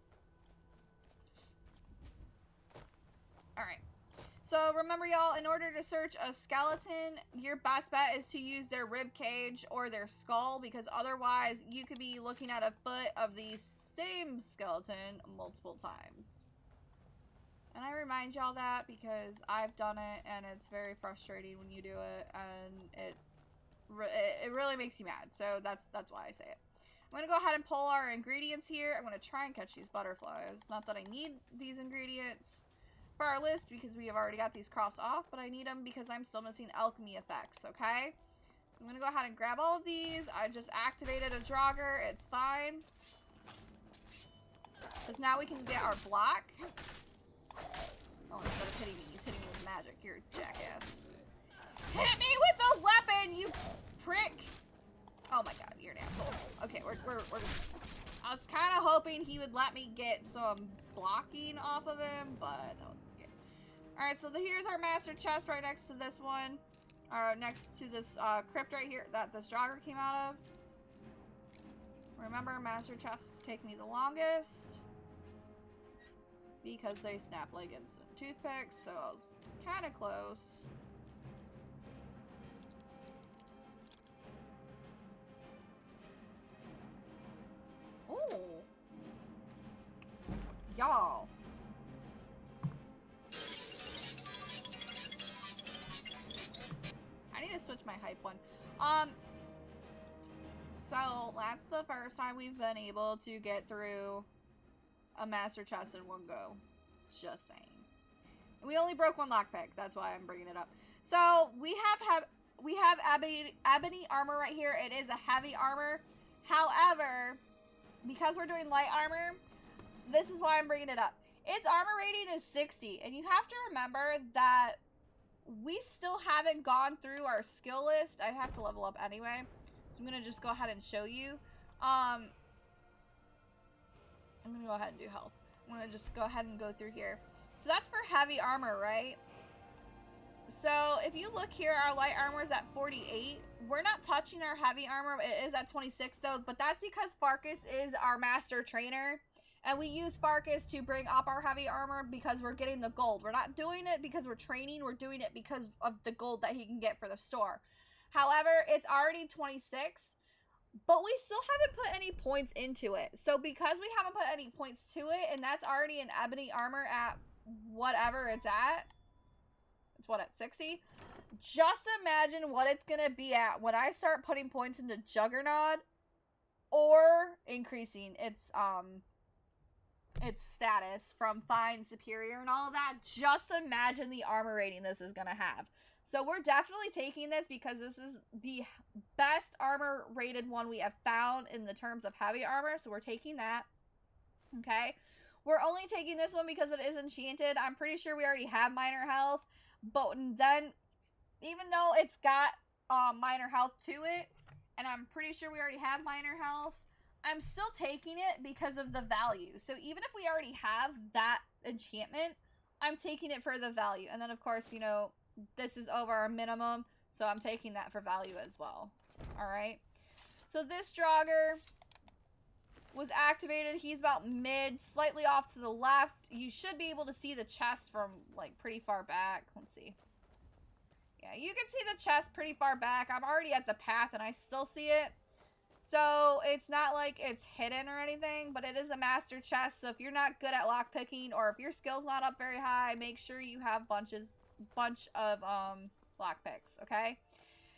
Speaker 1: Alright. So, remember, y'all, in order to search a skeleton, your best bet is to use their rib cage or their skull, because otherwise you could be looking at a foot of the same skeleton multiple times. And I remind y'all that because I've done it, and it's very frustrating when you do it, and it really makes you mad. So that's why I say it. I'm going to go ahead and pull our ingredients here. I'm going to try and catch these butterflies. Not that I need these ingredients for our list because we have already got these crossed off, but I need them because I'm still missing alchemy effects, okay? So I'm going to go ahead and grab all of these. I just activated a Draugr. It's fine. Because now we can get our block. Oh, instead of hitting me, he's hitting me with magic. You're a jackass. Hit me with a weapon, you prick! Oh my god, you're an asshole. Okay, we're just... I was kind of hoping he would let me get some blocking off of him, but no, yes. Alright, so here's our master chest right next to this one. Or next to this crypt right here that this Draugr came out of. Remember, master chests take me the longest. Because they snap like instant toothpicks, so I was kind of close. Oh, y'all. I need to switch my hype one. So that's the first time we've been able to get through a master chest in one go. Just saying. And we only broke one lockpick. That's why I'm bringing it up. So we have ebony armor right here. It is a heavy armor. However, because we're doing light armor, this is why I'm bringing it up. Its armor rating is 60, and you have to remember that we still haven't gone through our skill list. I have to level up anyway, so I'm gonna just go ahead and show you. I'm gonna go ahead and do health. I'm gonna just go ahead and go through here. So that's for heavy armor, right? So if you look here, our light armor is at 48. We're not touching our heavy armor. It is at 26 though, but that's because Farkas is our master trainer. And we use Farkas to bring up our heavy armor because we're getting the gold. We're not doing it because we're training. We're doing it because of the gold that he can get for the store. However, it's already 26. But we still haven't put any points into it. So because we haven't put any points to it, and that's already an ebony armor at whatever it's at. It's what, at 60? Just imagine what it's going to be at when I start putting points into Juggernaut or increasing its status from fine, superior, and all of that. Just imagine the armor rating this is going to have. So we're definitely taking this because this is the best armor rated one we have found in the terms of heavy armor. So we're taking that. Okay. We're only taking this one because it is enchanted. I'm pretty sure we already have minor health. But then even though it's got minor health to it, and I'm pretty sure we already have minor health, I'm still taking it because of the value. So even if we already have that enchantment, I'm taking it for the value. And then, of course, you know, this is over our minimum, so I'm taking that for value as well. Alright? So this Draugr was activated. He's about mid, slightly off to the left. You should be able to see the chest from, like, pretty far back. Let's see. Yeah, you can see the chest pretty far back. I'm already at the path, and I still see it. So, it's not like it's hidden or anything, but it is a master chest. So, if you're not good at lockpicking, or if your skill's not up very high, make sure you have bunch of lockpicks, okay?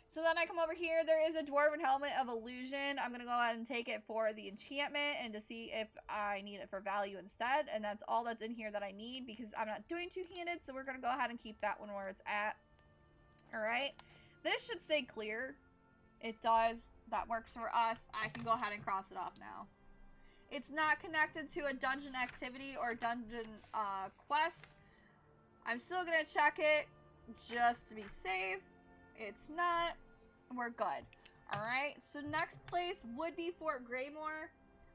Speaker 1: So then I come over here. There is a Dwarven Helmet of Illusion. I'm going to go ahead and take it for the enchantment and to see if I need it for value instead. And that's all that's in here that I need because I'm not doing two-handed. So we're going to go ahead and keep that one where it's at. Alright. This should stay clear. It does. That works for us. I can go ahead and cross it off now. It's not connected to a dungeon activity or dungeon quest. I'm still going to check it just to be safe. It's not. We're good. Alright, so next place would be Fort Greymore.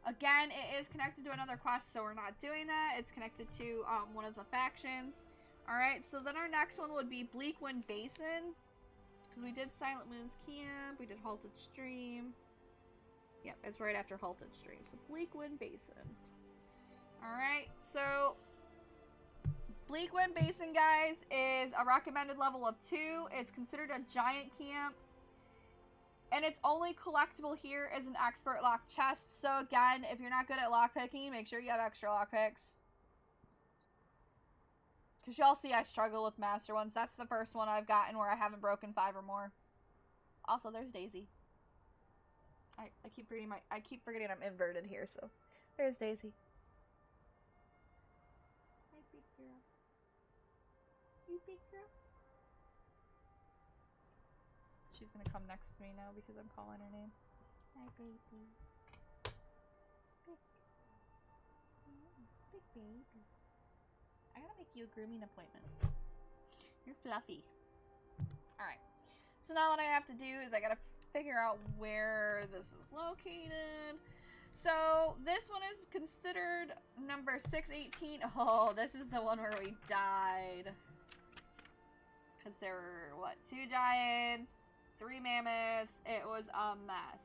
Speaker 1: Again, it is connected to another quest, so we're not doing that. It's connected to one of the factions. Alright, so then our next one would be Bleakwind Basin. Because we did Silent Moon's Camp. We did Halted Stream. Yep, it's right after Halted Stream. So Bleakwind Basin. Alright, so Bleakwind Basin, guys, is a recommended level of 2. It's considered a giant camp. And it's only collectible here as an expert lock chest. So again, if you're not good at lockpicking, make sure you have extra lockpicks. Because y'all see I struggle with master ones. That's the first one I've gotten where I haven't broken 5 or more. Also, there's Daisy. I keep forgetting I'm inverted here, so there's Daisy. Hi, big girl. You big girl. She's gonna come next to me now because I'm calling her name. Hi, baby. Big baby. I gotta make you a grooming appointment. You're fluffy. Alright. So now what I have to do is I gotta figure out where this is located. So this one is considered number 618. Oh, this is the one where we died. Because there were, what, 2 giants, 3 mammoths. It was a mess.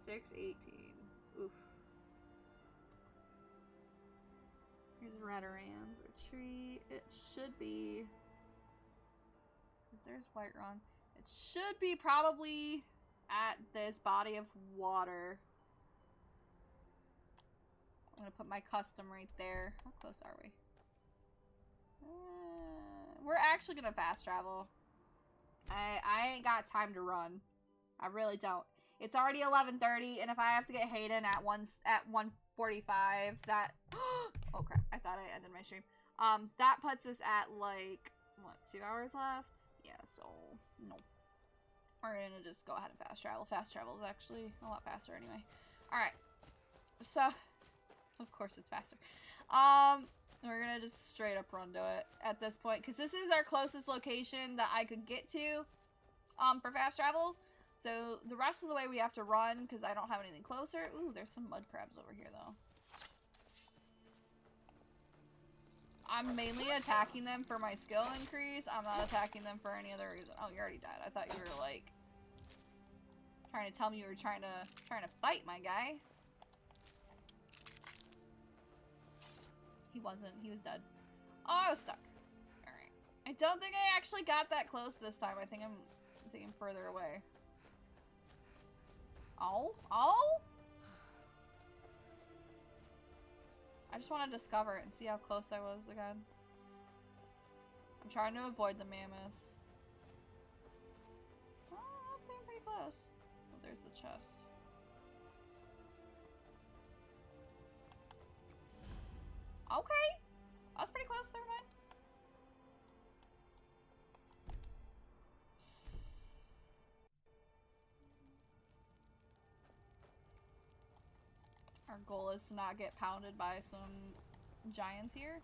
Speaker 1: 618. Oof. Here's Radaran's retreat. It should be... Because there's Whiterun. It should be probably at this body of water. I'm going to put my custom right there. How close are we? We're actually going to fast travel. I ain't got time to run. I really don't. It's already 11:30, and if I have to get Hayden at 1:45, that... Oh, crap. I thought I ended my stream. That puts us at, like, what, 2 hours left? Yeah, so, no. We're gonna just go ahead and fast travel. Fast travel is actually a lot faster anyway. Alright. So, of course it's faster. We're gonna just straight up run to it at this point. Because this is our closest location that I could get to, for fast travel. So, the rest of the way we have to run because I don't have anything closer. Ooh, there's some mud crabs over here, though. I'm mainly attacking them for my skill increase. I'm not attacking them for any other reason. Oh, you already died. I thought you were, like, trying to tell me you were trying to fight, my guy. He wasn't. He was dead. Oh, I was stuck. Alright. I don't think I actually got that close this time. I think I'm further away. Oh? Oh? I just want to discover it and see how close I was again. I'm trying to avoid the mammoths. Oh, that's even pretty close. Oh, there's the chest. Okay. That's pretty close. Never mind. Our goal is to not get pounded by some giants here.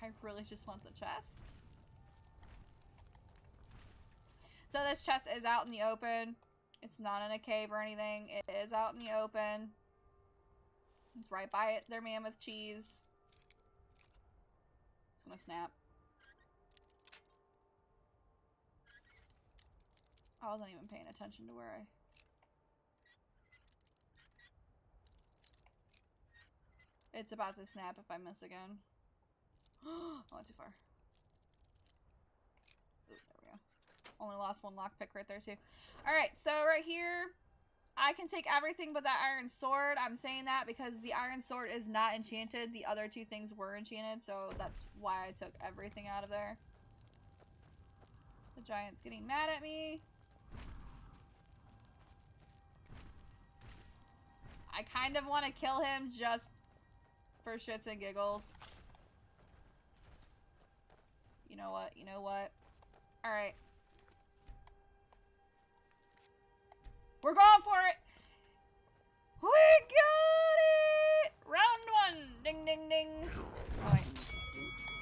Speaker 1: I really just want the chest. So this chest is out in the open. It's not in a cave or anything. It is out in the open. It's right by it. Their mammoth cheese. It's gonna snap. I wasn't even paying attention to where I... It's about to snap if I miss again. I went too far. Ooh, there we go. Only lost one lockpick right there too. Alright, so right here, I can take everything but that iron sword. I'm saying that because the iron sword is not enchanted. The other two things were enchanted, so that's why I took everything out of there. The giant's getting mad at me. I kind of want to kill him just for shits and giggles. You know what? You know what? Alright. We're going for it! We got it! Round one! Ding, ding, ding. Oh, wait.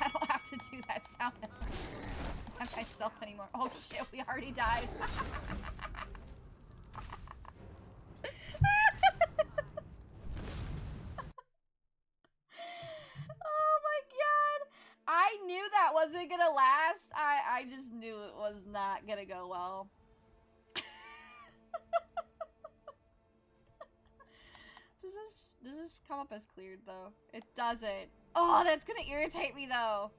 Speaker 1: I don't have to do that sound. I don't have myself anymore. Oh, shit. We already died. Oh my god. I knew that wasn't gonna last. I just knew it was not gonna go well. Does this come up as cleared though? It doesn't. Oh, that's gonna irritate me though.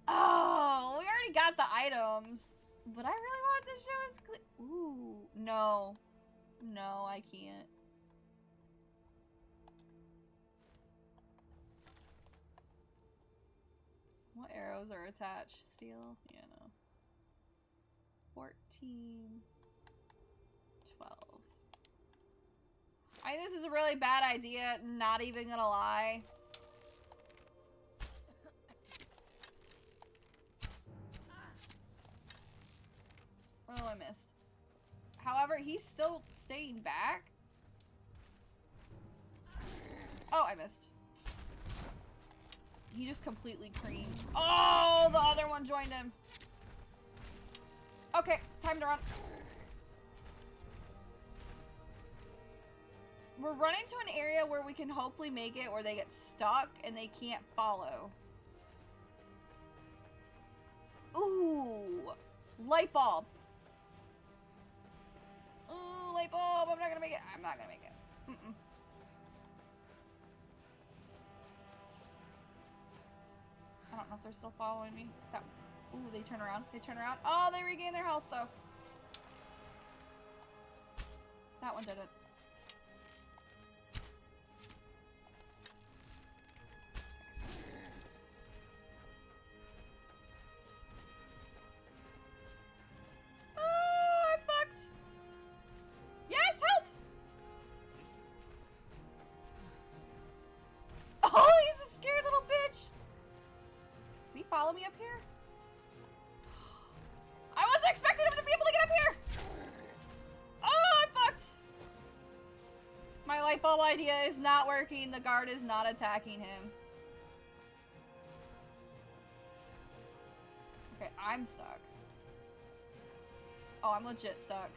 Speaker 1: Oh, we already got the items. But I really want to show us clear. Ooh, no. No, I can't. What arrows are attached? Steel? Yeah, no. 14. 12. I think this is a really bad idea, not even gonna lie. Oh, I missed. However, he's still staying back. Oh, I missed. He just completely creamed. Oh, the other one joined him. Okay, time to run. We're running to an area where we can hopefully make it where they get stuck and they can't follow. Ooh, light bulb. Ooh, light bulb. I'm not gonna make it. I'm not gonna make it. Mm-mm. I don't know if they're still following me. That, ooh, they turn around. They turn around. Oh, they regain their health, though. That one did it. Oh, I'm fucked. Yes, help! Oh, he's a scared little bitch. Can he follow me up here? I wasn't expecting him to be able to get up here! Oh, I'm fucked! My light bulb idea is not working. The guard is not attacking him. Okay, I'm stuck. Oh, I'm legit stuck.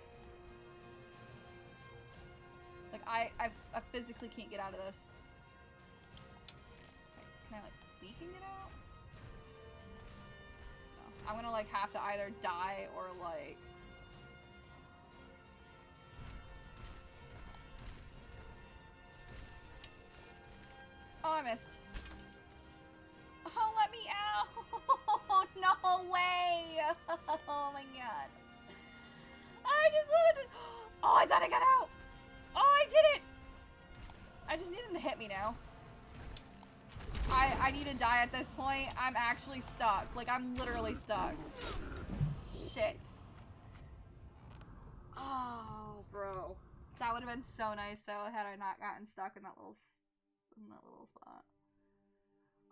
Speaker 1: Like, I physically can't get out of this. Okay, can I, like, sneak and get out? I'm gonna like have to either die or like... Oh, I missed. Oh, let me out! No way! Oh my god. I just wanted to... Oh, I thought I got out! Oh, I did it! I just need him to hit me now. I need to die at this point. I'm actually stuck. Like, I'm literally stuck. Shit. Oh, bro. That would have been so nice, though, had I not gotten stuck in that little spot.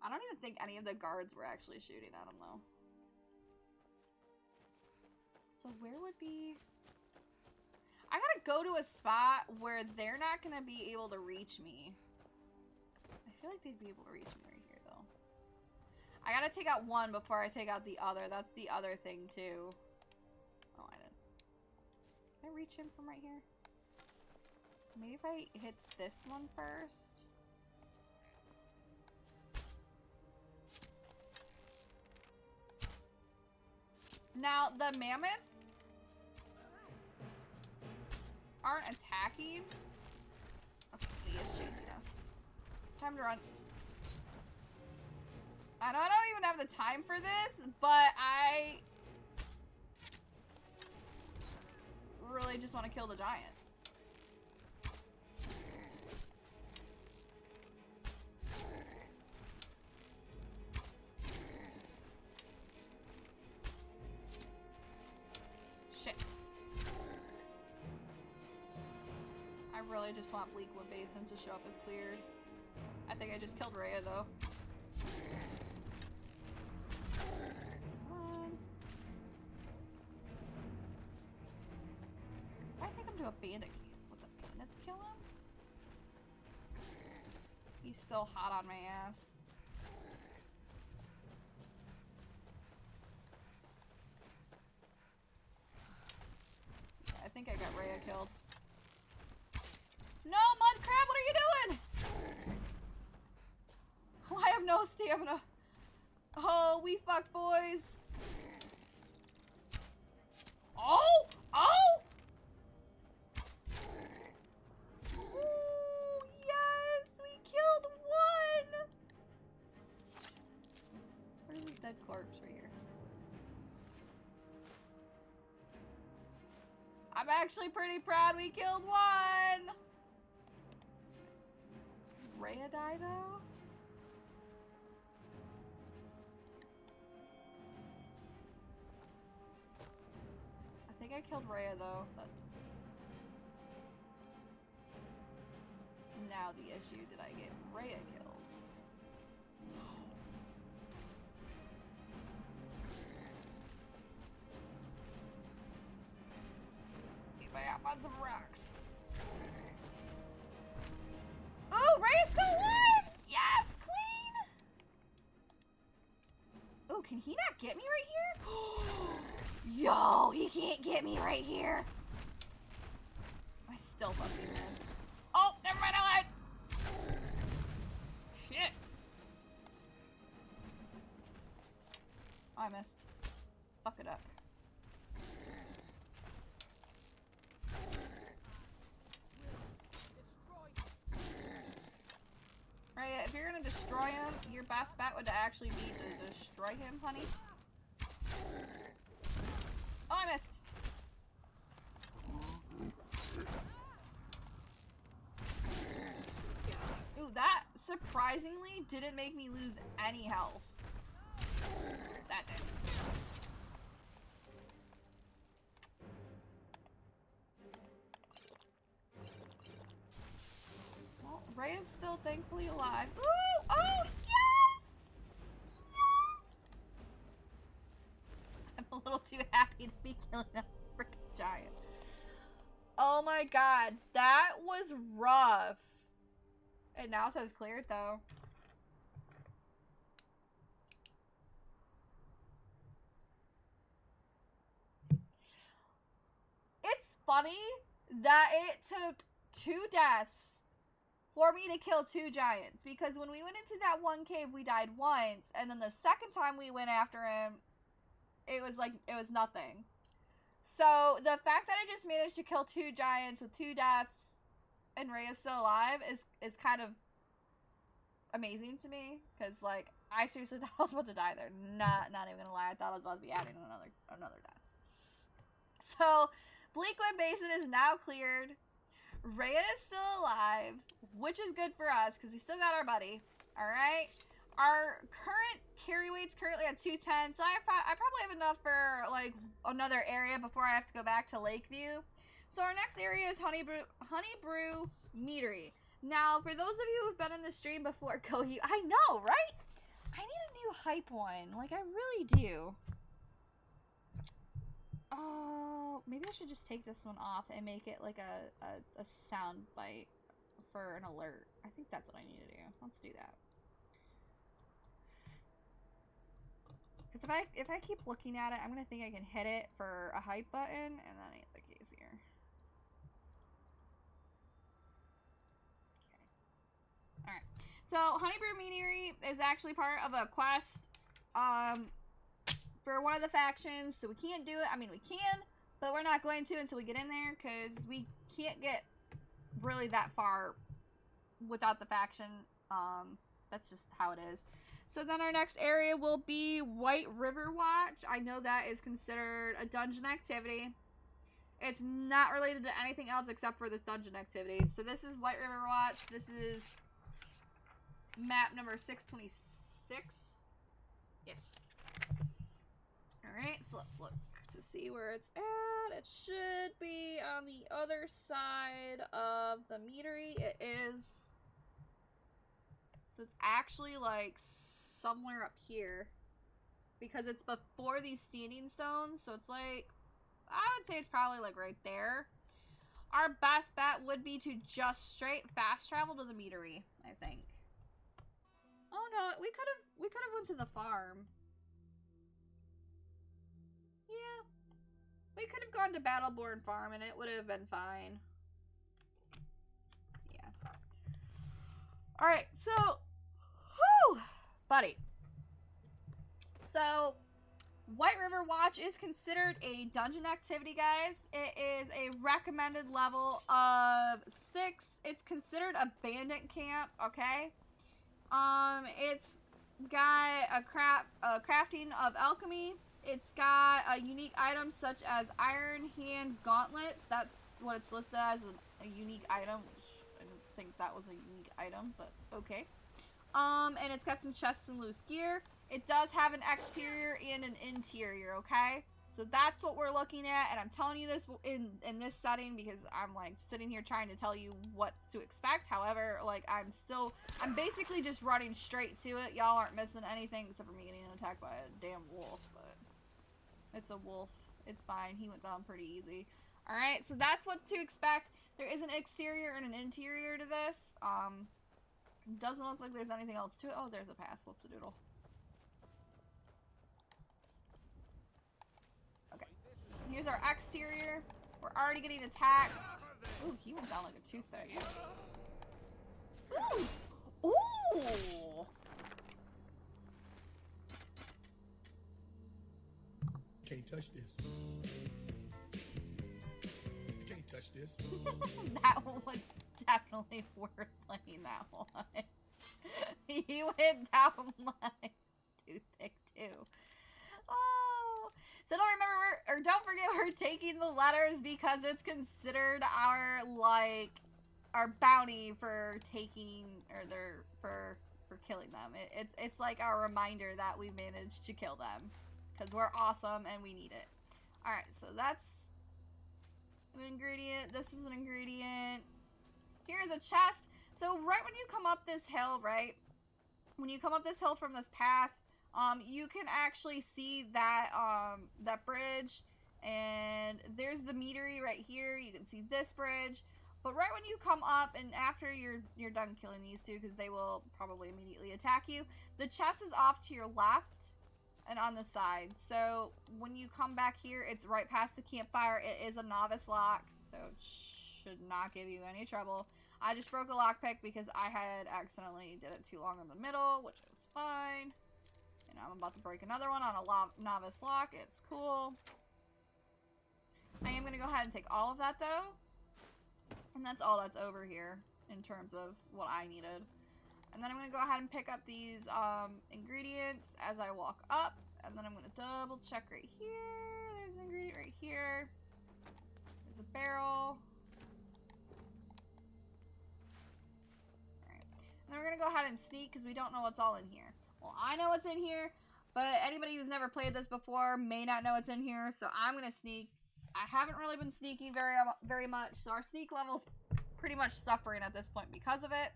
Speaker 1: I don't even think any of the guards were actually shooting at him, though. So where would be... I gotta go to a spot where they're not gonna be able to reach me. I feel like they'd be able to reach me right here, though. I gotta take out one before I take out the other. That's the other thing, too. Oh, I didn't. Can I reach him from right here? Maybe if I hit this one first. Now, the mammoths aren't attacking. Okay, he is chasing us. Time to run. I don't even have the time for this, but I really just want to kill the giant. Shit. I really just want Bleakwood Basin to show up as cleared. I think I just killed Rhea though. I take him to a bandit camp. Would the bandits kill him? He's still hot on my ass. I think I got Rhea killed. No, Mudcrab, what are you doing? Oh, I have no stamina. Oh, we fucked, boys. Oh! Oh! Ooh, yes! We killed one! Where's this dead corpse right here? I'm actually pretty proud we killed one! Rhea died though? I think I killed Rhea though. That's now the issue. Did I get Rhea killed? Keep my app on some rocks. Oh, Rhea's still alive! Yes, queen! Oh, can he not get me right here? Yo, he can't get me right here. I still fucking miss. Oh, never mind, I lied. Shit. Oh, I missed. Fuck it up. Right, if you're gonna destroy him, your best bet would actually be to destroy him, honey. Oh, I missed. Ooh, that surprisingly didn't make me lose any health. That did. Well, Ray is still thankfully alive. Ooh! Oh, yes! Yes! I'm a little too happy to be killing a freaking giant. Oh my god, that was rough. It now says cleared though. It's funny that it took 2 deaths for me to kill 2 giants, because when we went into that one cave we died once, and then the second time we went after him it was like it was nothing. So the fact that I just managed to kill 2 giants with 2 deaths and Ray is still alive is kind of amazing to me, because like I seriously thought I was about to die there. Not even gonna lie, I thought I was about to be adding another death. So Bleakwood Basin is now cleared. Rhea is still alive, which is good for us because we still got our buddy. All right. Our current carry weight's currently at 210, so I probably have enough for like another area before I have to go back to Lakeview. So our next area is Honeybrew Meadery. Now, for those of you who've been in the stream before, I know, right? I need a new hype one. Like, I really do. Oh, maybe I should just take this one off and make it like a sound bite for an alert. I think that's what I need to do. Let's do that. Because if I keep looking at it, I'm gonna think I can hit it for a hype button, and that ain't the case here. So, Honeybrew Meadery is actually part of a quest for one of the factions, so we can't do it. I mean, we can, but we're not going to until we get in there, because we can't get really that far without the faction. That's just how it is. So then our next area will be White River Watch. I know that is considered a dungeon activity. It's not related to anything else except for this dungeon activity. So this is White River Watch. This is map number 626. Yes. Alright, so let's look to see where it's at. It should be on the other side of the meadery. It is. So it's actually like somewhere up here. Because it's before these standing stones. So it's like, I would say it's probably like right there. Our best bet would be to just straight fast travel to the meadery, I think. Oh no, we could have went to the farm. Yeah. We could have gone to Battleborn Farm and it would have been fine. Yeah. Alright, so whew, buddy. So White River Watch is considered a dungeon activity, guys. It is a recommended level of 6. It's considered a bandit camp, okay? It's got a crafting of alchemy. It's got a unique items such as Iron Hand Gauntlets. That's what it's listed as, a unique item. Which I didn't think that was a unique item, but okay. And it's got some chests and loose gear. It does have an exterior and an interior, okay? So that's what we're looking at, and I'm telling you this in this setting because I'm like sitting here trying to tell you what to expect. However, like I'm basically just running straight to it. Y'all aren't missing anything except for me getting attacked by a damn wolf, but it's a wolf. It's fine. He went down pretty easy. All right, so that's what to expect. There is an exterior and an interior to this. Doesn't look like there's anything else to it. Oh, there's a path. Whoop-de-doodle. Okay. Here's our exterior. We're already getting attacked. Ooh, he went down like a toothache. Ooh! Ooh!
Speaker 3: Can't touch this. You can't touch this.
Speaker 1: That one was definitely worth playing, that one. He went down like toothpick too. Oh, so don't forget we're taking the letters because it's considered our bounty for taking for killing them. It's like our reminder that we managed to kill them because we're awesome and we need it. All right, so that's an ingredient. This is an ingredient. Here's a chest. So right when you come up this hill, right? When you come up this hill from this path, you can actually see that that bridge, and there's the meadery right here. You can see this bridge. But right when you come up, and after you're done killing these two, because they will probably immediately attack you, the chest is off to your left and on the side. So when you come back here, it's right past the campfire. It is a novice lock, so it should not give you any trouble. I just broke a lockpick because I had accidentally did it too long in the middle, which is fine. And I'm about to break another one on a novice lock. It's cool. I am going to go ahead and take all of that, though. And that's all that's over here in terms of what I needed. And then I'm going to go ahead and pick up these ingredients as I walk up. And then I'm going to double check right here. There's an ingredient right here. There's a barrel. Alright. And then we're going to go ahead and sneak because we don't know what's all in here. Well, I know what's in here, but anybody who's never played this before may not know what's in here. So I'm going to sneak. I haven't really been sneaking very much. So our sneak level's pretty much suffering at this point because of it.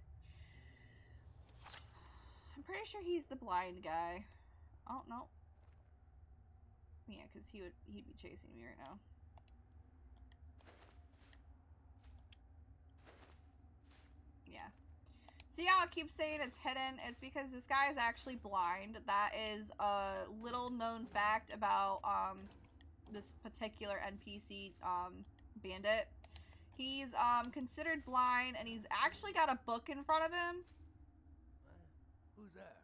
Speaker 1: I'm pretty sure he's the blind guy. Oh, no. Yeah, because he'd be chasing me right now. Yeah. See how it keeps saying it's hidden? It's because this guy is actually blind. That is a little known fact about this particular NPC bandit. He's considered blind, and he's actually got a book in front of him.
Speaker 7: Who's there?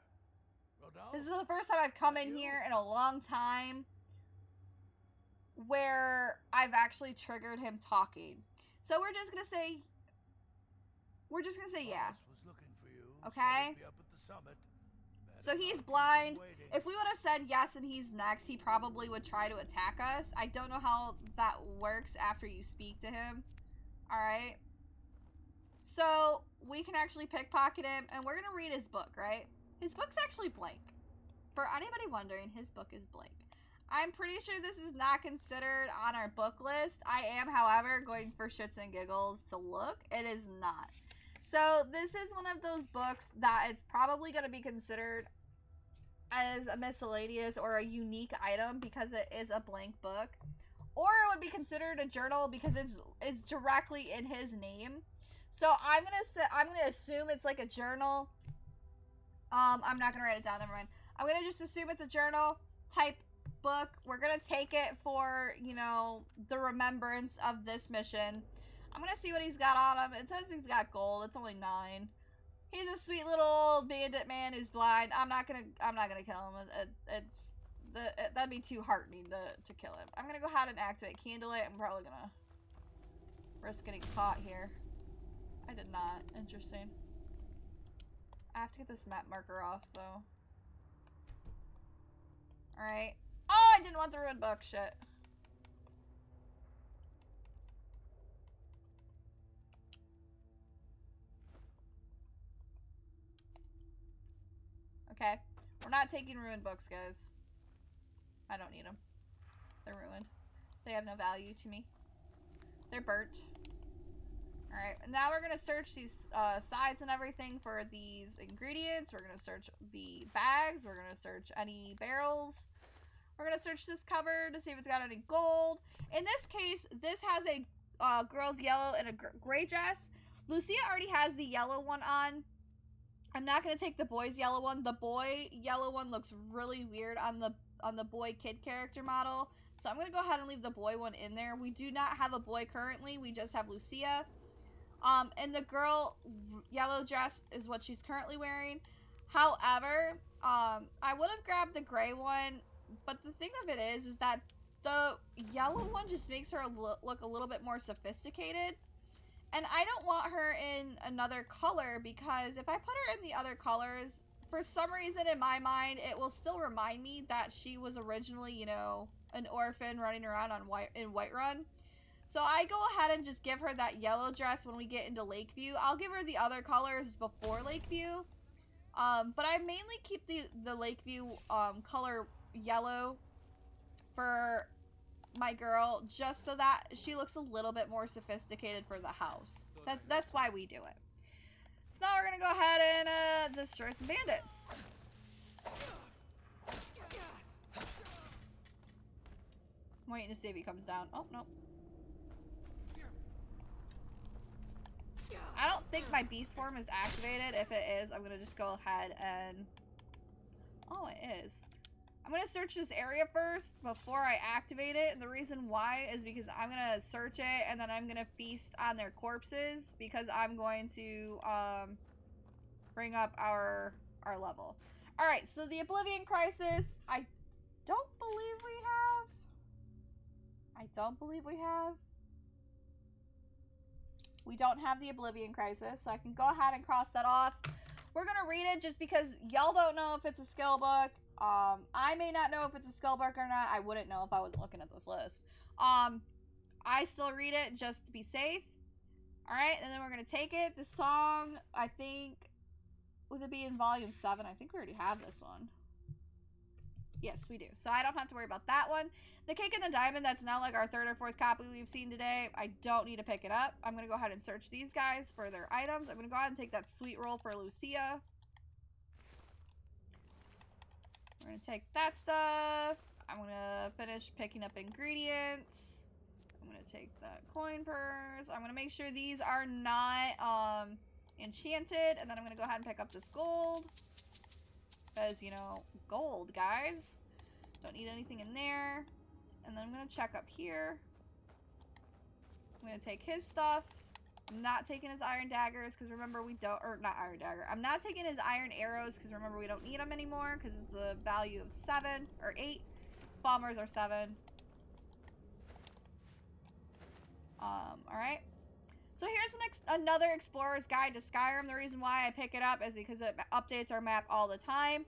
Speaker 7: Rodolphe?
Speaker 1: This is the first time I've come in here in a long time where I've actually triggered him talking. So we're just gonna say yeah.
Speaker 7: Boss was looking for you.
Speaker 1: Okay.
Speaker 7: Said he'd be up at the summit.
Speaker 1: So
Speaker 7: Better
Speaker 1: he's
Speaker 7: not keep him
Speaker 1: blind.
Speaker 7: waiting.
Speaker 1: If we would have said yes and he's next, he probably would try to attack us. I don't know how that works after you speak to him. Alright. So we can actually pickpocket him, and we're gonna read his book, right? His book's actually blank. For anybody wondering, his book is blank. I'm pretty sure this is not considered on our book list. I am, however, going for shits and giggles to look. It is not. So this is one of those books that it's probably going to be considered as a miscellaneous or a unique item because it is a blank book. Or it would be considered a journal because it's directly in his name. So I'm gonna assume it's like a journal. I'm not gonna write it down, never mind. I'm gonna just assume it's a journal type book. We're gonna take it for, you know, the remembrance of this mission. I'm gonna see what he's got on him. It says he's got gold. It's only 9. He's a sweet little bandit man who's blind. I'm not gonna kill him. That'd be too heartening to kill him. I'm gonna go ahead and activate Candlelight. I'm probably gonna risk getting caught here. I did not. Interesting. I have to get this map marker off, though. Alright. Oh, I didn't want the ruined book. Shit. Okay. We're not taking ruined books, guys. I don't need them. They're ruined. They have no value to me. They're burnt. Alright, now we're going to search these sides and everything for these ingredients. We're going to search the bags. We're going to search any barrels. We're going to search this cupboard to see if it's got any gold. In this case, this has a girl's yellow and a gray dress. Lucia already has the yellow one on. I'm not going to take the boy's yellow one. The boy yellow one looks really weird on the boy kid character model. So I'm going to go ahead and leave the boy one in there. We do not have a boy currently. We just have Lucia. And the girl yellow dress is what she's currently wearing. However, I would have grabbed the gray one, but the thing of it is that the yellow one just makes her look a little bit more sophisticated. And I don't want her in another color because if I put her in the other colors, for some reason in my mind, it will still remind me that she was originally, you know, an orphan running around in Whiterun. So I go ahead and just give her that yellow dress when we get into Lakeview. I'll give her the other colors before Lakeview. But I mainly keep the Lakeview color yellow for my girl just so that she looks a little bit more sophisticated for the house. That's why we do it. So now we're going to go ahead and destroy some bandits. I'm waiting to see if he comes down. Oh, no. I don't think my beast form is activated. If it is, I'm going to just go ahead and... Oh, it is. I'm going to search this area first before I activate it. And the reason why is because I'm going to search it and then I'm going to feast on their corpses because I'm going to bring up our level. Alright, so the Oblivion Crisis, I don't believe we have. We don't have the Oblivion Crisis, so I can go ahead and cross that off. We're going to read it just because y'all don't know if it's a skill book. I may not know if it's a skill book or not. I wouldn't know if I wasn't looking at this list. I still read it just to be safe. Alright, and then we're going to take it. The song, I think, would it be in volume 7? I think we already have this one. Yes, we do. So I don't have to worry about that one. The Cake and the Diamond, that's now like our 3rd or 4th copy we've seen today. I don't need to pick it up. I'm going to go ahead and search these guys for their items. I'm going to go ahead and take that sweet roll for Lucia. We're going to take that stuff. I'm going to finish picking up ingredients. I'm going to take that coin purse. I'm going to make sure these are not enchanted. And then I'm going to go ahead and pick up this gold. Because, you know, gold, guys. Don't need anything in there. And then I'm going to check up here. I'm going to take his stuff. I'm not taking his iron daggers because remember we don't, or not iron dagger. I'm not taking his iron arrows because remember we don't need them anymore because it's a value of 7 or 8. Bombers are 7. Alright. So here's another Explorer's Guide to Skyrim. The reason why I pick it up is because it updates our map all the time.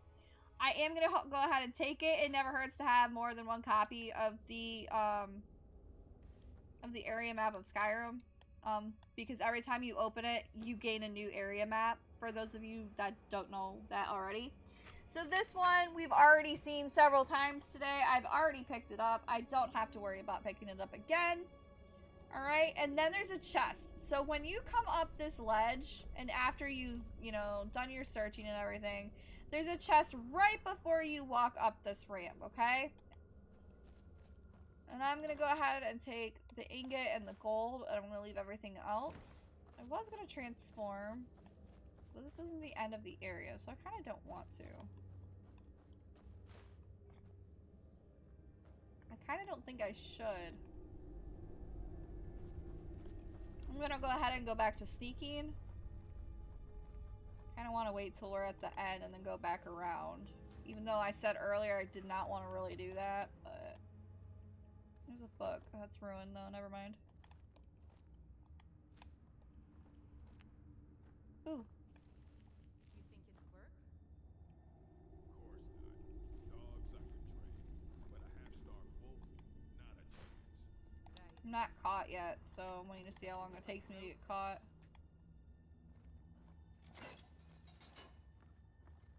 Speaker 1: I am going to go ahead and take it. It never hurts to have more than one copy of the area map of Skyrim. Because every time you open it, you gain a new area map. For those of you that don't know that already. So this one, we've already seen several times today. I've already picked it up. I don't have to worry about picking it up again. Alright, and then there's a chest. So when you come up this ledge, and after you've, you know, done your searching and everything, there's a chest right before you walk up this ramp, okay? And I'm going to go ahead and take the ingot and the gold, and I'm going to leave everything else. I was going to transform, but this isn't the end of the area, so I kind of don't want to. I kind of don't think I should. I'm gonna go ahead and go back to sneaking. Kind of want to wait till we're at the end and then go back around. Even though I said earlier I did not want to really do that, but... There's a book. Oh, that's ruined though, never mind. Ooh.
Speaker 4: You think it'd work?
Speaker 3: Of course not. Dogs I can train, but a half-starved wolf, not a chance.
Speaker 1: I'm not caught yet, so I'm waiting to see how long it takes me to get caught.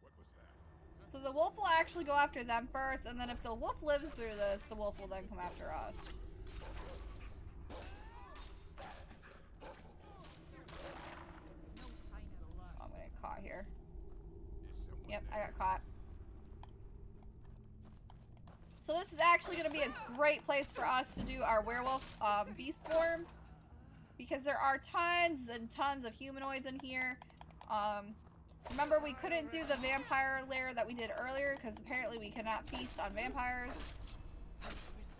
Speaker 3: What was that?
Speaker 1: So the wolf will actually go after them first, and then if the wolf lives through this, the wolf will then come after us.
Speaker 4: No sign of the
Speaker 1: Oh, I'm gonna get caught here.
Speaker 3: Is someone
Speaker 1: Yep, I
Speaker 3: there?
Speaker 1: got caught. So this is actually going to be a great place for us to do our werewolf beast form. Because there are tons and tons of humanoids in here. Remember, we couldn't do the vampire lair that we did earlier because apparently we cannot feast on vampires.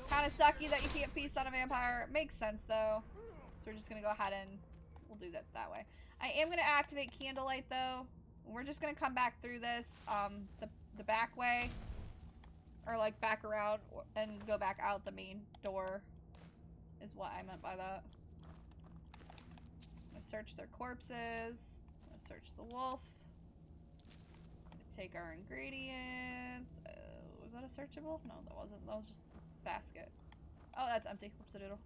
Speaker 1: Kind of sucky that you can't feast on a vampire. It makes sense though. So we're just going to go ahead and we'll do that way. I am going to activate candlelight though. We're just going to come back through this the back way. Or like back around and go back out the main door is what I meant by that. I'm gonna search their corpses. I'm gonna search the wolf. I'm gonna take our ingredients. Was that a searchable? No, that wasn't. That was just the basket. Oh, that's empty. Whoops-a-doodle.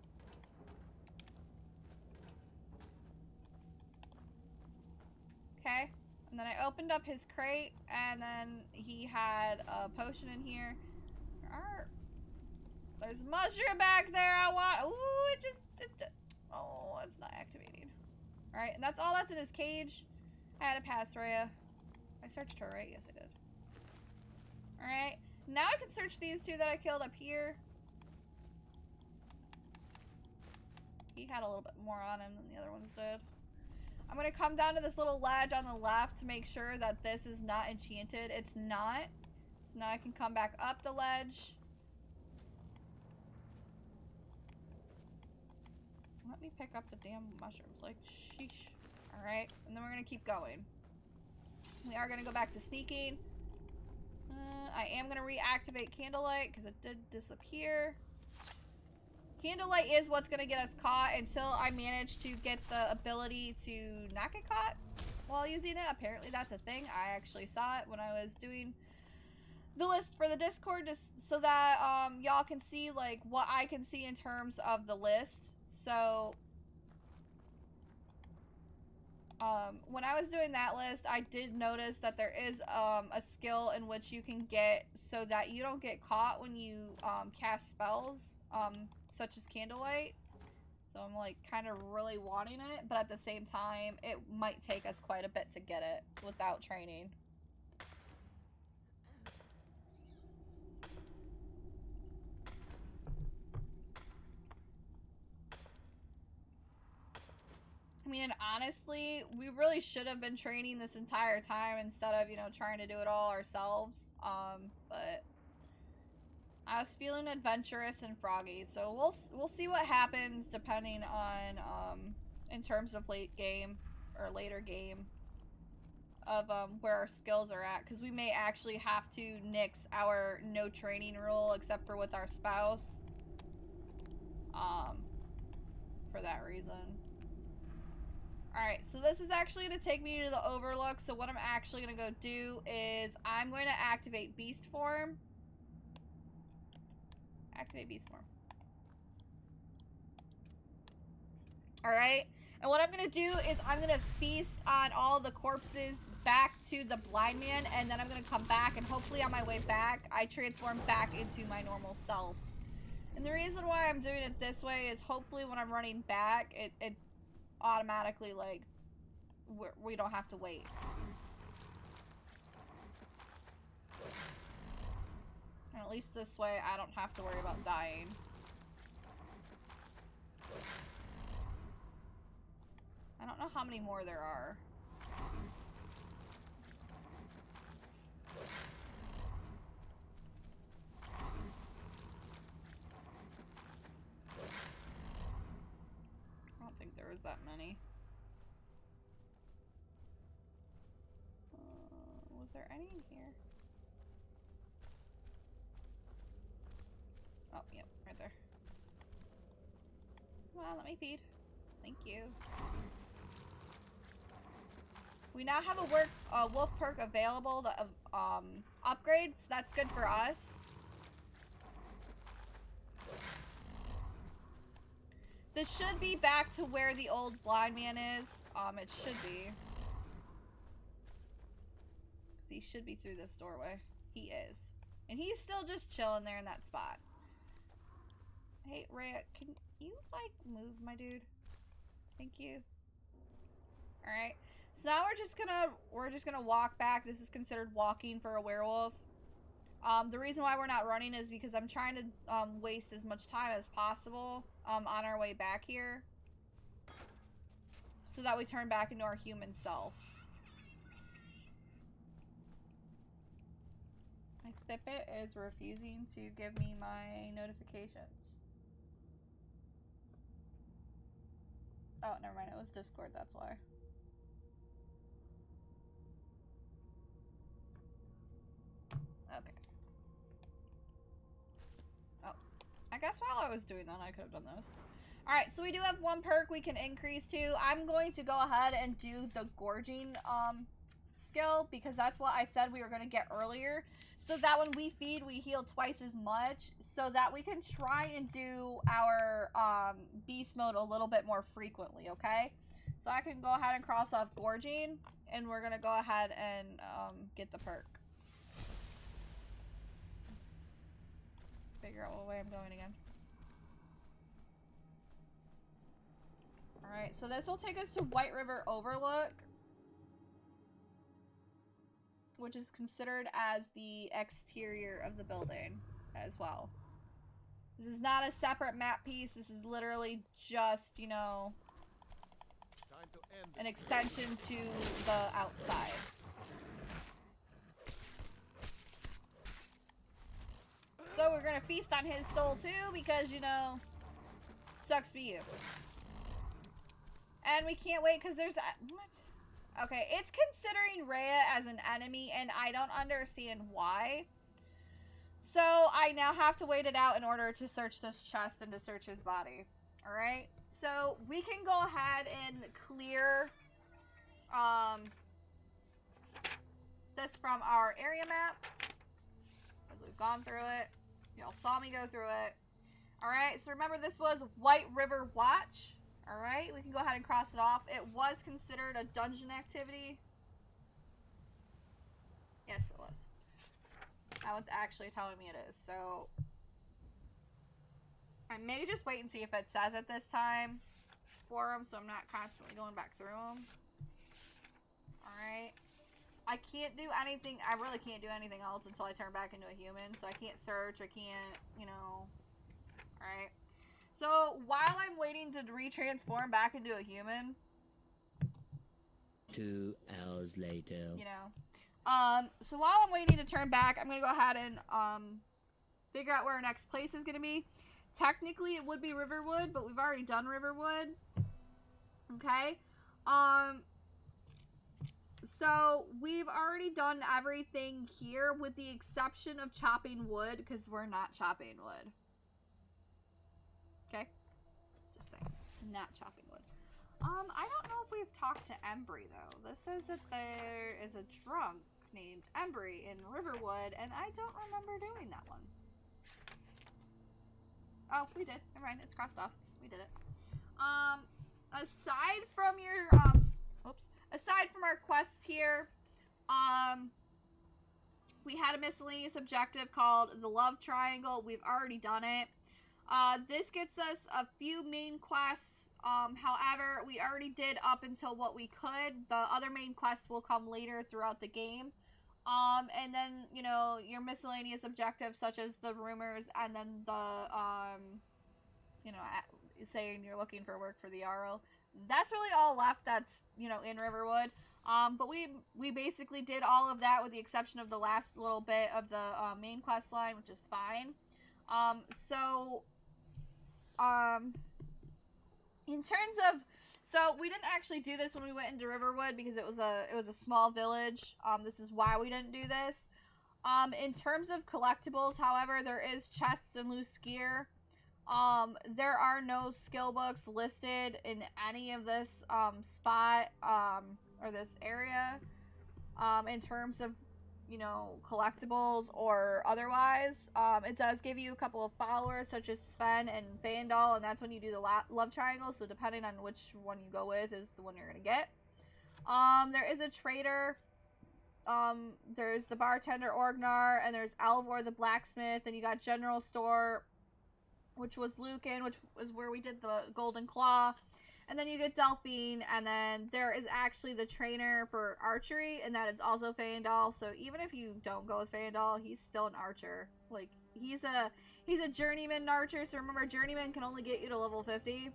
Speaker 1: Okay. And then I opened up his crate, and then he had a potion in here. There's a mushroom back there. I want. Ooh, oh, it's not activating. All right, and that's all that's in his cage. I had a pass, Rhea. I searched her, right? Yes, I did. All right, now I can search these two that I killed up here. He had a little bit more on him than the other ones did. I'm gonna come down to this little ledge on the left to make sure that this is not enchanted. It's not. So now I can come back up the ledge. Let me pick up the damn mushrooms. Like, sheesh. Alright, and then we're gonna keep going. We are gonna go back to sneaking. I am gonna reactivate candlelight because it did disappear. Candlelight is what's gonna get us caught until I manage to get the ability to not get caught while using it. Apparently that's a thing. I actually saw it when I was doing the list for the Discord, just so that y'all can see like what I can see in terms of the list. So when I was doing that list, I did notice that there is a skill in which you can get so that you don't get caught when you cast spells, such as candlelight. So I'm like kind of really wanting it, but at the same time, it might take us quite a bit to get it without training. I mean, and honestly, we really should have been training this entire time instead of, you know, trying to do it all ourselves. But I was feeling adventurous and froggy, so we'll see what happens depending on in terms of late game or later game of where our skills are at, because we may actually have to nix our no training rule except for with our spouse for that reason. Alright, so this is actually going to take me to the Overlook. So what I'm actually going to go do is I'm going to activate Beast Form. Activate Beast Form. Alright, and what I'm going to do is I'm going to feast on all the corpses back to the blind man, and then I'm going to come back, and hopefully on my way back, I transform back into my normal self. And the reason why I'm doing it this way is hopefully when I'm running back, it automatically, like, we don't have to wait. And at least this way, I don't have to worry about dying. I don't know how many more there are. I don't think there was that many. Was there any in here? Oh, yep, right there. Well, let me feed. Thank you. We now have a wolf perk available to upgrade, so that's good for us. This should be back to where the old blind man is. It should be. Because he should be through this doorway. He is. And he's still just chilling there in that spot. Hey, Rhea, can you, like, move, my dude? Thank you. Alright. So now we're just gonna walk back. This is considered walking for a werewolf. The reason why we're not running is because I'm trying to waste as much time as possible on our way back here, so that we turn back into our human self. My Fitbit is refusing to give me my notifications. Oh, never mind. It was Discord, that's why. Okay. Oh. I guess while I was doing that, I could have done this. Alright, so we do have one perk we can increase to. I'm going to go ahead and do the gorging skill, because that's what I said we were going to get earlier. So that when we feed, we heal twice as much, so that we can try and do our beast mode a little bit more frequently, okay? So I can go ahead and cross off gorging, and we're going to go ahead and get the perk. Figure out what way I'm going again. Alright, so this will take us to White River Overlook, which is considered as the exterior of the building as well. This is not a separate map piece. This is literally just, you know, an extension to the outside. So we're gonna feast on his soul too, because, you know, sucks to be you. And we can't wait because there's what? Okay, it's considering Rhea as an enemy, and I don't understand why. So I now have to wait it out in order to search this chest and to search his body. Alright? So we can go ahead and clear this from our area map, as we've gone through it. Y'all saw me go through it. Alright, so remember this was White River Watch. Alright, we can go ahead and cross it off. It was considered a dungeon activity. Yes, it was. That one's actually telling me it is, so I may just wait and see if it says it this time for them, so I'm not constantly going back through them. Alright. I can't do anything, I really can't do anything else until I turn back into a human, so I can't search, I can't, you know. Alright. So, while I'm waiting to retransform back into a human,
Speaker 5: 2 hours later.
Speaker 1: you know, so while I'm waiting to turn back, I'm gonna go ahead and figure out where our next place is gonna be. Technically, it would be Riverwood, but we've already done Riverwood. Okay? So we've already done everything here with the exception of chopping wood, because we're not chopping wood. Okay? Just saying. Not chopping wood. I don't know if we've talked to Embry, though. This says that there is a drunk named Embry in Riverwood, and I don't remember doing that one. Oh, we did. Never mind. It's crossed off. We did it. Aside from your, aside from our quests here, we had a miscellaneous objective called the Love Triangle. We've already done it. This gets us a few main quests. However, we already did up until what we could. The other main quests will come later throughout the game. And then, you know, your miscellaneous objectives such as the rumors and then the, you know, saying you're looking for work for the Jarl. That's really all left that's, you know, in Riverwood. But we basically did all of that with the exception of the last little bit of the main quest line, which is fine. In terms of, so we didn't actually do this when we went into Riverwood because it was a small village. This is why we didn't do this. In terms of collectibles, however, there is chests and loose gear. There are no skill books listed in any of this spot or this area in terms of, you know, collectibles or otherwise. It does give you a couple of followers such as Sven and Vandal, and that's when you do the love triangle, so depending on which one you go with is the one you're gonna get. There is a trader. There's the bartender Orgnar, and there's Alvor the blacksmith, and you got General Store, which was Lucan, which was where we did the Golden Claw. And then you get Delphine, and then there is actually the trainer for archery, and that is also Fandal. So even if you don't go with Fandal, he's still an archer. Like, he's a journeyman archer, so remember, journeyman can only get you to level 50.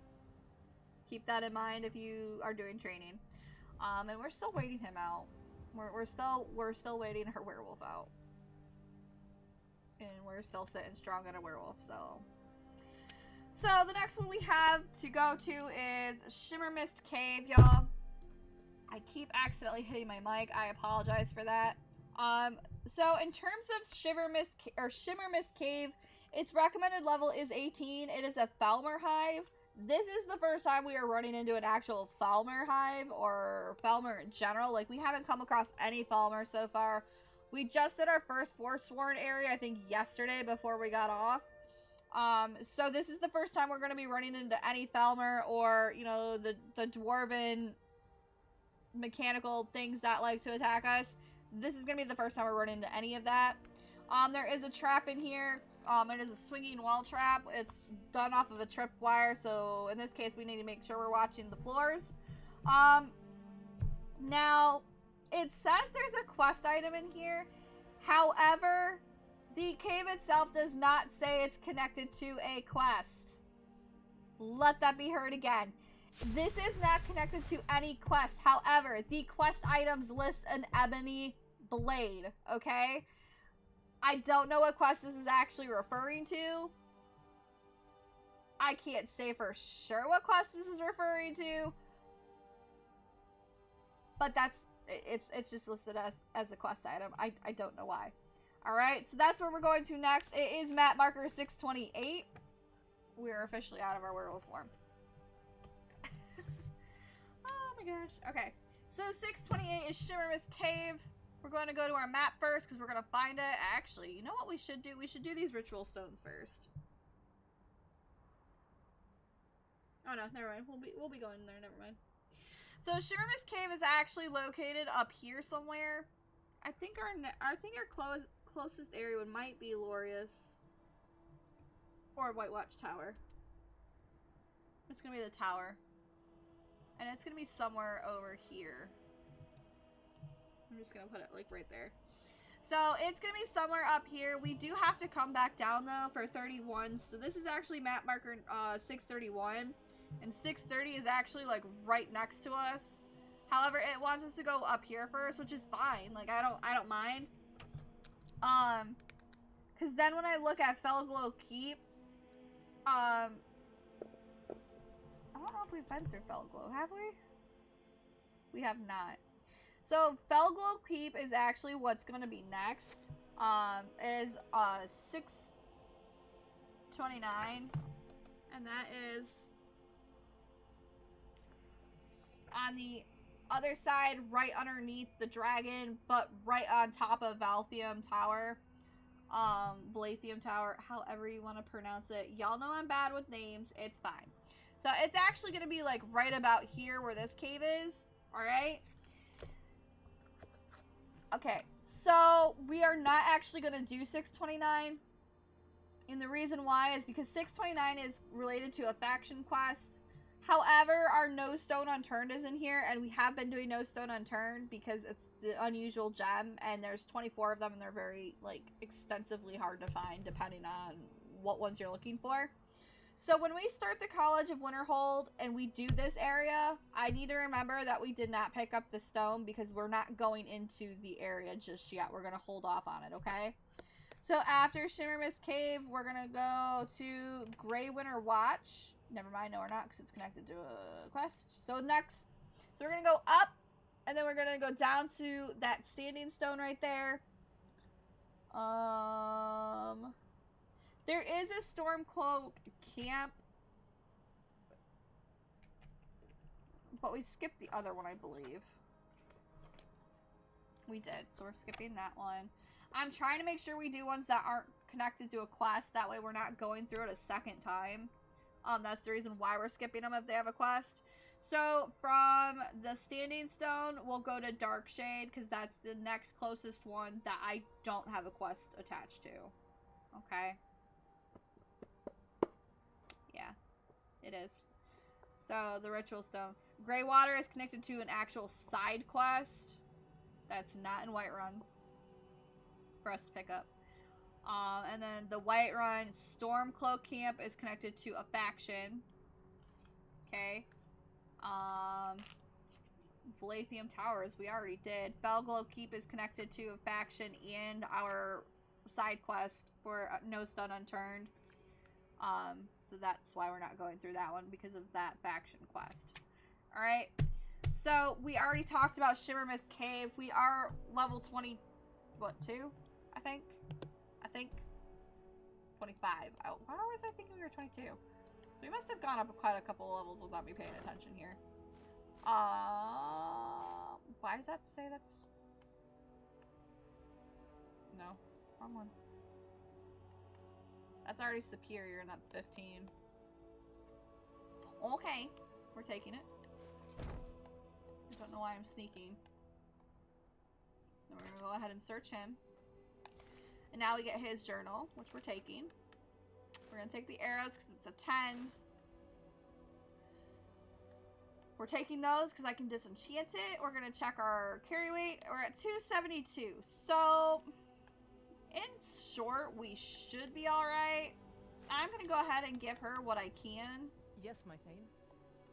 Speaker 1: Keep that in mind if you are doing training. And we're still waiting him out. We're still waiting her werewolf out. And we're still sitting strong on a werewolf, so... So, the next one we have to go to is Shimmer Mist Cave, y'all. I keep accidentally hitting my mic. I apologize for that. So, in terms of Shimmer Mist Cave, its recommended level is 18. It is a Falmer Hive. This is the first time we are running into an actual Falmer Hive, or Falmer in general. Like, we haven't come across any Falmer so far. We just did our first Forsworn area, I think, yesterday before we got off. So this is the first time we're going to be running into any Falmer or, you know, the dwarven mechanical things that like to attack us. This is going to be the first time we're running into any of that. There is a trap in here. It is a swinging wall trap. It's done off of a tripwire, so in this case we need to make sure we're watching the floors. Now, it says there's a quest item in here. However, the cave itself does not say it's connected to a quest. Let that be heard again. This is not connected to any quest. However, the quest items list an ebony blade, okay? I don't know what quest this is actually referring to. I can't say for sure what quest this is referring to. But it's just listed as a quest item. I don't know why. Alright, so that's where we're going to next. It is map marker 628. We're officially out of our werewolf form. Oh my gosh. Okay, so 628 is Shimmer Mist Cave. We're going to go to our map first because we're going to find it. Actually, you know what we should do? We should do these ritual stones first. Oh no, never mind. We'll be going there, never mind. So Shimmer Mist Cave is actually located up here somewhere. I think our closest area might be Lorius or White Watch Tower. It's gonna be the tower, and it's gonna be somewhere over here. I'm just gonna put it like right there. So it's gonna be somewhere up here. We do have to come back down though for 31. So this is actually map marker 631, and 630 is actually like right next to us. However, it wants us to go up here first, which is fine. Like, I don't mind. Because then when I look at Felglow Keep, I don't know if we've been through Felglow, have we? We have not. So Felglow Keep is actually what's going to be next. Is 629, and that is on the other side, right underneath the dragon, but right on top of Valthium Tower. Blathium Tower, however you want to pronounce it. Y'all know I'm bad with names. It's fine. So it's actually going to be like right about here where this cave is. Alright? Okay. So we are not actually going to do 629. And the reason why is because 629 is related to a faction quest. However, our No Stone Unturned is in here, and we have been doing No Stone Unturned because it's the unusual gem, and there's 24 of them, and they're very, like, extensively hard to find, depending on what ones you're looking for. So when we start the College of Winterhold, and we do this area, I need to remember that we did not pick up the stone, because we're not going into the area just yet. We're going to hold off on it, okay? So after Shimmer Mist Cave, we're going to go to Grey Winter Watch. Never mind, no we're not, because it's connected to a quest. So next, so we're going to go up, and then we're going to go down to that standing stone right there. There is a Stormcloak camp, but we skipped the other one, I believe. We did, so we're skipping that one. I'm trying to make sure we do ones that aren't connected to a quest, that way we're not going through it a second time. That's the reason why we're skipping them if they have a quest. So, from the Standing Stone, we'll go to Darkshade, because that's the next closest one that I don't have a quest attached to. Okay? Yeah, it is. So, the Ritual Stone. Greywater is connected to an actual side quest that's not in Whiterun for us to pick up. And then the Whiterun Stormcloak Camp is connected to a faction. Okay. Blathium Towers, we already did. Felglow Keep is connected to a faction and our side quest for No Stone Unturned. So that's why we're not going through that one, because of that faction quest. Alright. So, we already talked about Shimmer Mist Cave. We are level 20, what, 2? I think. 25. Oh, why was I thinking we were 22? So we must have gone up quite a couple levels without me paying attention here. Why does that say that's... No, wrong one. That's already superior, and that's 15. Okay, we're taking it. I don't know why I'm sneaking. Then we're gonna go ahead and search him. And now we get his journal, which we're taking. We're going to take the arrows because it's a 10. We're taking those because I can disenchant it. We're going to check our carry weight. We're at 272. So, in short, we should be alright. I'm going to go ahead and give her what I can.
Speaker 8: Yes, my Thane.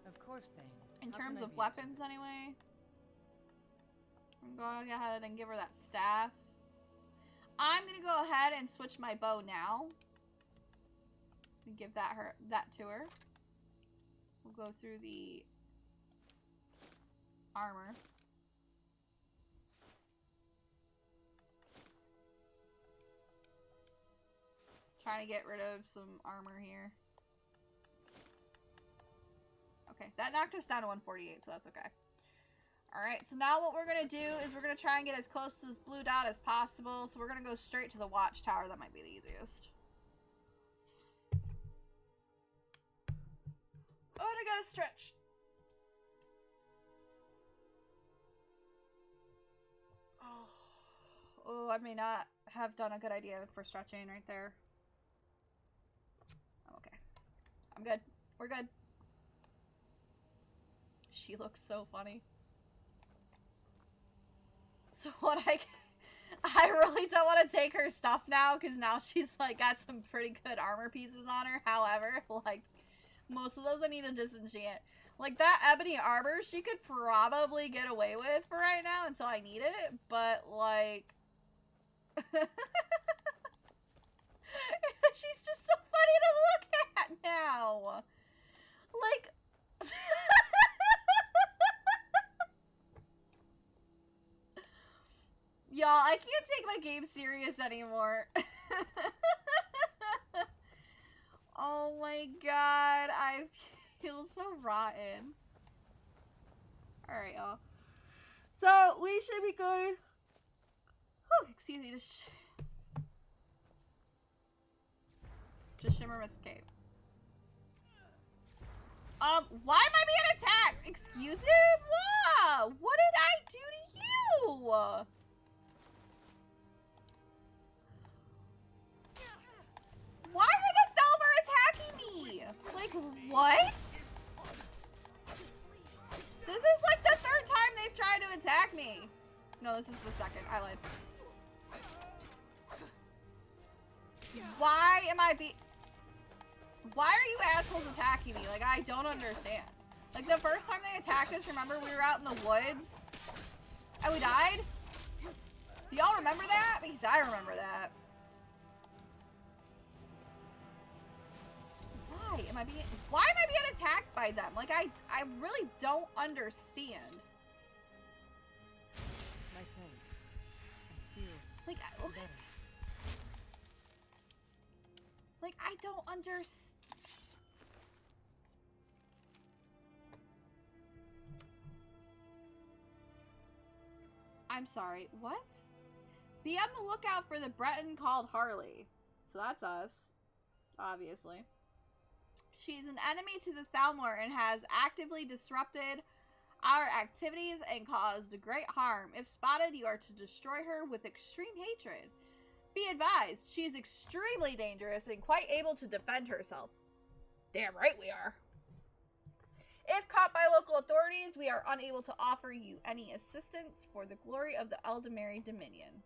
Speaker 8: Of course, Thane.
Speaker 1: In
Speaker 8: How
Speaker 1: terms
Speaker 8: can I
Speaker 1: of
Speaker 8: be of
Speaker 1: weapons,
Speaker 8: service?
Speaker 1: anyway. I'm going to go ahead and give her that staff. I'm gonna go ahead and switch my bow now. And give that to her. We'll go through the armor. Trying to get rid of some armor here. Okay, that knocked us down to 148, so that's okay. Alright, so now what we're going to do is we're going to try and get as close to this blue dot as possible. So we're going to go straight to the watchtower. That might be the easiest. Oh, and I got to stretch. Oh, I may not have done a good idea for stretching right there. I'm okay. I'm good. We're good. She looks so funny. So what I really don't want to take her stuff now, because now she's like got some pretty good armor pieces on her. However, like most of those I need to disenchant. Like that ebony armor she could probably get away with for right now until I need it, but like she's just so funny to look at now. Like I can't take my game serious anymore. Oh my god, I feel so rotten. Alright, y'all. So, we should be good. Whew, excuse me, just shimmer miss escape. Why am I being attacked? Excuse me? What? What did I do to you? Why are the Thelmer attacking me? Like, what? This is like the third time they've tried to attack me. No, this is the second. I lied. Why am I Why are you assholes attacking me? Like, I don't understand. Like, the first time they attacked us, remember we were out in the woods? And we died? Do y'all remember that? Because I remember that. Why am I being attacked by them? Like, I really don't understand.
Speaker 8: My thanks. I feel
Speaker 1: Like, what?
Speaker 8: better.
Speaker 1: Like, I don't understand. I'm sorry, what? Be on the lookout for the Breton called Harley. So that's us, obviously. She's an enemy to the Thalmor and has actively disrupted our activities and caused great harm. If spotted, you are to destroy her with extreme hatred. Be advised, she is extremely dangerous and quite able to defend herself. Damn right we are. If caught by local authorities, we are unable to offer you any assistance for the glory of the Eldamari Dominion.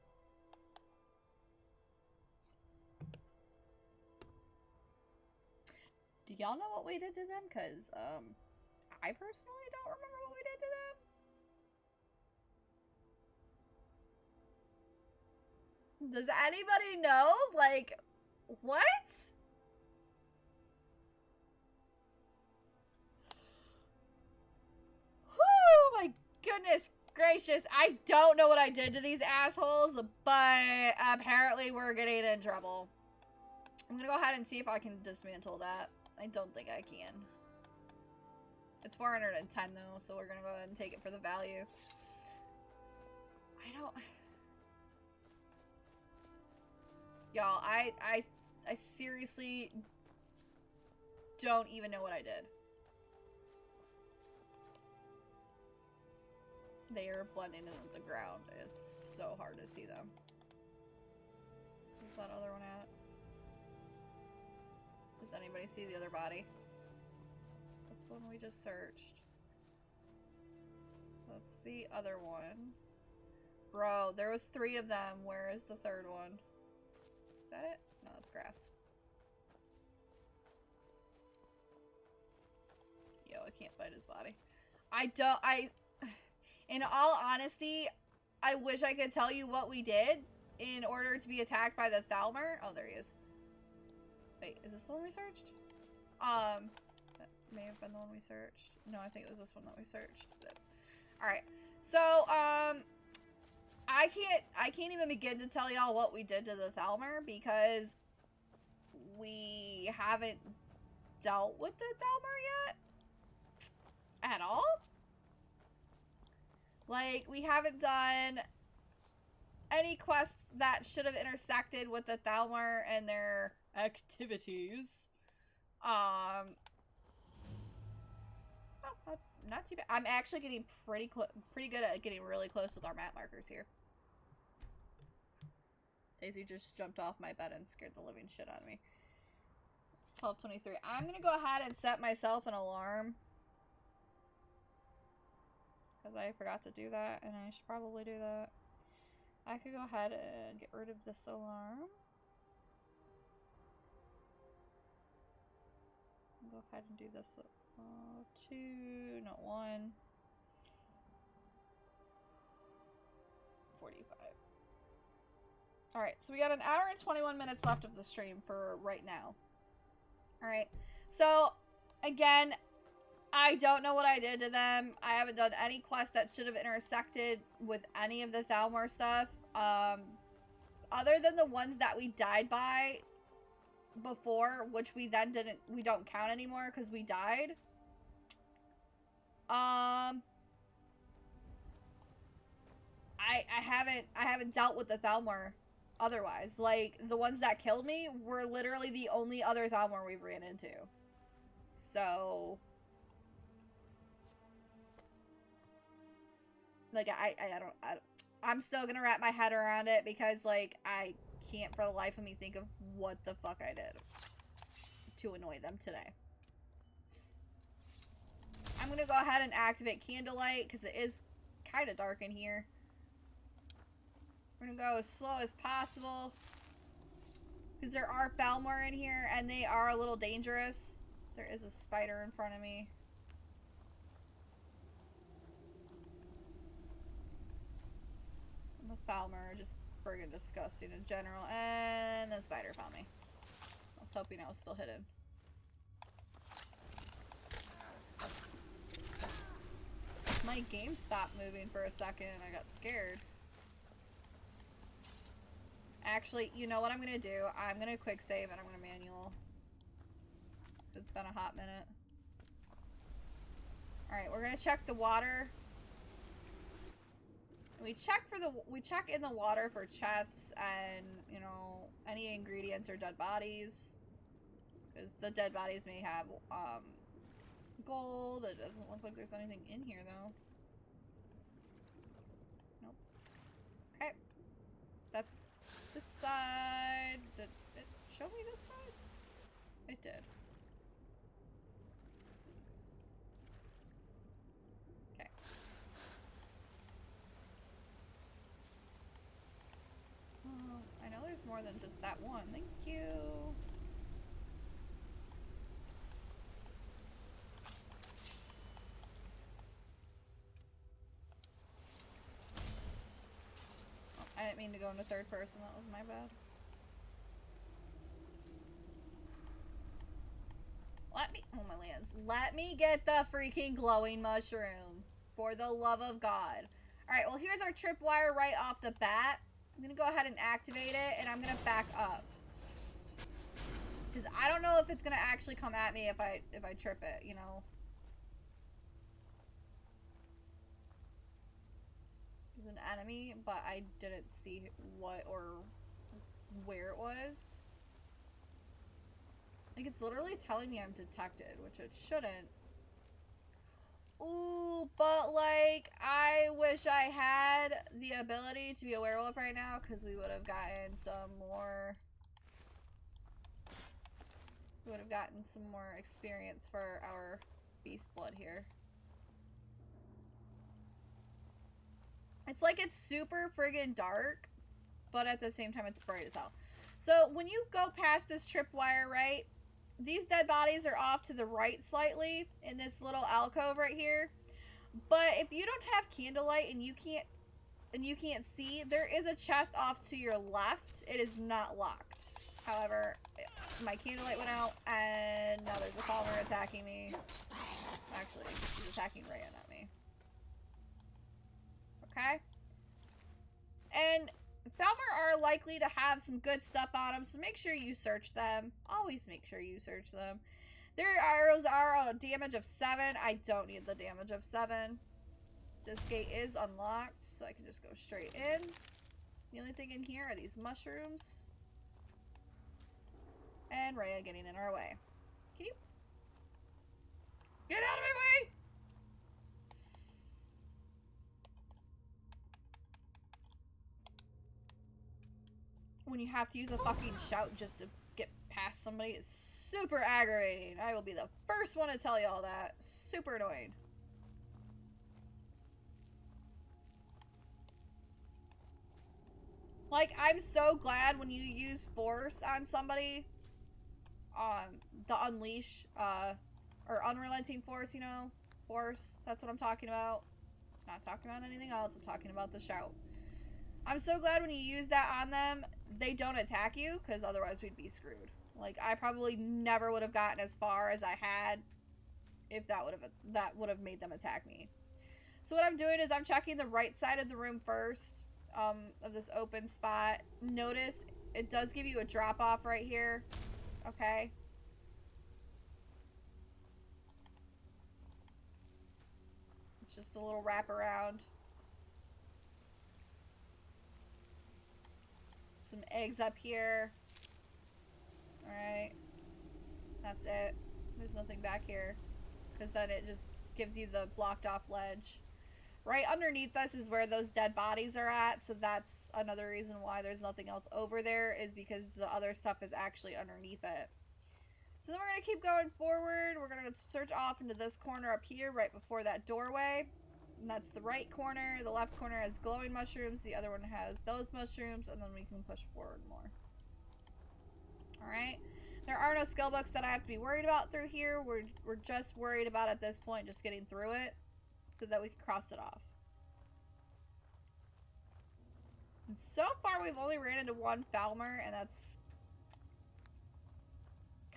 Speaker 1: Do y'all know what we did to them? Because, I personally don't remember what we did to them. Does anybody know? Like, what? Whew, my goodness gracious. I don't know what I did to these assholes, but apparently we're getting in trouble. I'm gonna go ahead and see if I can dismantle that. I don't think I can. It's 410 though, so we're gonna go ahead and take it for the value. I don't... Y'all, I seriously don't even know what I did. They are blending in with the ground. It's so hard to see them. Where's that other one at? Does anybody see the other body? That's the one we just searched. That's the other one. Bro, there was 3 of them. Where is the third one? Is that it? No, that's grass. Yo, I can't find his body. In all honesty, I wish I could tell you what we did in order to be attacked by the Thalmor. Oh, there he is. Wait, is this the one we searched? That may have been the one we searched. No, I think it was this one that we searched. It is. Alright. So, I can't even begin to tell y'all what we did to the Thalmor because we haven't dealt with the Thalmor yet. At all? Like, we haven't done any quests that should have intersected with the Thalmor and their activities. Not too bad. I'm actually getting pretty good at getting really close with our map markers here. Daisy just jumped off my bed and scared the living shit out of me. It's 12:23. I'm gonna go ahead and set myself an alarm. Because I forgot to do that, and I should probably do that. I could go ahead and get rid of this alarm. Go ahead and do this. 2, not 1. 45. Alright, so we got an hour and 21 minutes left of the stream for right now. Alright, so again, I don't know what I did to them. I haven't done any quest that should have intersected with any of the Thalmor stuff. Other than the ones that we died by before, which we don't count anymore because we died. I haven't dealt with the Thalmor otherwise. Like, the ones that killed me were literally the only other Thalmor we've ran into. So, like, I'm still gonna wrap my head around it because, like, I can't for the life of me think of what the fuck I did to annoy them today. I'm gonna go ahead and activate candlelight because it is kind of dark in here. We're gonna go as slow as possible because there are Thalmor in here and they are a little dangerous. There is a spider in front of me. And the Thalmor are just friggin' disgusting in general. And the spider found me. I was hoping I was still hidden. My game stopped moving for a second and I got scared. Actually, you know what I'm gonna do? I'm gonna quick save and I'm gonna manual. It's been a hot minute. Alright, we're gonna check the water. We check in the water for chests and, you know, any ingredients or dead bodies. Because the dead bodies may have, gold. It doesn't look like there's anything in here, though. Nope. Okay. That's this side. Did it show me this side? It did. Okay. Oh, I know there's more than just that one. Thank you. I didn't mean to go into third person, that was my bad. Oh my lands. Let me get the freaking glowing mushroom. For the love of God. Alright, well here's our tripwire right off the bat. I'm gonna go ahead and activate it, and I'm gonna back up. Because I don't know if it's gonna actually come at me if I trip it, you know. There's an enemy, but I didn't see what or where it was. Like, it's literally telling me I'm detected, which it shouldn't. Ooh, but, like, I wish I had the ability to be a werewolf right now, because we would have gotten some more... We would have gotten some more experience for our beast blood here. It's like it's super friggin' dark, but at the same time it's bright as hell. So when you go past this tripwire, right, these dead bodies are off to the right slightly in this little alcove right here. But if you don't have candlelight and you can't see, there is a chest off to your left. It is not locked. However, my candlelight went out and now there's a Thalmor attacking me. Actually, he's attacking Raya, not me. Okay? And Thalmor are likely to have some good stuff on them, so make sure you search them. Always make sure you search them. Their arrows are a damage of 7. I don't need the damage of 7. This gate is unlocked, so I can just go straight in. The only thing in here are these mushrooms. And Raya getting in our way. Can you get out of my way? When you have to use a fucking shout just to get past somebody is super aggravating. I will be the first one to tell you all that. Super annoying. Like, I'm so glad when you use force on somebody, the unleash, or unrelenting force, you know, force, that's what I'm talking about. Not talking about anything else, I'm talking about the shout. I'm so glad when you use that on them, they don't attack you, because otherwise we'd be screwed. Like, I probably never would have gotten as far as I had if that would have made them attack me. So what I'm doing is I'm checking the right side of the room first. of this open spot. Notice it does give you a drop off right here. Okay. It's just a little wraparound. Some eggs up here. Alright. That's it. There's nothing back here. Because then it just gives you the blocked off ledge. Right underneath us is where those dead bodies are at. So that's another reason why there's nothing else over there. Is because the other stuff is actually underneath it. So then we're going to keep going forward. We're going to search off into this corner up here. Right before that doorway. And that's the right corner. The left corner has glowing mushrooms. The other one has those mushrooms. And then we can push forward more. Alright. There are no skill books that I have to be worried about through here. We're just worried about at this point just getting through it so that we can cross it off. And so far we've only ran into one Falmer, and that's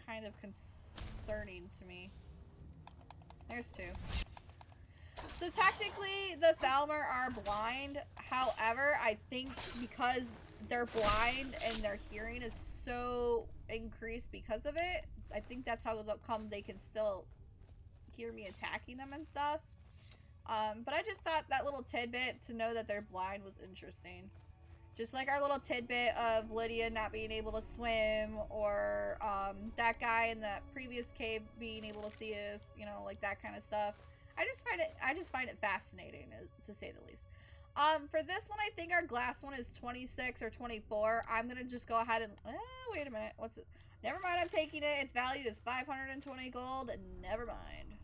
Speaker 1: kind of concerning to me. There's two. So technically the Falmer are blind. However, I think because they're blind and their hearing is so increased because of it, I think that's how come they can still hear me attacking them and stuff. But I just thought that little tidbit to know that they're blind was interesting. Just like our little tidbit of Lydia not being able to swim, or that guy in that previous cave being able to see us, you know, like that kind of stuff. I just find it fascinating, to say the least. For this one, I think our glass one is 26 or 24. I'm gonna just go ahead and wait a minute. What's it? Never mind, I'm taking it. Its value is 520 gold. Never mind.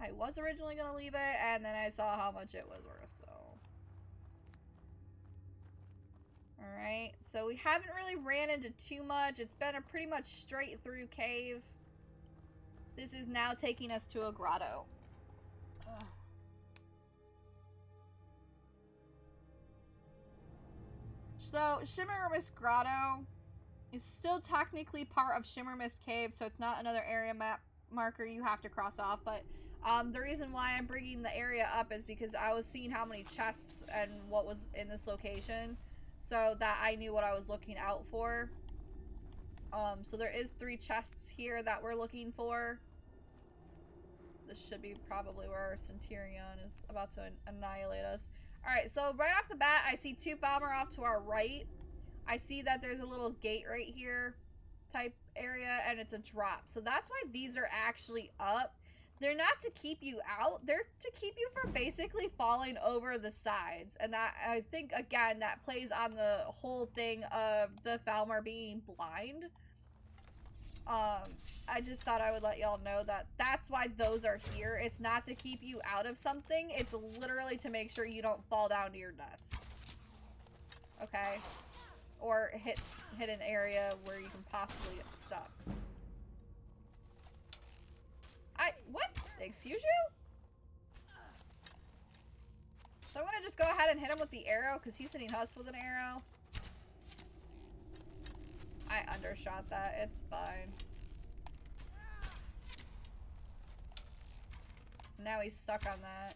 Speaker 1: I was originally gonna leave it, and then I saw how much it was worth, so. Alright, so we haven't really ran into too much. It's been a pretty much straight through cave. This is now taking us to a grotto. Ugh. So, Shimmer Mist Grotto is still technically part of Shimmer Mist Cave, so it's not another area map marker you have to cross off, but the reason why I'm bringing the area up is because I was seeing how many chests and what was in this location, so that I knew what I was looking out for. So there is 3 chests here that we're looking for. This should be probably where our Centurion is about to annihilate us. Alright, so right off the bat, I see 2 Falmer off to our right. I see that there's a little gate right here type area, and it's a drop. So that's why these are actually up. They're not to keep you out. They're to keep you from basically falling over the sides. And that, I think, again, that plays on the whole thing of the Falmer being blind. I just thought I would let y'all know that that's why those are here. It's not to keep you out of something. It's literally to make sure you don't fall down to your death. Okay? Or hit an area where you can possibly get stuck. What? Excuse you? So I'm gonna just go ahead and hit him with the arrow, because he's hitting us with an arrow. I undershot that. It's fine. Now he's stuck on that.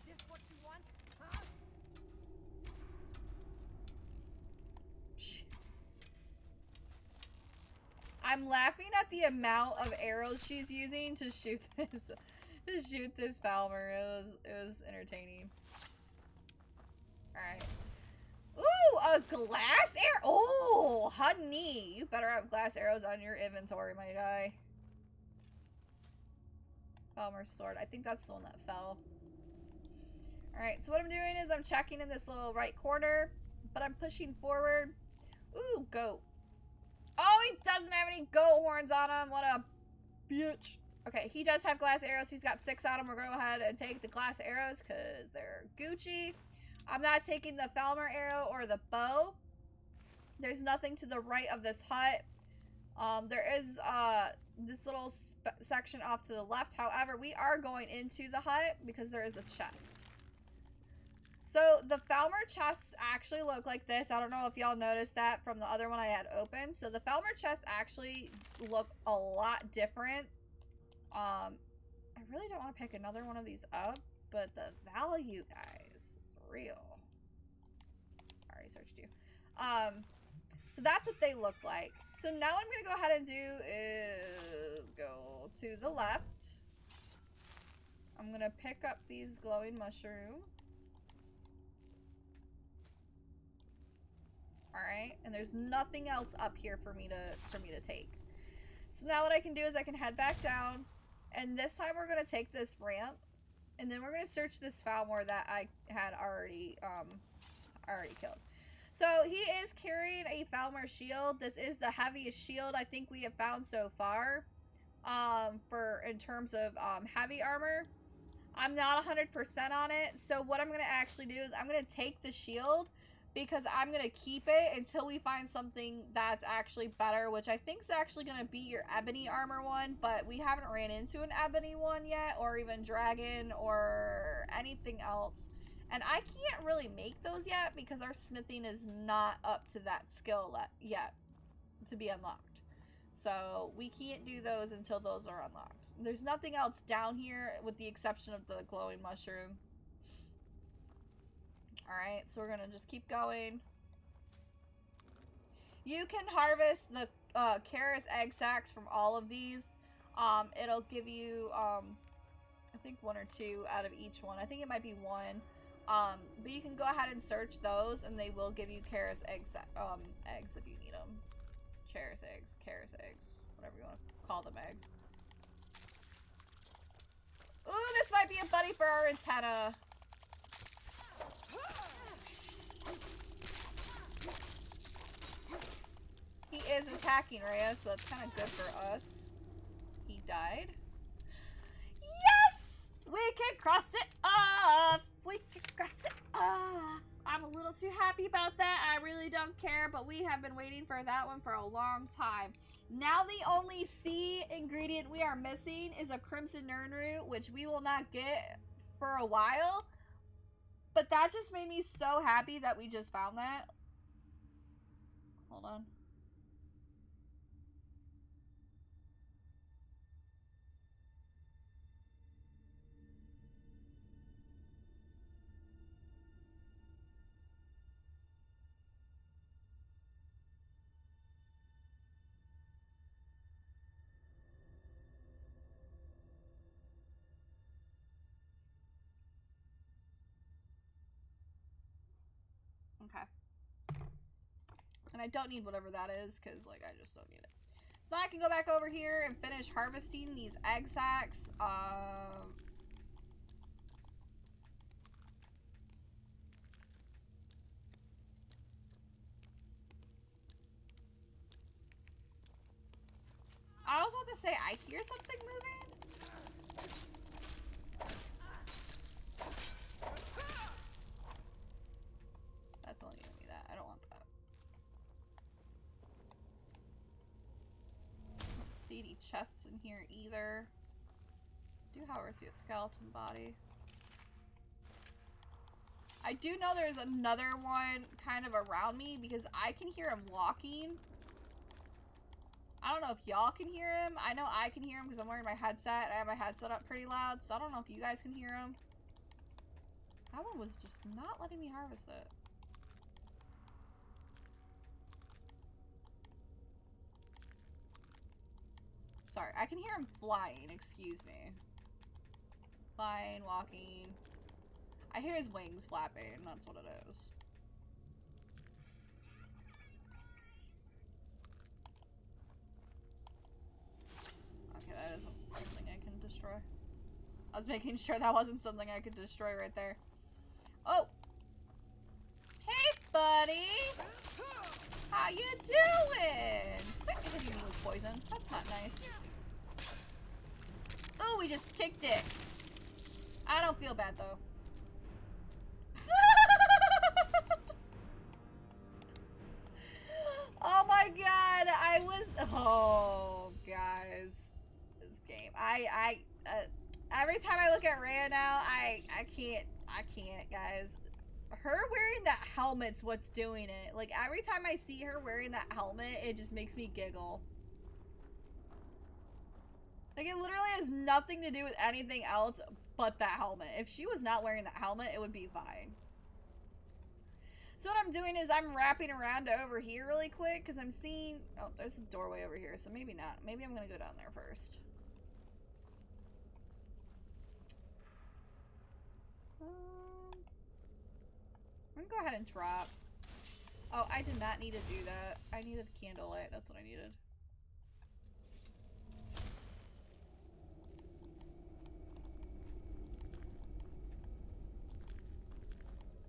Speaker 4: Is this what you want? Huh?
Speaker 1: I'm laughing at the amount of arrows she's using to shoot this Falmer. It was entertaining. Alright. Ooh, a glass arrow. Oh, honey. You better have glass arrows on your inventory, my guy. Falmer's sword. I think that's the one that fell. Alright, so what I'm doing is I'm checking in this little right corner, but I'm pushing forward. Ooh, goat. Oh, he doesn't have any goat horns on him. What a bitch. Okay, he does have glass arrows. He's got 6 on him. We're going to go ahead and take the glass arrows because they're Gucci. I'm not taking the Falmer arrow or the bow. There's nothing to the right of this hut. There is this little section off to the left. However, we are going into the hut because there is a chest. So the Falmer chests actually look like this. I don't know if y'all noticed that from the other one I had open. So the Falmer chests actually look a lot different. I really don't want to pick another one of these up, but the value, guys, is real. I already searched you. So that's what they look like. So now what I'm gonna go ahead and do is go to the left. I'm gonna pick up these glowing mushrooms. Alright, and there's nothing else up here for me to take. So now what I can do is I can head back down, and this time we're gonna take this ramp, and then we're gonna search this Falmor that I had already killed. So he is carrying a Falmor shield. This is the heaviest shield I think we have found so far. In terms of heavy armor. I'm not 100% on it. So what I'm gonna actually do is I'm gonna take the shield, because I'm going to keep it until we find something that's actually better, which I think is actually going to be your ebony armor one, but we haven't ran into an ebony one yet, or even dragon, or anything else. And I can't really make those yet, because our smithing is not up to that skill yet to be unlocked. So we can't do those until those are unlocked. There's nothing else down here, with the exception of the glowing mushroom. Alright, so we're gonna just keep going. You can harvest the Karis egg sacs from all of these. It'll give you, I think 1 or 2 out of each one. I think it might be 1. But you can go ahead and search those, and they will give you Karis eggs if you need them. Karis eggs, whatever you want to call them, eggs. Ooh, this might be a buddy for our antenna. He is attacking Rhea, so that's kind of good for us. He died. Yes! We can cross it off! We can cross it off! I'm a little too happy about that. I really don't care, but we have been waiting for that one for a long time. Now the only sea ingredient we are missing is a crimson nern root, which we will not get for a while. But that just made me so happy that we just found that. Hold on. Okay. And I don't need whatever that is, because, like, I just don't need it. So now I can go back over here and finish harvesting these egg sacs. I was about to say, I hear something moving. That's only gonna be that. I don't want that. Let's see any chests in here either. I do, however, see a skeleton body. I do know there's another one kind of around me, because I can hear him walking. I don't know if y'all can hear him. I know I can hear him because I'm wearing my headset. I have my headset up pretty loud, so I don't know if you guys can hear him. That one was just not letting me harvest it. Sorry, I can hear him flying, excuse me. Flying, walking. I hear his wings flapping, that's what it is. Okay, that isn't something I can destroy. I was making sure that wasn't something I could destroy right there. Oh! Hey, buddy! How you doing? Quit hitting me with poison. That's not nice. Ooh, we just kicked it. I don't feel bad, though. Oh my god, I was... Oh, guys. This game. Every time I look at Rhea now, I can't, guys. Her wearing that helmet's what's doing it. Like, every time I see her wearing that helmet, it just makes me giggle. Like, it literally has nothing to do with anything else but that helmet. If she was not wearing that helmet, it would be fine. So what I'm doing is I'm wrapping around to over here really quick because I'm seeing... Oh, there's a doorway over here, so maybe not. Maybe I'm going to go down there first. I'm going to go ahead and drop. Oh, I did not need to do that. I needed candlelight. That's what I needed.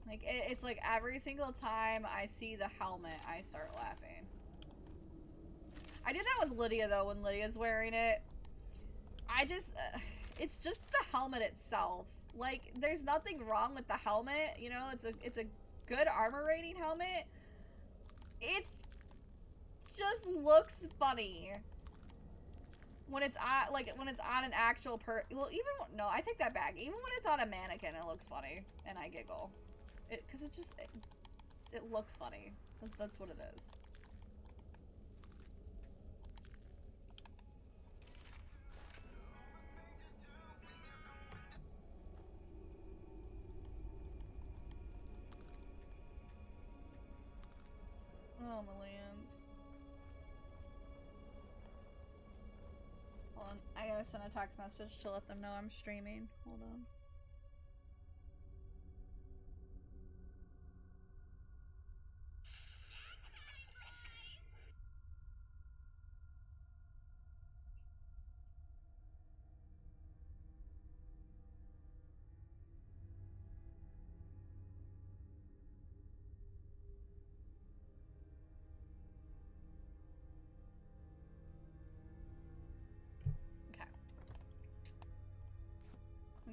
Speaker 1: Like, it's like every single time I see the helmet, I start laughing. I do that with Lydia, though, when Lydia's wearing it. I just... it's just the helmet itself. Like, there's nothing wrong with the helmet. You know, it's a good armor rating helmet. It's just looks funny. When it's on, like, when it's on an actual well, even... No, I take that back. Even when it's on a mannequin, it looks funny. And I giggle. Because it just, it looks funny. That's what it is. Oh, my lands. Hold on. I gotta send a text message to let them know I'm streaming. Hold on.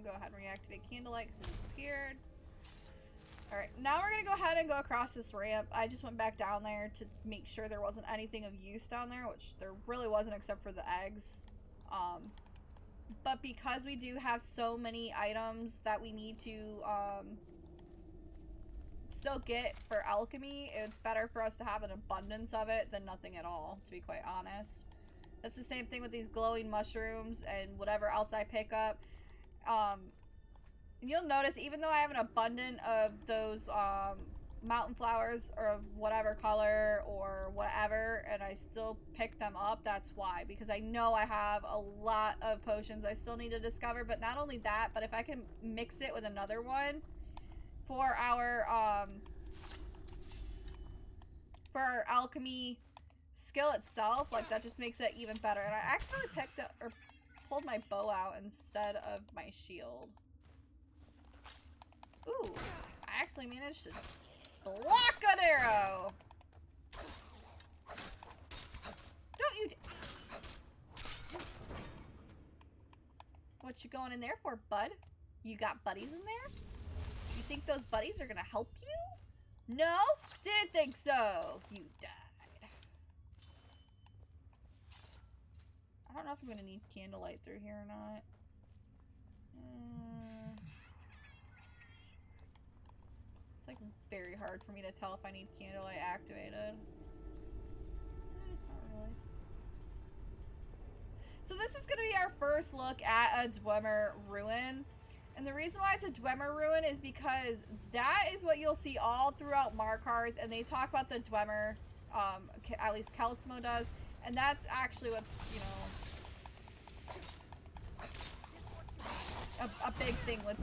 Speaker 1: Go ahead and reactivate candlelight because it disappeared. Alright, now we're gonna go ahead and go across this ramp. I just went back down there to make sure there wasn't anything of use down there, which there really wasn't except for the eggs. But because we do have so many items that we need to still get for alchemy, it's better for us to have an abundance of it than nothing at all, to be quite honest. That's the same thing with these glowing mushrooms and whatever else I pick up. You'll notice even though I have an abundance of those mountain flowers or of whatever color or whatever, and I still pick them up, that's why. Because I know I have a lot of potions I still need to discover, but not only that, but if I can mix it with another one for our alchemy skill itself, like that just makes it even better. And I actually picked up or pulled my bow out instead of my shield. Ooh, I actually managed to block an arrow. Don't you what you going in there for, bud? You got buddies in there? You think those buddies are gonna help you? No? Didn't think so. You died. I don't know if I'm gonna need candlelight through here or not. It's like very hard for me to tell if I need candlelight activated. Not really. So this is gonna be our first look at a Dwemer ruin. And the reason why it's a Dwemer ruin is because that is what you'll see all throughout Markarth, and they talk about the Dwemer, at least Kelsimo does, and that's actually what's, you know, a big thing with